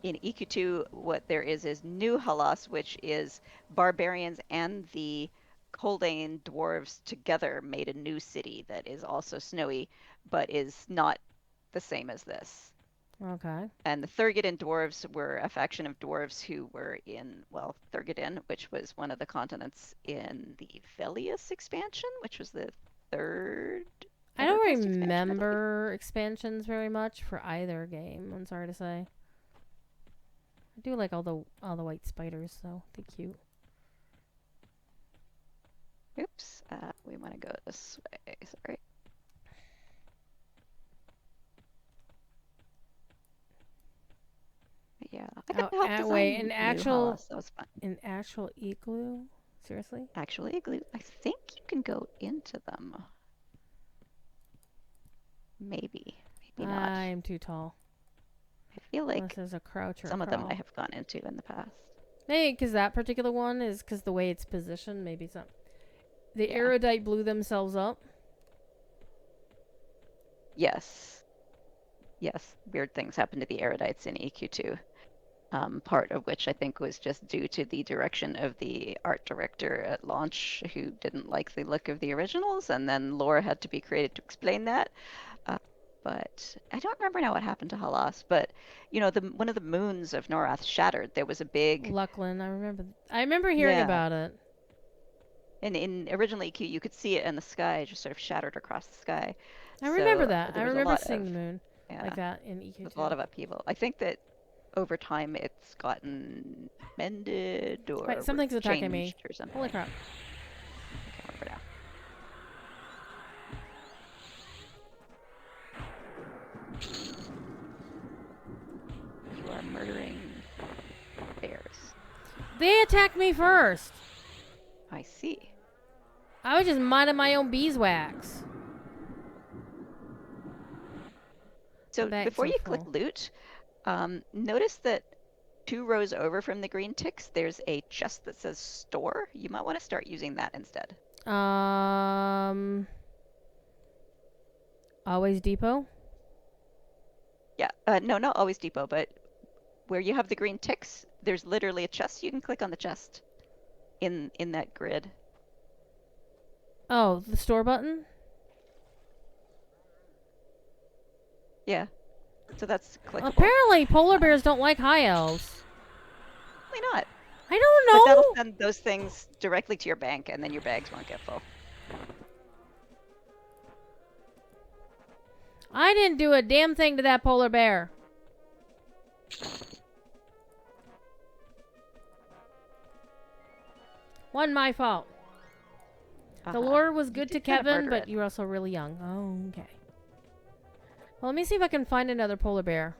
in EQ2, what there is New Halas, which is barbarians and the Coldane dwarves together made a new city that is also snowy, but is not the same as this. Okay. And the Thurgodan dwarves were a faction of dwarves who were in, well, Thurgodan, which was one of the continents in the Velius expansion, which was the third. I don't remember expansions very much for either game. I'm sorry to say. I do like all the white spiders, though. They're cute. Oops, we want to go this way. Sorry. Yeah. Wait, an actual igloo? Seriously? Actual igloo. I think you can go into them. Maybe not. I'm too tall. I feel like unless there's a crouch or some of them I have gone into in the past. Maybe because that particular one is because the way it's positioned. Maybe it's not. The erudite blew themselves up. Yes. Weird things happened to the erudites in EQ2. Part of which I think was just due to the direction of the art director at launch, who didn't like the look of the originals, and then lore had to be created to explain that. But I don't remember now what happened to Halas. But one of the moons of Norrath shattered. There was a big Luckland. I remember hearing about it. And in original EQ, you could see it in the sky, just sort of shattered across the sky. I remember that. I remember seeing the moon like that in EQ2. There's a lot of upheaval. I think that over time it's gotten mended or wait, something's attacking me. Or something. Holy crap. I can't remember now. You are murdering bears. They attacked me first. I see. I was just minding my own beeswax. So before you click loot, notice that 2 rows over from the green ticks, there's a chest that says store. You might want to start using that instead. Always Depot? Yeah. No, not always Depot, but where you have the green ticks, there's literally a chest. You can click on the chest in that grid. Oh, the store button? Yeah. So that's clickable. Apparently, polar bears don't like high elves. Why not? I don't know. But that'll send those things directly to your bank, and then your bags won't get full. I didn't do a damn thing to that polar bear. Wasn't my fault. The lore was good to Kevin, but you were also really young. Oh, okay. Well, let me see if I can find another polar bear.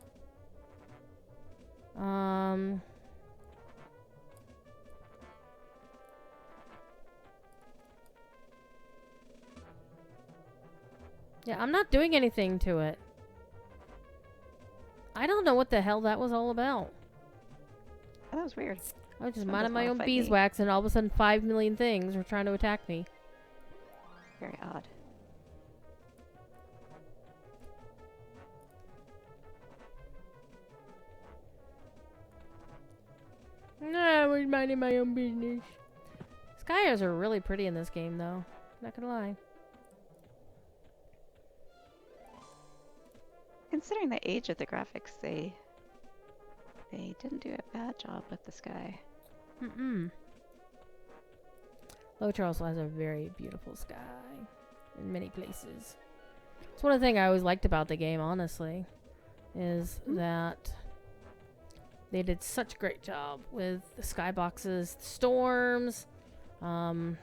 Yeah, I'm not doing anything to it. I don't know what the hell that was all about. Oh, that was weird. I was just minding my own beeswax, and all of a sudden 5 million things were trying to attack me. Very odd. No, I was minding my own business. Skyers are really pretty in this game, though. Not gonna lie. Considering the age of the graphics, they didn't do a bad job with the sky. Lothar also has a very beautiful sky in many places. It's one of the things I always liked about the game, honestly, is that they did such a great job with the skyboxes, the storms. They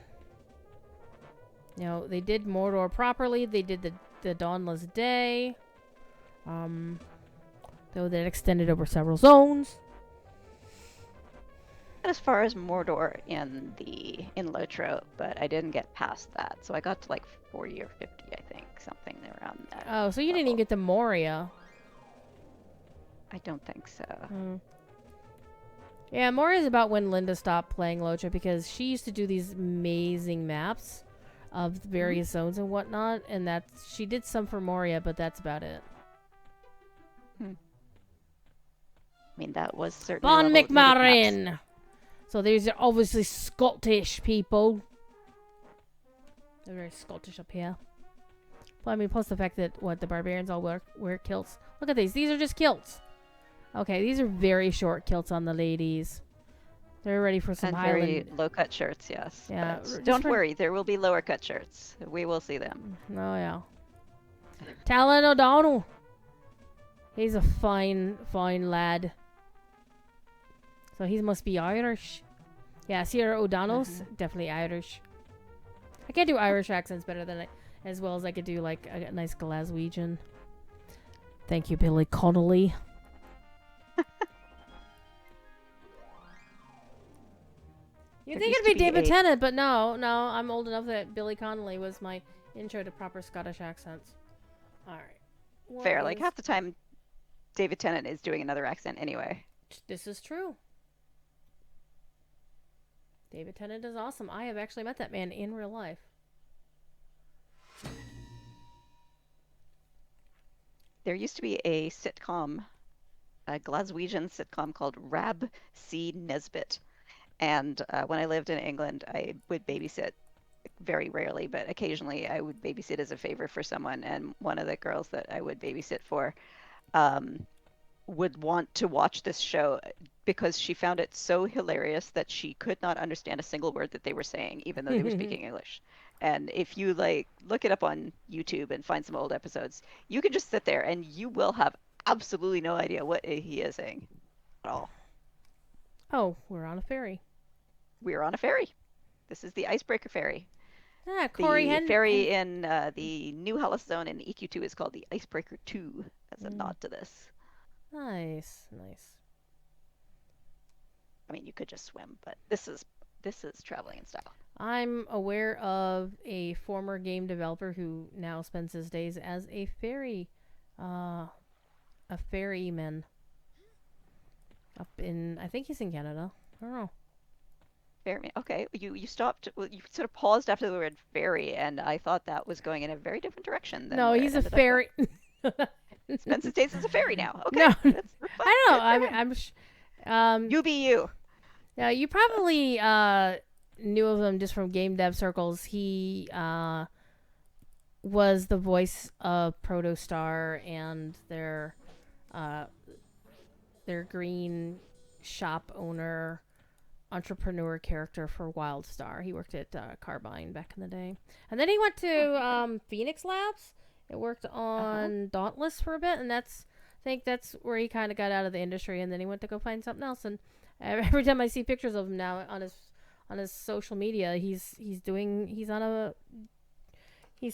did Mordor properly. They did the Dawnless Day. Though that extended over several zones. as far as Mordor in Lotro, but I didn't get past that. So I got to like 40 or 50, I think, something around that. Oh, so you didn't even get to Moria. I don't think so. Yeah, Moria is about when Linda stopped playing Lotro because she used to do these amazing maps of various zones and whatnot, and she did some for Moria, but that's about it. I mean, that was certainly Bon McMarrin! So these are obviously Scottish people. They're very Scottish up here. Well, I mean, plus the fact that, the barbarians all wear kilts. Look at these. These are just kilts. Okay, these are very short kilts on the ladies. They're ready for some Highland. Very low-cut shirts, yes. Yeah. Don't worry, there will be lower-cut shirts. We will see them. Oh, yeah. Talon O'Donnell. He's a fine lad. So he must be Irish. Yeah, Sierra O'Donnell's definitely Irish. I can't do Irish accents better than as well as I could do like a nice Glaswegian. Thank you, Billy Connolly. You'd think it'd be David Tennant, but no, I'm old enough that Billy Connolly was my intro to proper Scottish accents. All right. Fair. Like half the time, David Tennant is doing another accent anyway. This is true. David Tennant is awesome. I have actually met that man in real life. There used to be a sitcom, a Glaswegian sitcom called Rab C. Nesbitt. And when I lived in England, I would babysit very rarely, but occasionally I would babysit as a favor for someone. And one of the girls that I would babysit for would want to watch this show because she found it so hilarious that she could not understand a single word that they were saying, even though they were speaking English. And if you look it up on YouTube and find some old episodes, you can just sit there and you will have absolutely no idea what he is saying at all. Oh, we're on a ferry. We're on a ferry. This is the Icebreaker Ferry. Ah, Corey The ferry in the New Hellas Zone in EQ2 is called the Icebreaker II as a nod to this. Nice. I mean, you could just swim, but this is traveling in style. I'm aware of a former game developer who now spends his days as a ferryman. Up in, I think he's in Canada. I don't know. Ferryman. Okay, you stopped. You sort of paused after the word ferry, and I thought that was going in a very different direction. No, he's a ferry. Spends his days as a ferry now. Okay. No, I don't know. I'm you be you. Yeah, you probably knew of him just from game dev circles. He was the voice of Protostar and their green shop owner, entrepreneur character for WildStar. He worked at Carbine back in the day. And then he went to Phoenix Labs. It worked on Dauntless for a bit, and I think that's where he kind of got out of the industry, and then he went to go find something else. And every time I see pictures of him now on his social media, he's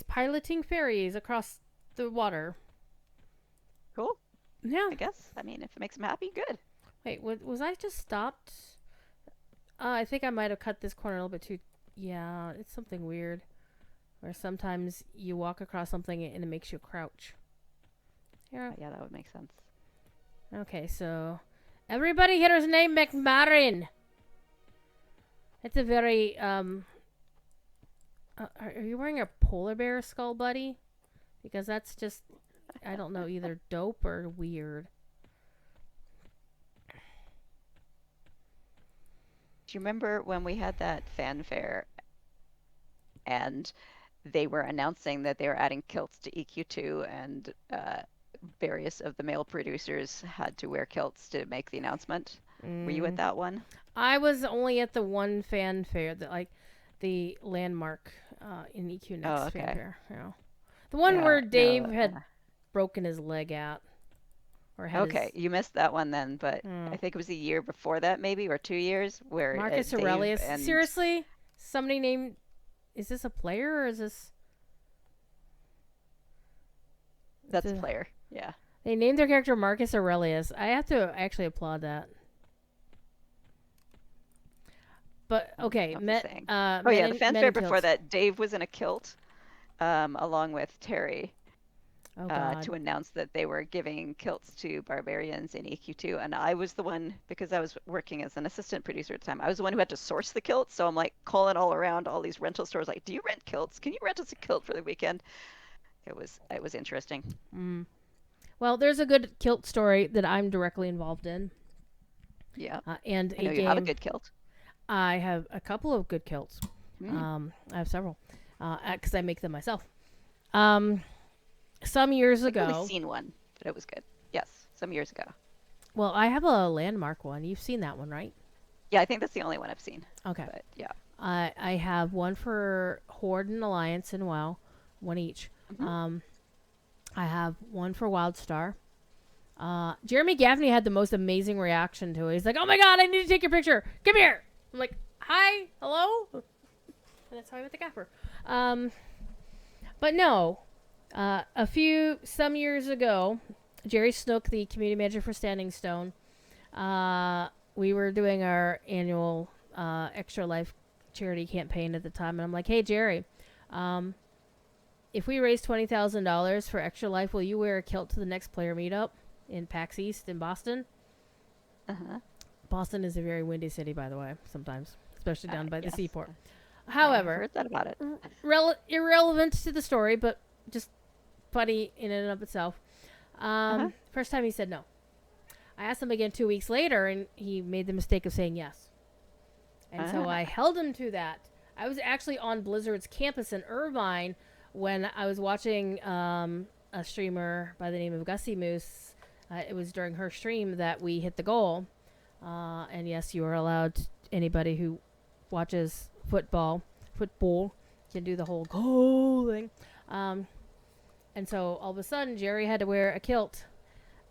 piloting ferries across the water. Cool. Yeah. I guess. I mean, if it makes him happy, good. Wait, was I just stopped? I think I might have cut this corner a little bit too. Yeah, it's something weird. Where sometimes you walk across something and it makes you crouch. Yeah, that would make sense. Okay, so everybody here is named McMarrin. It's a very are you wearing a polar bear skull, buddy? Because that's just, I don't know, either dope or weird. Do you remember when we had that fanfare and they were announcing that they were adding kilts to EQ2 and various of the male producers had to wear kilts to make the announcement? Were you at that one? I was only at the one fanfare, the landmark in EQ Next fanfare. Yeah. The one where Dave had broken his leg at. You missed that one then, but I think it was a year before that, maybe, or 2 years, where Marcus Aurelius. Seriously? Somebody named... Is this a player, or is this... That's a player, yeah. They named their character Marcus Aurelius. I have to actually applaud that. But okay, What was I saying? Oh men yeah, the in fanfare before kilts. that, Dave was in a kilt, along with Terry, Oh God. to announce that they were giving kilts to barbarians in EQ2, and I was the one, because I was working as an assistant producer at the time. I was the one who had to source the kilts, so I'm like calling all around all these rental stores, like, "Do you rent kilts? Can you rent us a kilt for the weekend?" It was interesting. Mm. Well, there's a good kilt story that I'm directly involved in, Yeah, and I a know you have a game. good kilt. I have a couple of good kilts. Mm. I have several, because I make them myself. Um, some years I've only ago. seen one, but it was good. Yes, some years ago. Well, I have a landmark one. You've seen that one, right? Yeah, I think that's the only one I've seen. Okay. But yeah. I have one for Horde and Alliance and WoW, one each. Mm-hmm. I have one for WildStar. Jeremy Gaffney had the most amazing reaction to it. He's like, "Oh my God, I need to take your picture. Come here." I'm like, "Hi, hello," and that's how I met the gaffer. But no, some years ago, Jerry Snook, the community manager for Standing Stone, we were doing our annual Extra Life charity campaign at the time, and I'm like, "Hey, Jerry, if we raise $20,000 for Extra Life, will you wear a kilt to the next player meetup in PAX East in Boston?" Uh-huh. Boston is a very windy city, by the way, sometimes, especially down by the Yes. seaport. I However, heard that about it. irrelevant to the story, but just funny in and of itself. First time he said no. I asked him again 2 weeks later, and he made the mistake of saying yes. And so I held him to that. I was actually on Blizzard's campus in Irvine when I was watching a streamer by the name of Gussie Moose. It was during her stream that we hit the goal. And yes, you are allowed, anybody who watches football can do the whole goal thing. And so all of a sudden, Jerry had to wear a kilt.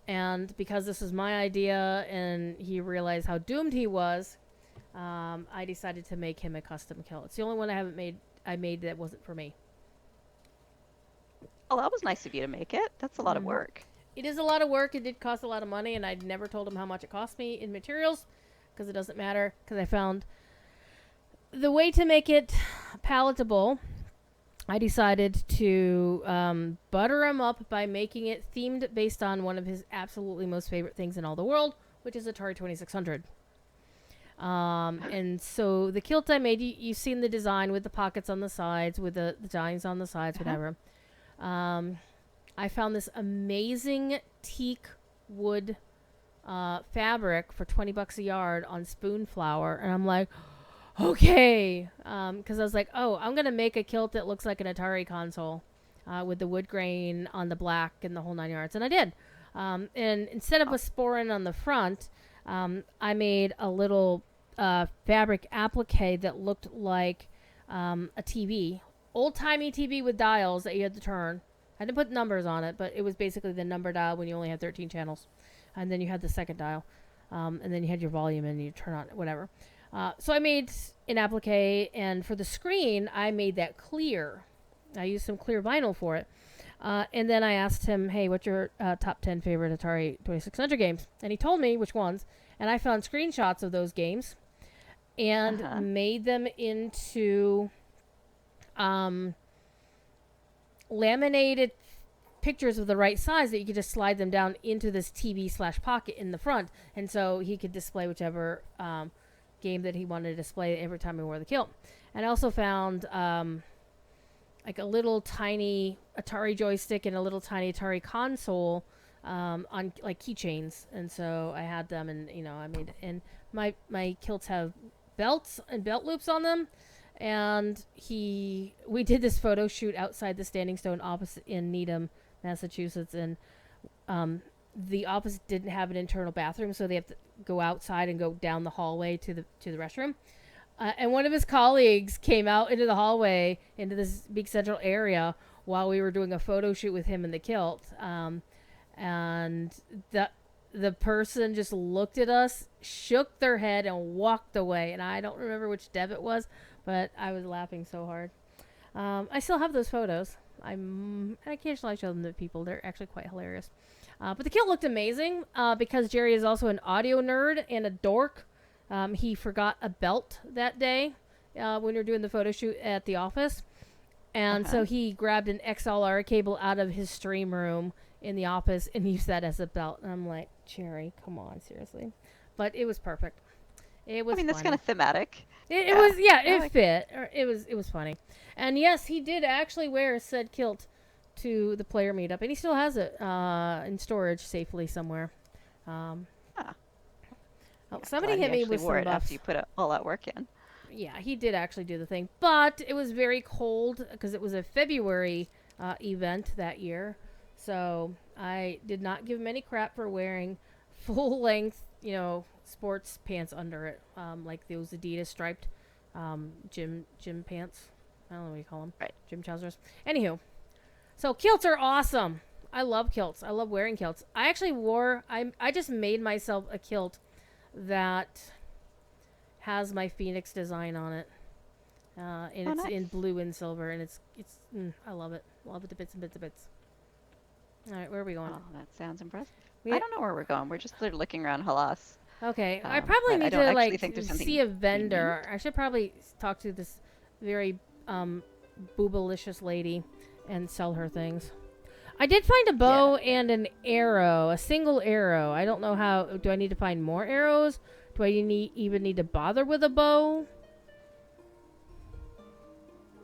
And because this was my idea and he realized how doomed he was, I decided to make him a custom kilt. It's the only one I made that wasn't for me. Oh, that was nice of you to make it. That's a lot of work. It is a lot of work. It did cost a lot of money, and I never told him how much it cost me in materials because it doesn't matter, because I found the way to make it palatable. I decided to butter him up by making it themed based on one of his absolutely most favorite things in all the world, which is Atari 2600. And so the kilt I made, you've seen the design with the pockets on the sides, with the dimes on the sides, whatever. I found this amazing teak wood fabric for $20 a yard on spoon flour, and I'm like, okay, because I was like, oh, I'm gonna make a kilt that looks like an Atari console with the wood grain on the black and the whole 9 yards, and I did. And instead of a sporin on the front, I made a little fabric applique that looked like a TV, old-timey TV with dials that you had to turn. I didn't put numbers on it, but it was basically the number dial when you only had 13 channels. And then you had the second dial. And then you had your volume and you turn on it, whatever. So I made an applique, and for the screen, I made that clear. I used some clear vinyl for it. And then I asked him, hey, what's your top 10 favorite Atari 2600 games? And he told me which ones. And I found screenshots of those games and made them into laminated pictures of the right size that you could just slide them down into this TV/pocket in the front. And so he could display whichever game that he wanted to display every time he wore the kilt. And I also found like a little tiny Atari joystick and a little tiny Atari console on like keychains. And so I had them, and I made, and my kilts have belts and belt loops on them. And we did this photo shoot outside the Standing Stone office in Needham, Massachusetts, and the office didn't have an internal bathroom, so they have to go outside and go down the hallway to the restroom. And one of his colleagues came out into the hallway into this big central area while we were doing a photo shoot with him in the kilt. And the person just looked at us, shook their head, and walked away. And I don't remember which dev it was, but I was laughing so hard. I still have those photos. I occasionally show them to people. They're actually quite hilarious. But the kilt looked amazing because Jerry is also an audio nerd and a dork. He forgot a belt that day when we were doing the photo shoot at the office. And so he grabbed an XLR cable out of his stream room in the office and used that as a belt. And I'm like, Cherry, come on, seriously. But it was perfect. It was. I mean, that's funny. kind of thematic. It was, yeah, it fit. It was funny. And yes, he did actually wear said kilt to the player meetup, and he still has it in storage safely somewhere. Somebody hit me with some buffs. After you put all that work in. Yeah, he did actually do the thing, but it was very cold because it was a February event that year, so I did not give him any crap for wearing full length, sports pants under it, like those Adidas striped gym pants. I don't know what you call them. Right. Gym trousers. Anywho, so kilts are awesome. I love kilts. I love wearing kilts. I actually I just made myself a kilt that has my Phoenix design on it. And it's nice. in blue and silver, and I love it. Love it to bits and bits and bits. All right, where are we going? Oh, that sounds impressive. I don't know where we're going. We're just looking around Halas. Okay, I probably need to see a vendor. Unique. I should probably talk to this very boobalicious lady and sell her things. I did find a bow and an arrow, a single arrow. I don't know how. Do I need to find more arrows? Do I even need to bother with a bow?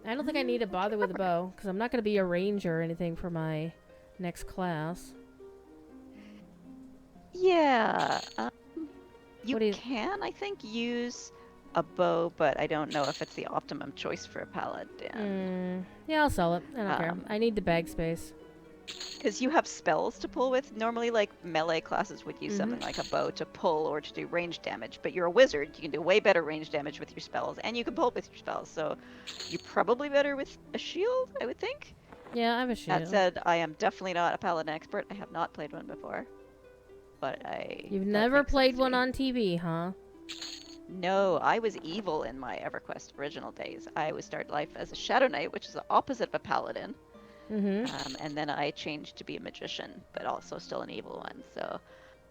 I don't think I need to bother with a bow because I'm not going to be a ranger or anything for my next class. Yeah. You can, I think, use a bow, but I don't know if it's the optimum choice for a paladin. Yeah, I'll sell it. I don't care. I need the bag space. Because you have spells to pull with. Normally, like, melee classes would use something like a bow to pull or to do range damage. But you're a wizard. You can do way better range damage with your spells, and you can pull with your spells. So you're probably better with a shield, I would think. Yeah, I have a shield. That said, I am definitely not a paladin expert. I have not played one before. But You've never played one on TV, huh? No, I was evil in my EverQuest original days. I would start life as a Shadow Knight, which is the opposite of a paladin. And then I changed to be a magician, but also still an evil one. So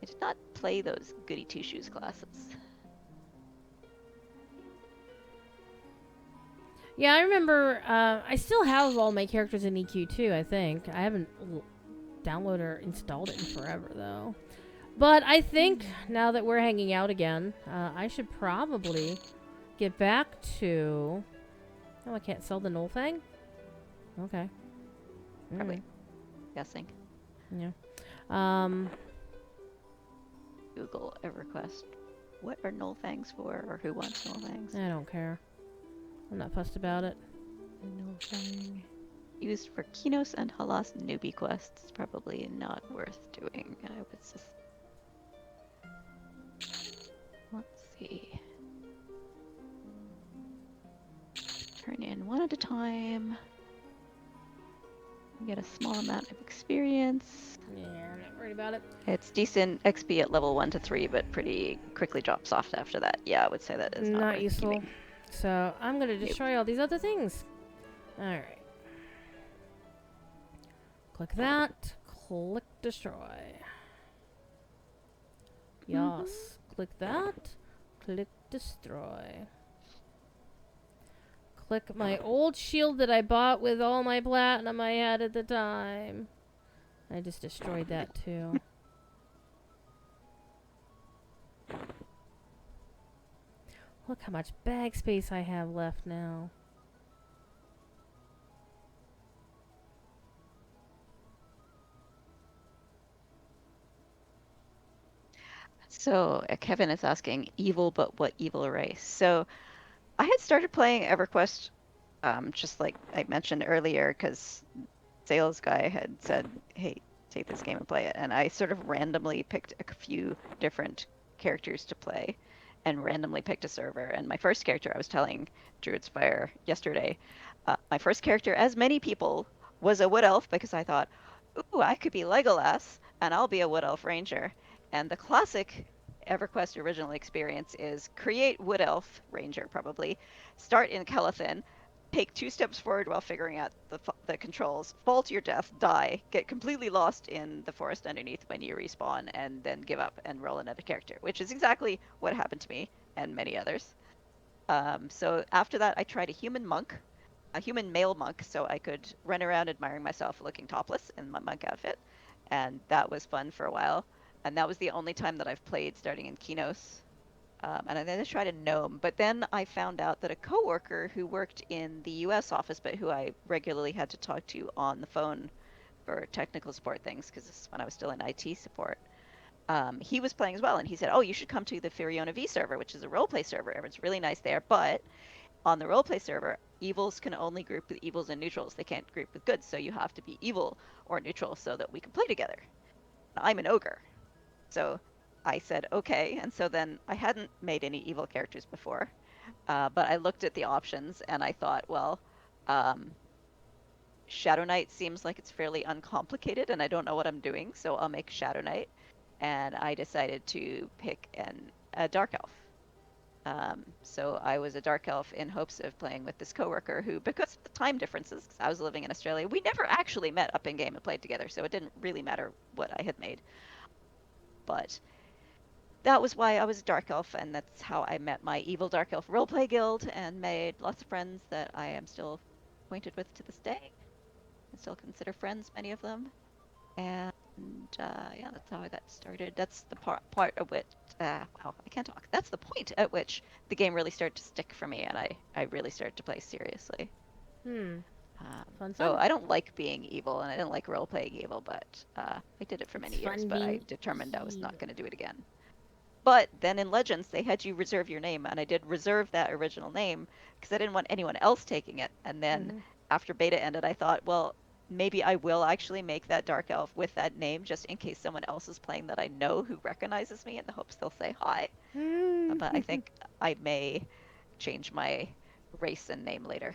I did not play those goody two-shoes classes. Yeah, I remember. I still have all my characters in EQ2, I think. I haven't downloaded or installed it in forever, though. But I think now that we're hanging out again, I should probably get back to... Oh, I can't sell the Null Fang? Okay. Probably. Guessing. Yeah. Google EverQuest. What are Null Fangs for, or who wants Null Fangs? I don't care. I'm not fussed about it. Null Fang. Used for Kinos and Halas newbie quests. Probably not worth doing. I would just... Let's see. Turn in one at a time. Get a small amount of experience. Yeah, I'm not worried about it. It's decent XP at level 1 to 3, but pretty quickly drops off after that. Yeah, I would say that is not useful. Keeping. So I'm going to destroy all these other things. Alright. Click that. Click destroy. Yes. Click that. Click destroy. Click my old shield that I bought with all my platinum I had at the time. I just destroyed that too. Look how much bag space I have left now. So Kevin is asking, evil, but what evil race? So I had started playing EverQuest, just like I mentioned earlier, because sales guy had said, hey, take this game and play it. And I sort of randomly picked a few different characters to play and randomly picked a server. And my first character, I was telling Druidsfire yesterday, my first character, as many people, was a Wood Elf because I thought, ooh, I could be Legolas and I'll be a Wood Elf Ranger. And the classic EverQuest original experience is create Wood Elf Ranger, probably, start in Kelathin, take 2 steps forward while figuring out the controls, fall to your death, die, get completely lost in the forest underneath when you respawn, and then give up and roll another character, which is exactly what happened to me. and many others. So after that, I tried a human monk, a human male monk, so I could run around admiring myself looking topless in my monk outfit, and that was fun for a while. And that was the only time that I've played starting in Kinos. And then I tried a gnome, but then I found out that a coworker who worked in the U.S. office, but who I regularly had to talk to on the phone for technical support things, because this is when I was still in IT support. He was playing as well, and he said, "Oh, you should come to the Firiona V server, which is a roleplay server. It's really nice there, but on the roleplay server, evils can only group with evils and neutrals. They can't group with goods, so you have to be evil or neutral so that we can play together." I'm an ogre, so I said okay, and so then I hadn't made any evil characters before, but I looked at the options and I thought, well, um, Shadow Knight seems like it's fairly uncomplicated, and I don't know what I'm doing, so I'll make Shadow Knight. And I decided to pick a Dark Elf. So I was a Dark Elf in hopes of playing with this coworker who, because of the time differences, 'cause I was living in Australia, we never actually met up in game and played together, so it didn't really matter what I had made. But that was why I was a Dark Elf, and that's how I met my evil Dark Elf roleplay guild and made lots of friends that I am still acquainted with to this day. I still consider friends, many of them. And yeah, that's how I got started. That's the part at which, wow, I can't talk. That's the point at which the game really started to stick for me, and I really started to play seriously. So I don't like being evil, and I didn't like role-playing evil, but I did it for many years, but I determined I was not going to do it again. But then in Legends, they had you reserve your name, and I did reserve that original name because I didn't want anyone else taking it. And then after beta ended, I thought, well, maybe I will actually make that Dark Elf with that name just in case someone else is playing that I know who recognizes me in the hopes they'll say hi. But I think I may change my race and name later.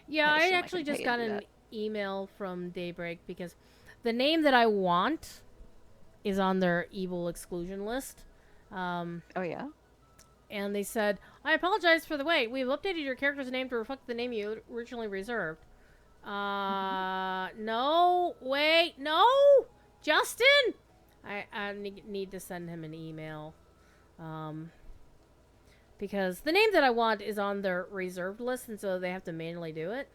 Yeah, I actually just got an email from Daybreak because the name that I want is on their evil exclusion list. Oh, yeah? And they said, "I apologize for the wait. We've updated your character's name to reflect the name you originally reserved." No, wait, no! Justin! I need to send him an email. Because the name that I want is on their reserved list, and so they have to manually do it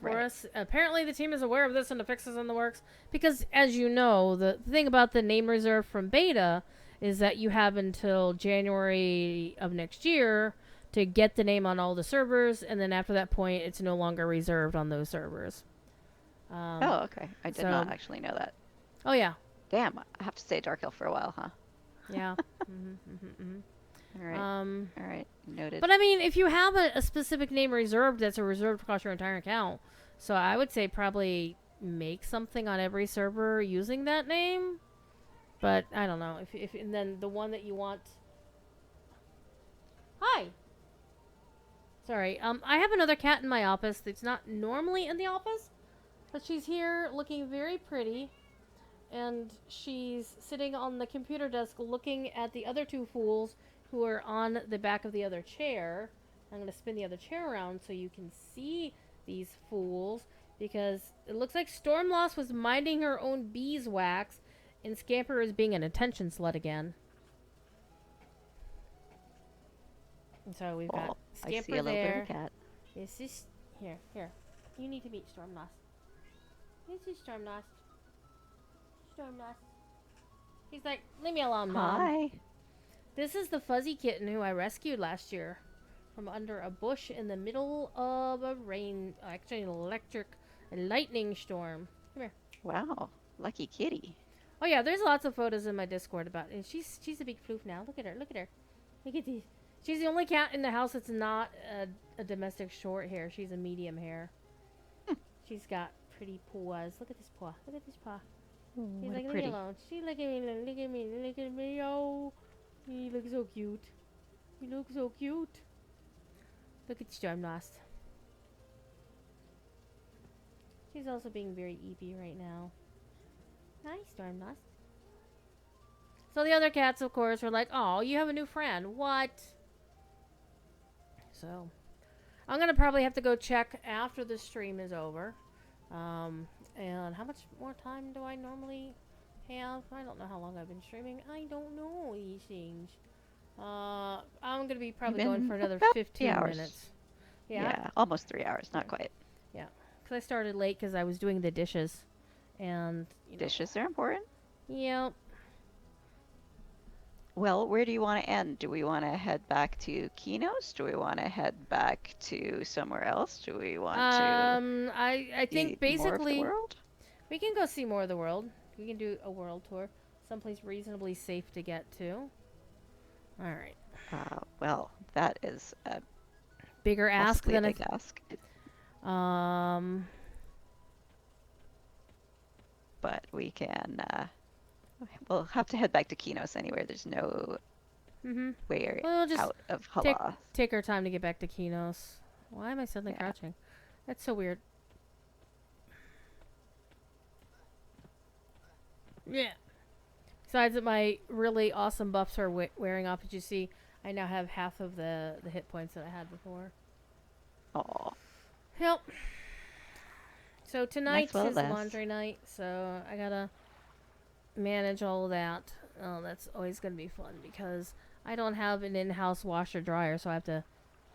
for us. Apparently, the team is aware of this and the fixes in the works. Because, as you know, the thing about the name reserve from beta is that you have until January of next year to get the name on all the servers, and then after that point, it's no longer reserved on those servers. Oh, okay. I did not actually know that. Oh, yeah. Damn, I have to stay Dark Elf for a while, huh? Yeah. All right. All right. Noted. But I mean, if you have a specific name reserved, that's a reserved across your entire account. So I would say probably make something on every server using that name. But I don't know. If and then the one that you want. Hi. Sorry. I have another cat in my office that's not normally in the office, but she's here looking very pretty. And she's sitting on the computer desk looking at the other two fools who are on the back of the other chair. I'm going to spin the other chair around so you can see these fools, because it looks like Stormlost was minding her own beeswax and Scamper is being an attention slut again. And so we've got Scamper I see a little there. bit of a cat. This is here. You need to meet Stormlost. This is Stormlost. He's like, leave me alone, Mom. Hi. This is the fuzzy kitten who I rescued last year from under a bush in the middle of a lightning storm. Come here. Wow, lucky kitty. Oh yeah, there's lots of photos in my Discord about it. And she's a big floof now. Look at her. Look at these. She's the only cat in the house that's not a domestic short hair. She's a medium hair. She's got pretty paws. Look at this paw. He's like, leave me alone. She's look at me. Oh, he looks so cute. Look at Stormlost. She's also being very eepy right now. Hi, Stormlost. So the other cats, of course, were like, oh, you have a new friend. What? So, I'm going to probably have to go check after the stream is over. And how much more time do I normally have? I don't know how long I've been streaming. I don't know these things. I'm gonna be probably going for Been another about 3 15 hours. minutes. Yeah. Yeah, almost 3 hours, not quite. Yeah. Because I started late because I was doing the dishes, and Dishes are important. Yep. Well, where do you want to end? Do we want to head back to Kinos? Do we want to head back to somewhere else? Do we want to I see think more of the basically world? we can go see more of the world. We can do a world tour, someplace reasonably safe to get to. All right. Well, that is Bigger ask possibly a than big ask. But we can. We'll have to head back to Kinos anyway. There's no way Well, we'll just out of Hala. take our time to get back to Kinos. Why am I suddenly Yeah. crouching? That's so weird. Yeah. Besides that, my really awesome buffs are wearing off. As you see, I now have half of the hit points that I had before. Aw. Yep. So tonight Nice, well, is laundry night, so I gotta manage all of that. Oh, that's always gonna be fun because I don't have an in-house washer dryer, so I have to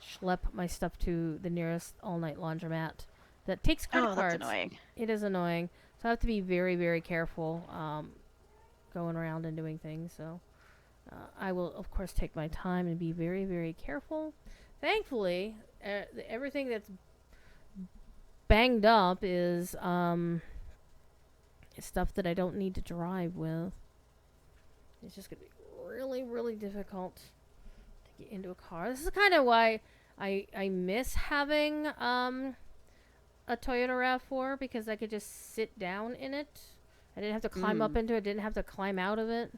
schlep my stuff to the nearest all-night laundromat that takes credit cards. That's annoying. It is annoying. So I have to be very, very careful going around and doing things. So I will, of course, take my time and be very, very careful. Thankfully, everything that's banged up is stuff that I don't need to drive with. It's just going to be really, really difficult to get into a car. This is kind of why I miss having a Toyota RAV4 because I could just sit down in it. I didn't have to climb up into it. Didn't have to climb out of it.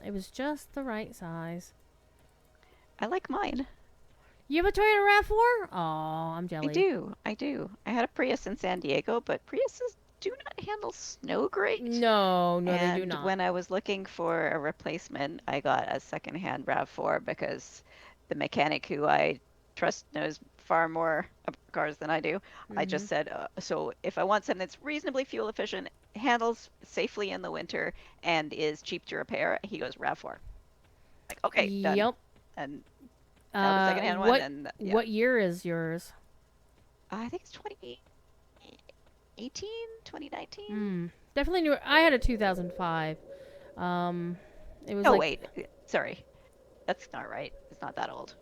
It was just the right size. I like mine. You have a Toyota RAV4? Oh, I'm jelly. I do. I had a Prius in San Diego, but Priuses do not handle snow great. No, they do And not. when I was looking for a replacement, I got a secondhand RAV4 because the mechanic who I trust knows far more about cars than I do. I just said, so if I want something that's reasonably fuel efficient, handles safely in the winter, and is cheap to repair, he goes RAV4. Like, okay, done. Yep. And found a secondhand one. And yeah. What year is yours? I think it's 2018, 2019. Definitely new. I had a 2005. It was. Oh wait, sorry, that's not right. It's not that old.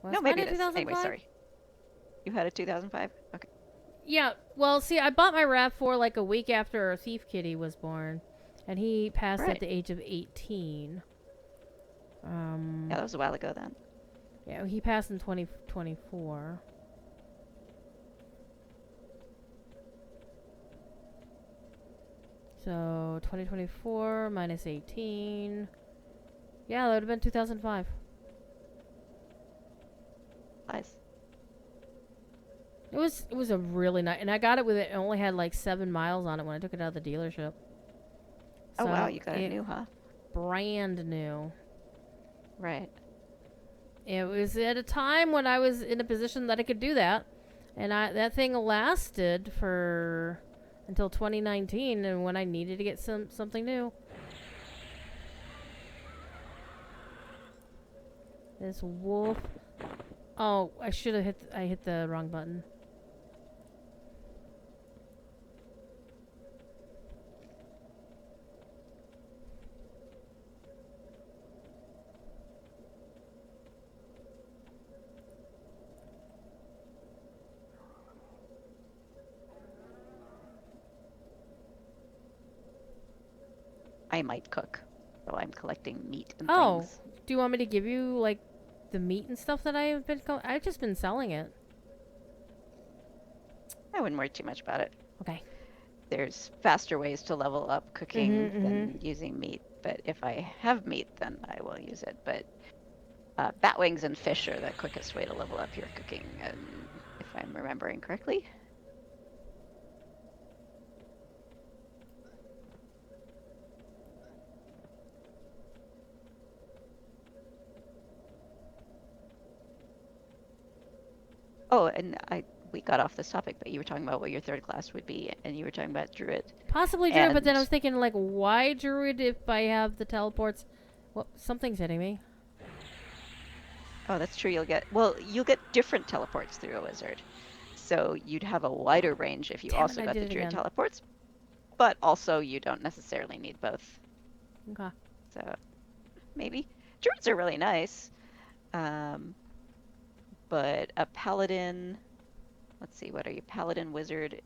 Was no, maybe it is. 2005? Anyway, sorry. You had a 2005? Okay. Yeah. Well, see, I bought my RAV4 like a week after Thief Kitty was born, and he passed at the age of 18. Yeah, that was a while ago then. Yeah, he passed in 2024. So 2024 minus 18. Yeah, that would have been 2005. Nice. It was a really nice, and I got it with it only had like 7 miles on it when I took it out of the dealership. Oh wow, you got it new, huh? Brand new. Right. It was at a time when I was in a position that I could do that, and that thing lasted for until 2019, and when I needed to get something new. This wolf. Oh, I should have hit the wrong button. I might cook, so I'm collecting meat and things. Do you want me to give you like the meat and stuff that I've just been selling it. I wouldn't worry too much about it. Okay. There's faster ways to level up cooking than using meat, but if I have meat, then I will use it. But bat wings and fish are the quickest way to level up your cooking, if I'm remembering correctly. Oh, and we got off this topic, but you were talking about what your third class would be, and you were talking about Druid. Possibly Druid, but then I was thinking, like, why Druid if I have the teleports? Well, something's hitting me. Oh, that's true. You'll get different teleports through a wizard. So you'd have a wider range if you also got the Druid teleports, but also you don't necessarily need both. Okay. So maybe. Druids are really nice. But a paladin, let's see, what are you? Paladin, wizard.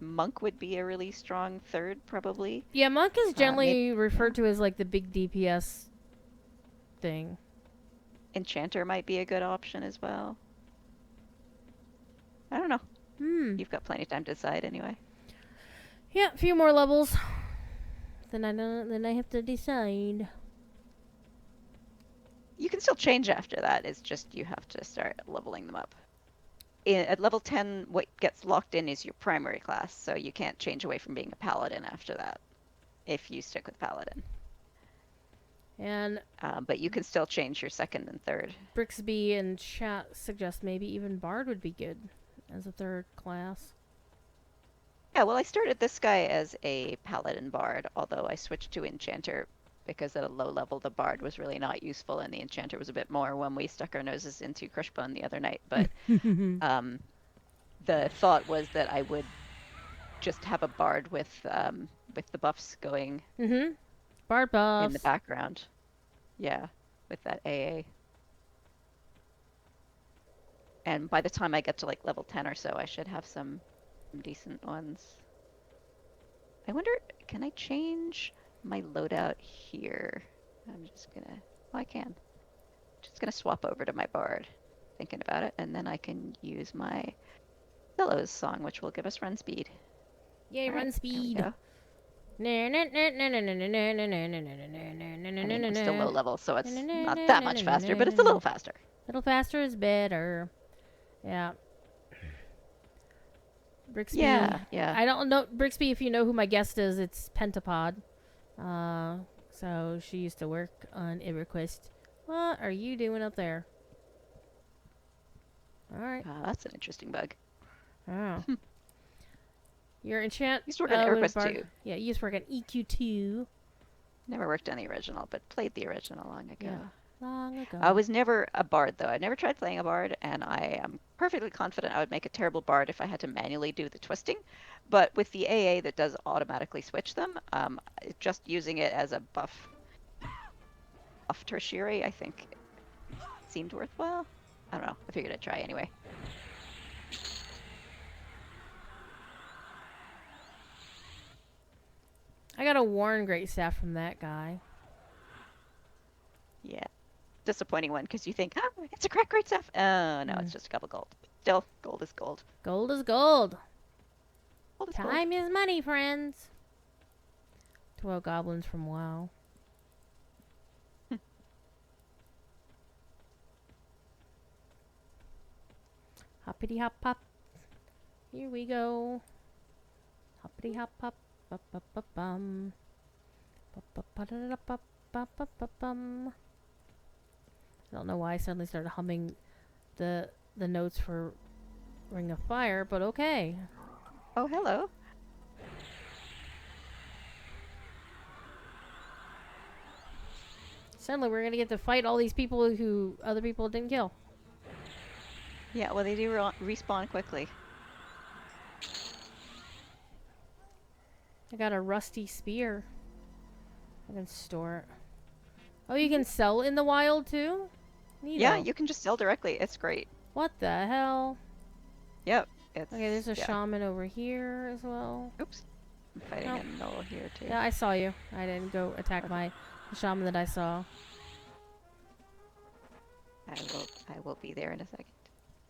Monk would be a really strong third, probably. Yeah, monk is generally referred to as like the big DPS thing. Enchanter might be a good option as well. I don't know. You've got plenty of time to decide anyway. Yeah, a few more levels. Then I have to decide. You can still change after that. It's just you have to start leveling them up. At level 10, what gets locked in is your primary class, so you can't change away from being a paladin after that if you stick with paladin. And but you can still change your second and third. Brixby and chat suggest maybe even Bard would be good as a third class. Yeah, well, I started this guy as a paladin bard, although I switched to enchanter because at a low level the bard was really not useful and the enchanter was a bit more when we stuck our noses into Crushbone the other night. But the thought was that I would just have a bard with the buffs going. Bard buffs in the background. Yeah, with that AA. And by the time I get to like level 10 or so, I should have some decent ones. I wonder, can I change my loadout here? I'm just gonna, well, I can. Just gonna swap over to my bard, thinking about it, and then I can use my Bellows song, which will give us run speed. Yay, run speed. I mean, I'm still low level, so it's not that much faster, but it's a little faster. A little faster is better. Yeah. Brixby. Yeah. I don't know, Brixby, if you know who my guest is, it's Pentapod. So she used to work on EverQuest. What are you doing up there? Alright. That's an interesting bug. Oh. You're enchant. You used to work on EverQuest II. Yeah, you used to work on EQ2. Never worked on the original, but played the original long ago. Yeah. Long ago. I was never a bard, though. I never tried playing a bard, and I am perfectly confident I would make a terrible bard if I had to manually do the twisting. But with the AA that does automatically switch them, just using it as a buff tertiary, I think seemed worthwhile. I don't know. I figured I'd try anyway. I got a Warren Greatstaff from that guy. Yeah. Disappointing one, because you think, oh, it's a crack great stuff. Oh, no, it's just a couple gold. Still, gold is gold. Gold is gold. Gold is Time is money, friends. 12 goblins from WoW. Hoppity hop hop. Here we go. Hoppity hop hop. Ba ba ba bum. Ba ba ba da da ba ba ba ba bum. I don't know why I suddenly started humming the notes for Ring of Fire, but okay. Oh, hello. Suddenly we're gonna get to fight all these people who other people didn't kill. Yeah, well, they do respawn quickly. I got a rusty spear. I can store it. Oh, you can sell in the wild too? Neato. Yeah, you can just sell directly. It's great. What the hell? Yep. Okay, there's a shaman over here as well. Oops. I'm fighting a null here too. Yeah, I saw you. I didn't go attack the shaman that I saw. I will be there in a second.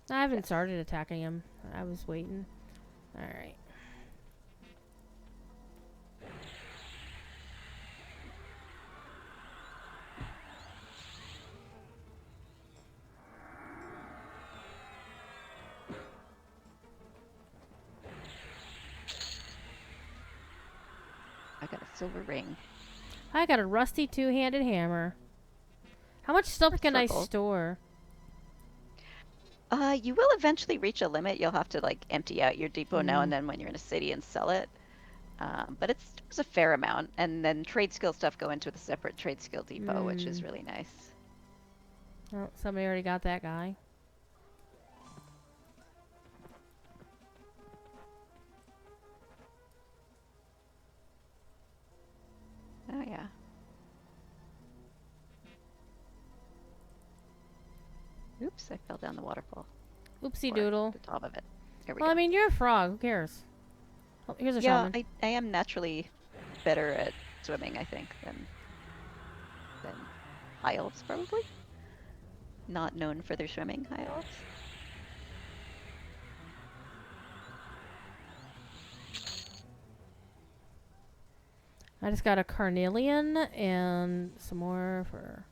I haven't started attacking him. I was waiting. Alright. I got a silver ring. I got a rusty two-handed hammer. How much stuff can I store? You will eventually reach a limit. You'll have to like empty out your depot now and Mm. then when you're in a city and sell it. But it's a fair amount, and then trade skill stuff go into the separate trade skill depot, which is Mm. really nice. Oh, somebody already got that guy. Oh yeah. Oops, I fell down the waterfall. Oopsie Or doodle. the top of it. There we Well, I go. mean, you're a frog. Who cares? Oh, here's a Yeah, shaman. I am naturally better at swimming, I think, than high elves probably. Not known for their swimming, high elves. I just got a carnelian and some more for...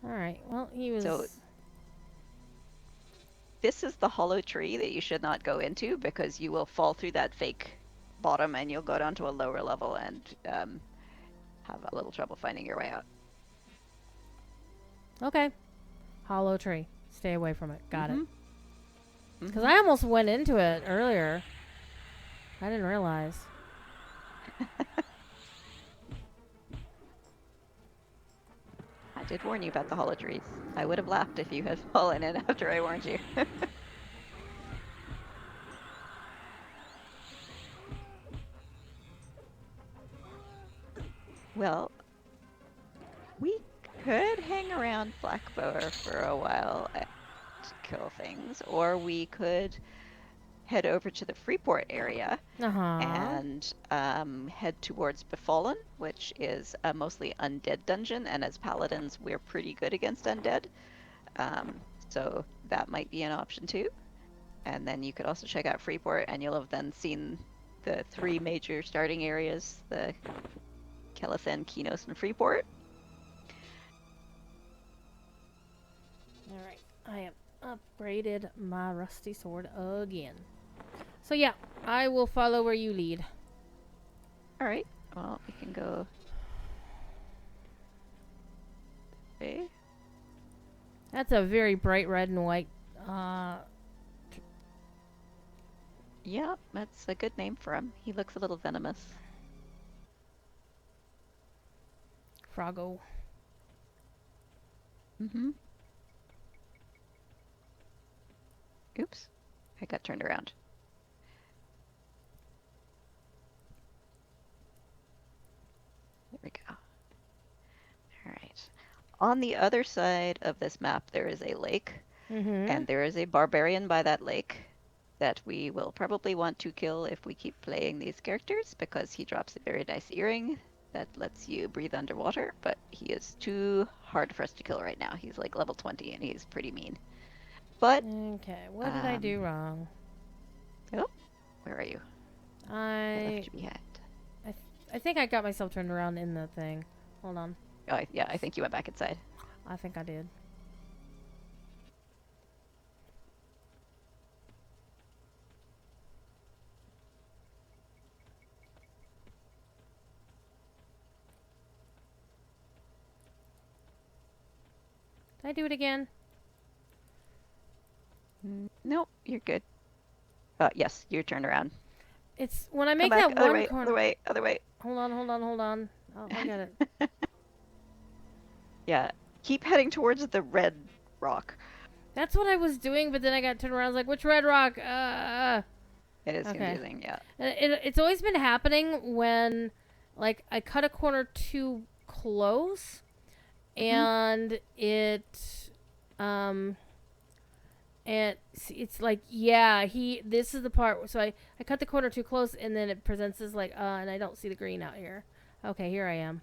Alright, well, he was... So this is the hollow tree that you should not go into because you will fall through that fake bottom and you'll go down to a lower level and have a little trouble finding your way out. Okay. Hollow tree. Stay away from it. Got it. Mm-hmm. Because I almost went into it earlier. I didn't realize. I did warn you about the hollow trees. I would have laughed if you had fallen in after I warned you. Well, we could hang around Blackbower for a while and kill things, or we could head over to the Freeport area Uh-huh. and head towards Befallen, which is a mostly undead dungeon, and as paladins, we're pretty good against undead. So that might be an option too. And then you could also check out Freeport, and you'll have then seen the three major starting areas, the Kelithen, Kinos, and Freeport. Alright. I have upgraded my rusty sword again. So yeah, I will follow where you lead. All right, well, we can go. Okay. That's a very bright red and white. Yeah, that's a good name for him. He looks a little venomous. Froggo. Mm-hmm. Oops, I got turned around. There we go. All right. On the other side of this map, there is a lake, Mm-hmm. and there is a barbarian by that lake that we will probably want to kill if we keep playing these characters, because he drops a very nice earring that lets you breathe underwater, but he is too hard for us to kill right now. He's like level 20 and he's pretty mean. But Okay, what did I do wrong? oh, where are you? I left you behind. I think I got myself turned around in the thing. Hold on. Oh, yeah, I think you went back inside. I think I did. Did I do it again? Nope, you're good. Yes, you're turned around. It's when I Come make back, that other one way, corner. other way, other way. Hold on. Oh, I got it. Yeah, keep heading towards the red rock. That's what I was doing, but then I got turned around. I was like, which red rock? It is Okay. confusing, yeah. It's always been happening when, like, I cut a corner too close, and it's like, yeah, this is the part. So I cut the corner too close, and then it presents as like, and I don't see the green out here. Okay, here I am.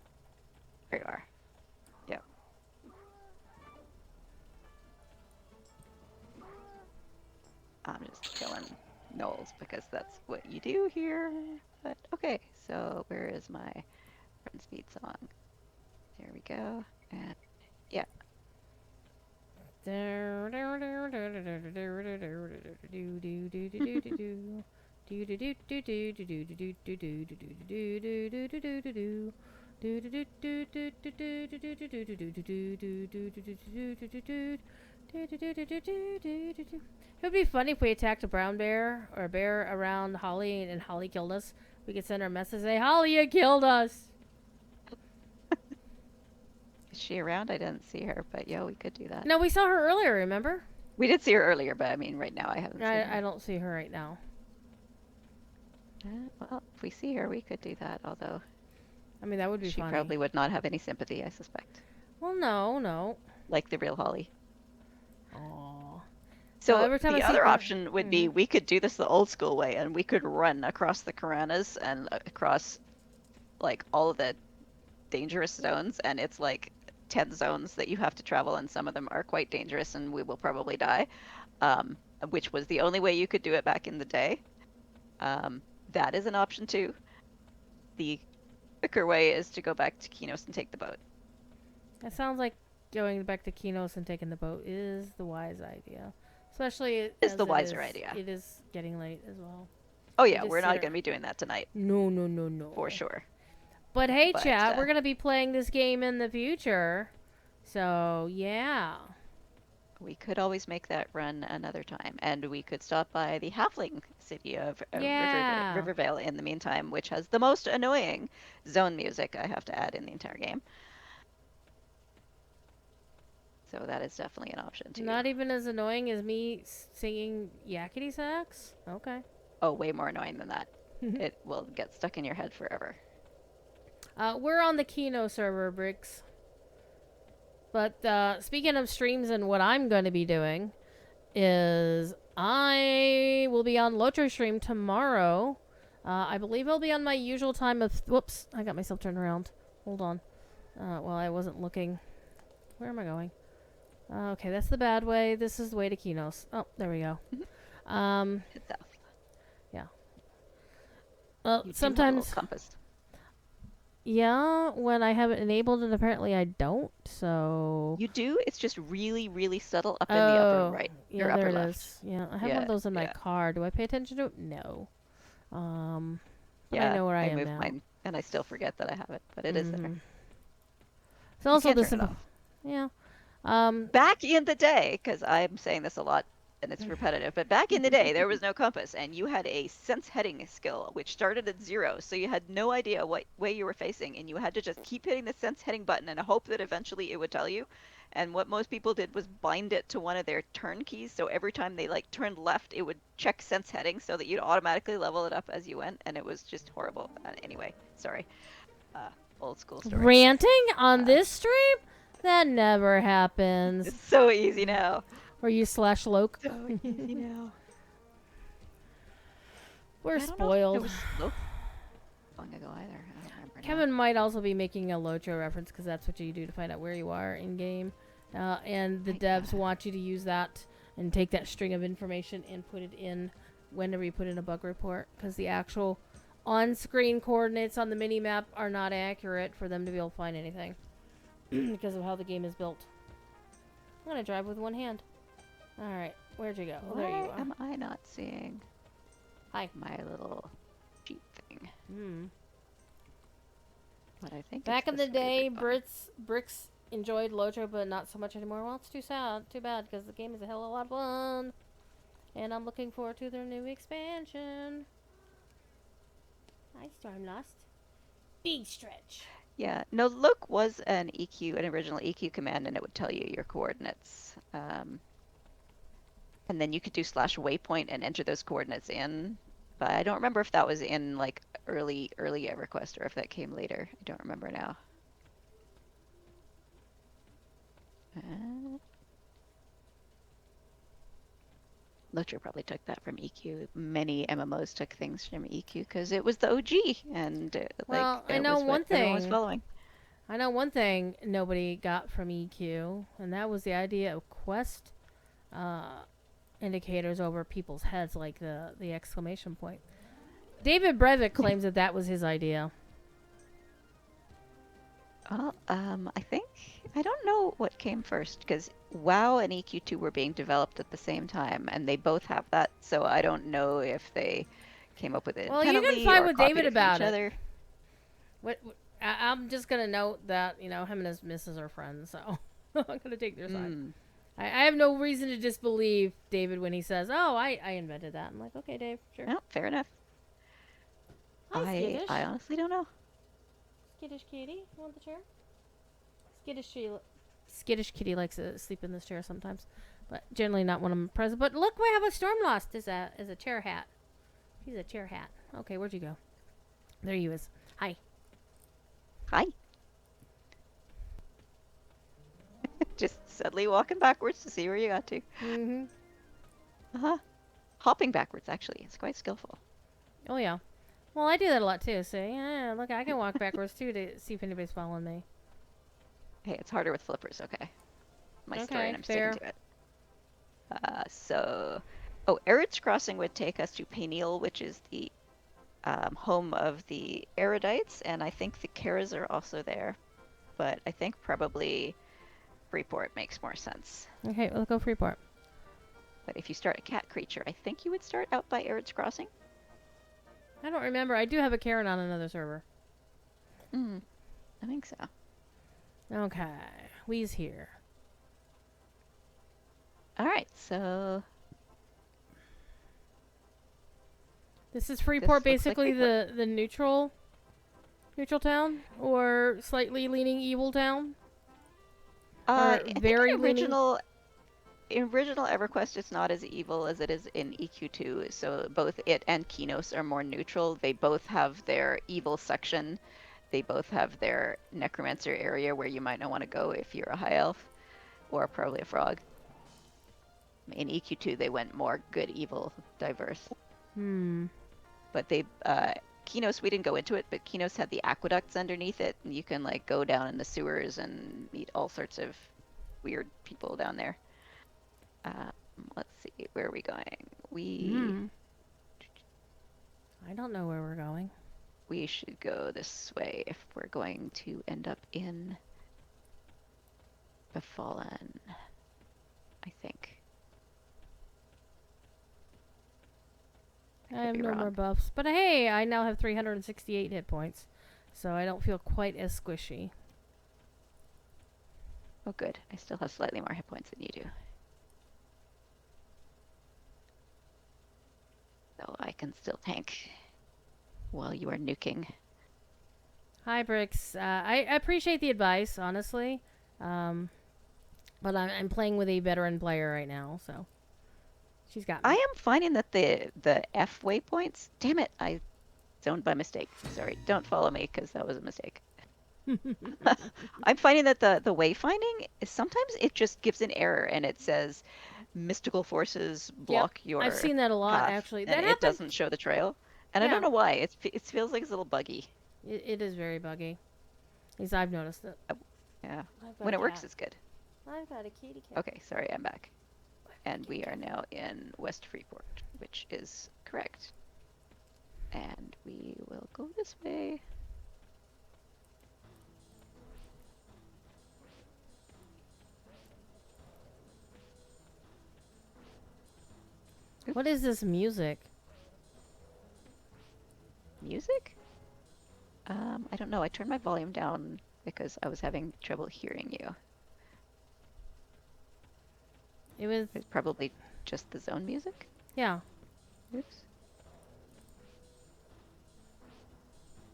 There you are. Yep. I'm just killing gnolls because that's what you do here. But okay, so where is my friend speed song? There we go. And yeah. It would be funny if we attacked a brown bear or a bear around Holly and Holly killed us. We could send her a message, say, Holly, you killed us. Is she around? I didn't see her, but yeah, we could do that. No, we saw her earlier, remember? We did see her earlier, but I mean, right now I haven't seen her. I don't see her right now. Well, if we see her, we could do that, although I mean, that would be she funny. probably would not have any sympathy, I suspect. Well, no. Like the real Holly. Aww. So every time the I see other her- option would be we could do this the old school way, and we could run across the Karanas and across like all of the dangerous zones, and it's like 10 zones that you have to travel, and some of them are quite dangerous, and we will probably die. Which was the only way you could do it back in the day. That is an option too. The quicker way is to go back to Kinos and take the boat. It sounds like going back to Kinos and taking the boat is the wise idea. Especially Is the wiser idea. It is getting late as well. Oh yeah, just we're sit not there. going to be doing that tonight. No. For sure. But hey, But, chat, we're going to be playing this game in the future. So, yeah. We could always make that run another time, and we could stop by the halfling city of Yeah. Rivervale in the meantime, which has the most annoying zone music I have to add in the entire game. So that is definitely an option too. Not even as annoying as me singing yakety sax? Okay. Oh, way more annoying than that. It will get stuck in your head forever. We're on the Kino server, Briggs. But speaking of streams and what I'm going to be doing is I will be on Locho stream tomorrow. I believe I'll be on my usual time of... Whoops, I got myself turned around. Hold on. Well, I wasn't looking. Where am I going? Okay, that's the bad way. This is the way to Kinos. Oh, there we go. It's south. Yeah. Well, You do have a sometimes... little compass. Yeah, when I have it enabled, and apparently I don't, so... You do? It's just really, really subtle up in the upper right. Yeah, or upper there it left. is. Yeah, I have one of those in my car. Do I pay attention to it? No. But I know where I am moved now. mine, and I still forget that I have it, but it is there. It's also can't the turn it simple... off. Yeah. Back in the day, because I'm saying this a lot and it's repetitive, but back in the day there was no compass, and you had a sense heading skill which started at 0, so you had no idea what way you were facing, and you had to just keep hitting the sense heading button and hope that eventually it would tell you. And what most people did was bind it to one of their turn keys, so every time they like turned left it would check sense heading so that you'd automatically level it up as you went, and it was just horrible. Anyway, sorry. Old school story. Ranting on this stream? That never happens. It's so easy now. Or you slash Loke. So easy now. We're I don't know if spoiled. it was so long ago either. I don't remember now. Kevin might also be making a Locho reference because that's what you do to find out where you are in game. And the devs want you to use that and take that string of information and put it in whenever you put in a bug report, because the actual on-screen coordinates on the mini-map are not accurate for them to be able to find anything because of how the game is built. I'm going to drive with one hand. Alright, where'd you go? Oh, there you Why are. am I not seeing Hi. my little sheet thing? But I think Back it's in the this way day, we're going. Bricks enjoyed Locho, but not so much anymore. Well, it's too sad. Too bad, because the game is a hell of a lot of fun. And I'm looking forward to their new expansion. Hi, Stormlost. Big stretch. Yeah, no, look was an original EQ command, and it would tell you your coordinates. And then you could do /waypoint and enter those coordinates in. But I don't remember if that was in like early EverQuest or if that came later. I don't remember now. Locher probably took that from EQ. Many MMOs took things from EQ because it was the OG, and Well, like I know was what one everyone was thing. following. I know one thing nobody got from EQ, and that was the idea of quest indicators over people's heads, like the exclamation point. David Brevik claims that that was his idea. Well, I don't know what came first, because WoW and EQ2 were being developed at the same time, and they both have that, so I don't know if they came up with it Well, you can independently fight or with copied David it from about each it. other. I'm just gonna note that him and his missus are friends, so I'm gonna take their side. I have no reason to disbelieve David when he says, "Oh, I invented that." I'm like, "Okay, Dave, sure." No, fair enough. Hi, Skittish. I honestly don't know. Skittish kitty, you want the chair? Skittish kitty likes to sleep in this chair sometimes, but generally not when I'm present. But look, we have a storm lost is a chair hat. He's a chair hat. Okay, where'd you go? There he is. Hi. Hi. Just suddenly walking backwards to see where you got to. Mm-hmm. Uh-huh. Hopping backwards, actually. It's quite skillful. Oh, yeah. Well, I do that a lot, too. So, yeah, look, I can walk backwards, too, to see if anybody's following me. Hey, it's harder with flippers, okay. My story, Okay, and I'm fair. sticking to it. Oh, Erid's Crossing would take us to Payneal, which is the home of the Erudites, and I think the Karas are also there. But I think probably Freeport makes more sense. Okay, let's go Freeport. But if you start a cat creature, I think you would start out by Erid's Crossing. I don't remember. I do have a Karen on another server. I think so. Okay, Wee's here. All right, so this is Freeport, basically like Freeport. the neutral town, or slightly leaning evil town. I Or think very in leaning. original EverQuest, it's not as evil as it is in EQ2. So both it and Kinos are more neutral. They both have their evil section. They both have their necromancer area where you might not want to go if you're a high elf, or probably a frog. In EQ2, they went more good, evil, diverse. But they, Kinos, we didn't go into it, but Kinos had the aqueducts underneath it, and you can like go down in the sewers and meet all sorts of weird people down there. Let's see, where are we going? I don't know where we're going. We should go this way if we're going to end up in Befallen, I think. I have no more buffs. But hey, I now have 368 hit points. So I don't feel quite as squishy. Oh good, I still have slightly more hit points than you do. So I can still tank while you are nuking. Hi, Brix. I appreciate the advice, honestly. But I'm playing with a veteran player right now, so she's got me. I am finding that the F waypoints, damn it, I zoned by mistake. Sorry, don't follow me because that was a mistake. I'm finding that the wayfinding is sometimes it just gives an error and it says mystical forces block your I've seen that a lot, path, actually. and it doesn't show the trail. And I don't know why. It feels like it's a little buggy. It is very buggy. At least I've noticed it. Yeah. When it works, it's good. I've got a kitty cat. Okay, sorry, I'm back. And we are now in West Freeport, which is correct. And we will go this way. What is this music? Music? I don't know. I turned my volume down because I was having trouble hearing you. It's probably just the zone music? Yeah. Oops.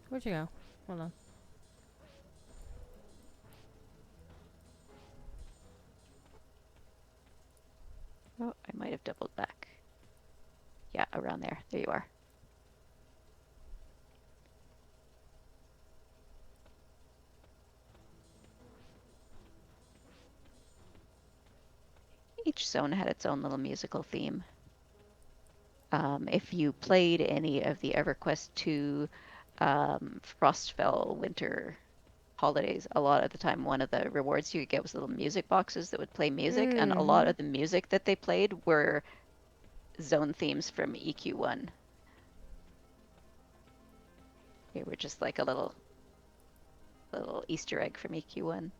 Where'd you go? Hold on. Oh, I might have doubled back. Yeah, around there. There you are. Each zone had its own little musical theme. If you played any of the EverQuest II Frostfell Winter holidays, a lot of the time one of the rewards you could get was little music boxes that would play music, and a lot of the music that they played were zone themes from EQ1. They were just like a little Easter egg from EQ1.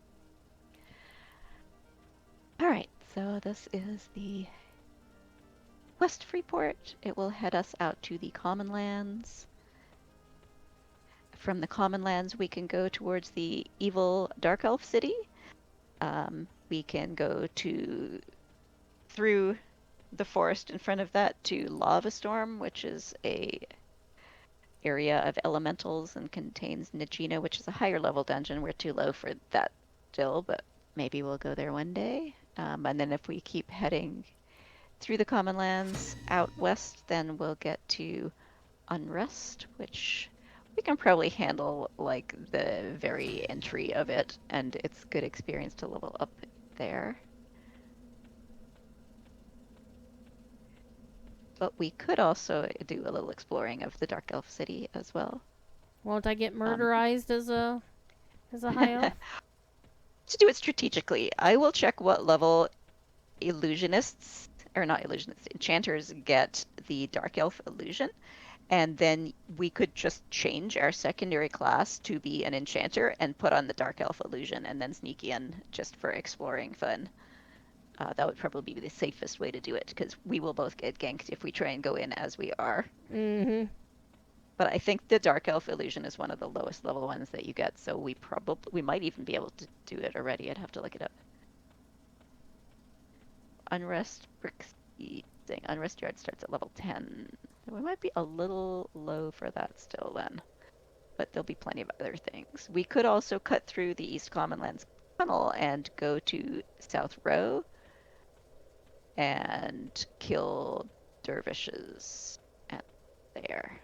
All right, so this is the West Freeport. It will head us out to the Common Lands. From the Common Lands, we can go towards the evil Dark Elf City. We can go to through the forest in front of that to Lava Storm, which is a area of elementals and contains Nagina, which is a higher level dungeon. We're too low for that still, but maybe we'll go there one day. And then if we keep heading through the Common Lands out west, then we'll get to Unrest, which we can probably handle like the very entry of it, and it's good experience to level up there. But we could also do a little exploring of the Dark Elf City as well. Won't I get murderized as a high elf? To do it strategically, I will check what level illusionists, or not illusionists, enchanters get the Dark Elf illusion, and then we could just change our secondary class to be an enchanter and put on the Dark Elf illusion and then sneak in just for exploring fun. That would probably be the safest way to do it, because we will both get ganked if we try and go in as we are. Mm-hmm. But I think the Dark Elf illusion is one of the lowest level ones that you get, so we might even be able to do it already. I'd have to look it up. Unrest thing. Unrest Yard starts at level 10. So we might be a little low for that still then. But there'll be plenty of other things. We could also cut through the East Commonlands tunnel and go to South Row and kill dervishes there.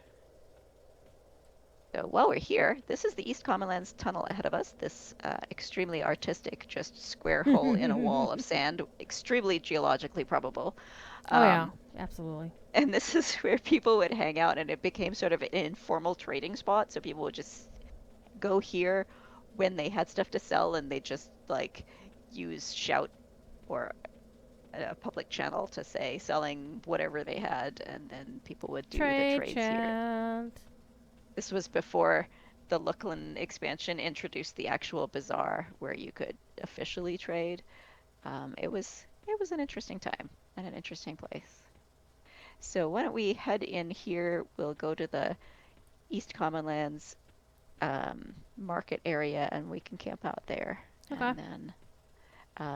So while we're here, this is the East Commonlands tunnel ahead of us, this extremely artistic, just square hole in a wall of sand, extremely geologically probable. Oh yeah, absolutely. And this is where people would hang out, and it became sort of an informal trading spot, so people would just go here when they had stuff to sell, and they just like use Shout or a public channel to say selling whatever they had, and then people would do the trades here. This was before the Looklin expansion introduced the actual bazaar where you could officially trade. It was an interesting time and an interesting place. So why don't we head in here? We'll go to the East Commonlands market area, and we can camp out there. Okay. And then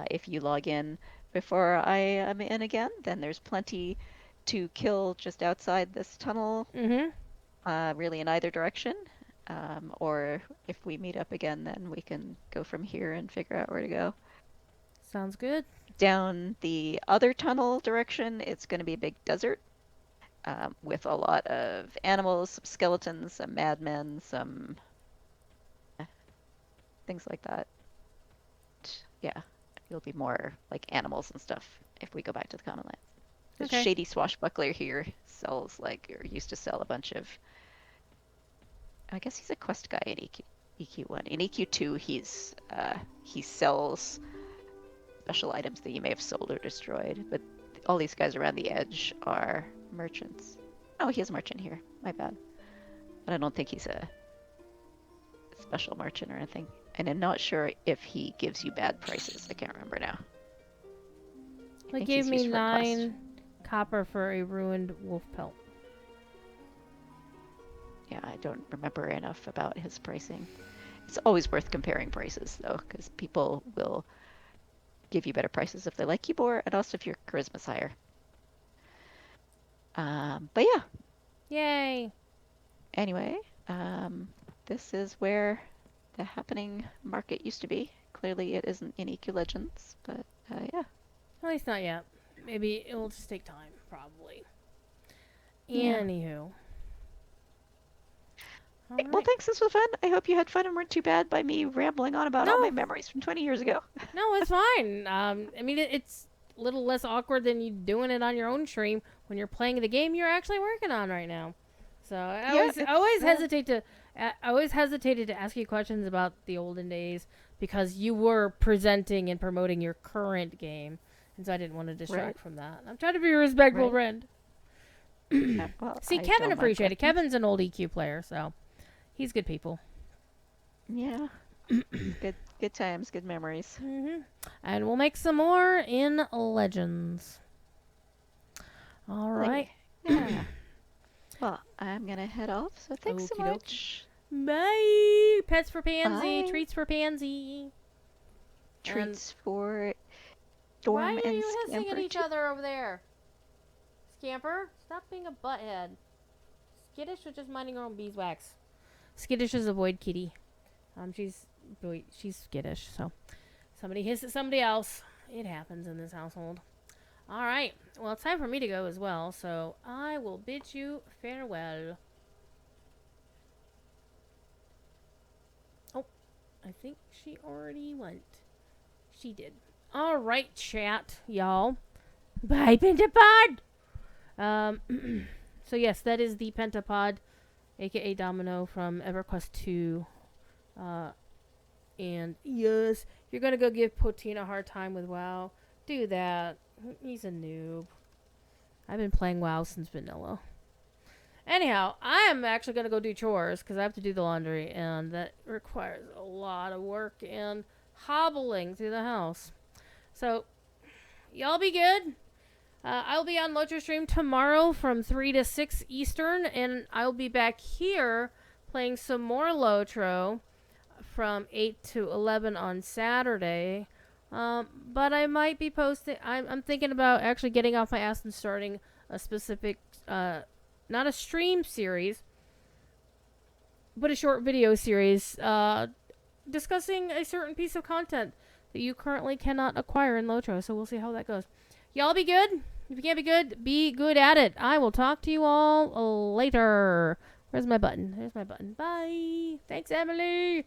if you log in before I am in again, then there's plenty to kill just outside this tunnel. Mm-hmm. Really in either direction. Or if we meet up again, then we can go from here and figure out where to go. Sounds good. Down the other tunnel direction, it's going to be a big desert with a lot of animals, some skeletons, some madmen, some things like that. Yeah, it'll be more like animals and stuff if we go back to the Common Lands. The shady swashbuckler here sells or used to sell a bunch of. I guess he's a quest guy in EQ1. In EQ2, he sells special items that you may have sold or destroyed. But all these guys around the edge are merchants. Oh, he has a merchant here. My bad. But I don't think he's a special merchant or anything. And I'm not sure if he gives you bad prices. I can't remember now. He gave me 9 copper for a ruined wolf pelt. Yeah, I don't remember enough about his pricing. It's always worth comparing prices, though, because people will give you better prices if they like you more, and also if your charisma's higher. But yeah. Yay! Anyway, this is where the happening market used to be. Clearly it isn't in EQ Legends, but yeah. At least not yet. Maybe it will just take time, probably. Yeah. Anywho. Right. Well, thanks. This was fun. I hope you had fun and weren't too bad by me rambling on about all my memories from 20 years ago. No, it's fine. I mean, it's a little less awkward than you doing it on your own stream when you're playing the game you're actually working on right now. So I always hesitated to ask you questions about the olden days because you were presenting and promoting your current game, and so I didn't want to distract from that. I'm trying to be a respectful friend. Well, see, Kevin appreciated it. Kevin's an old EQ player, so he's good people. Yeah. Good times, good memories. And we'll make some more in Legends. All right. Yeah. Well, I'm going to head off, so thanks so much. Bye. Pets for Pansy. Bye. Treats for Pansy. Treats for Storm Why are and you hissing at Scamper each other over there? Scamper, stop being a butthead. Skittish was just minding her own beeswax. Skittish is a void kitty. She's skittish, so somebody hissed at somebody else. It happens in this household. All right. Well, it's time for me to go as well, so I will bid you farewell. Oh, I think she already went. She did. All right, chat, y'all. Bye, Pentapod. So yes, that is the Pentapod, aka Domino from EverQuest II. And yes, you're gonna go give Poteen a hard time with WoW. Do that. He's a noob. I've been playing WoW since vanilla. Anyhow, I am actually gonna go do chores because I have to do the laundry, and that requires a lot of work and hobbling through the house. So, y'all be good. I'll be on Lotro stream tomorrow from 3 to 6 Eastern, and I'll be back here playing some more Lotro from 8 to 11 on Saturday. But I might be posting... I'm thinking about actually getting off my ass and starting a specific... not a stream series, but a short video series discussing a certain piece of content that you currently cannot acquire in Lotro. So we'll see how that goes. Y'all be good. If you can't be good, be good at it. I will talk to you all later. Where's my button? There's my button. Bye. Thanks, Emily.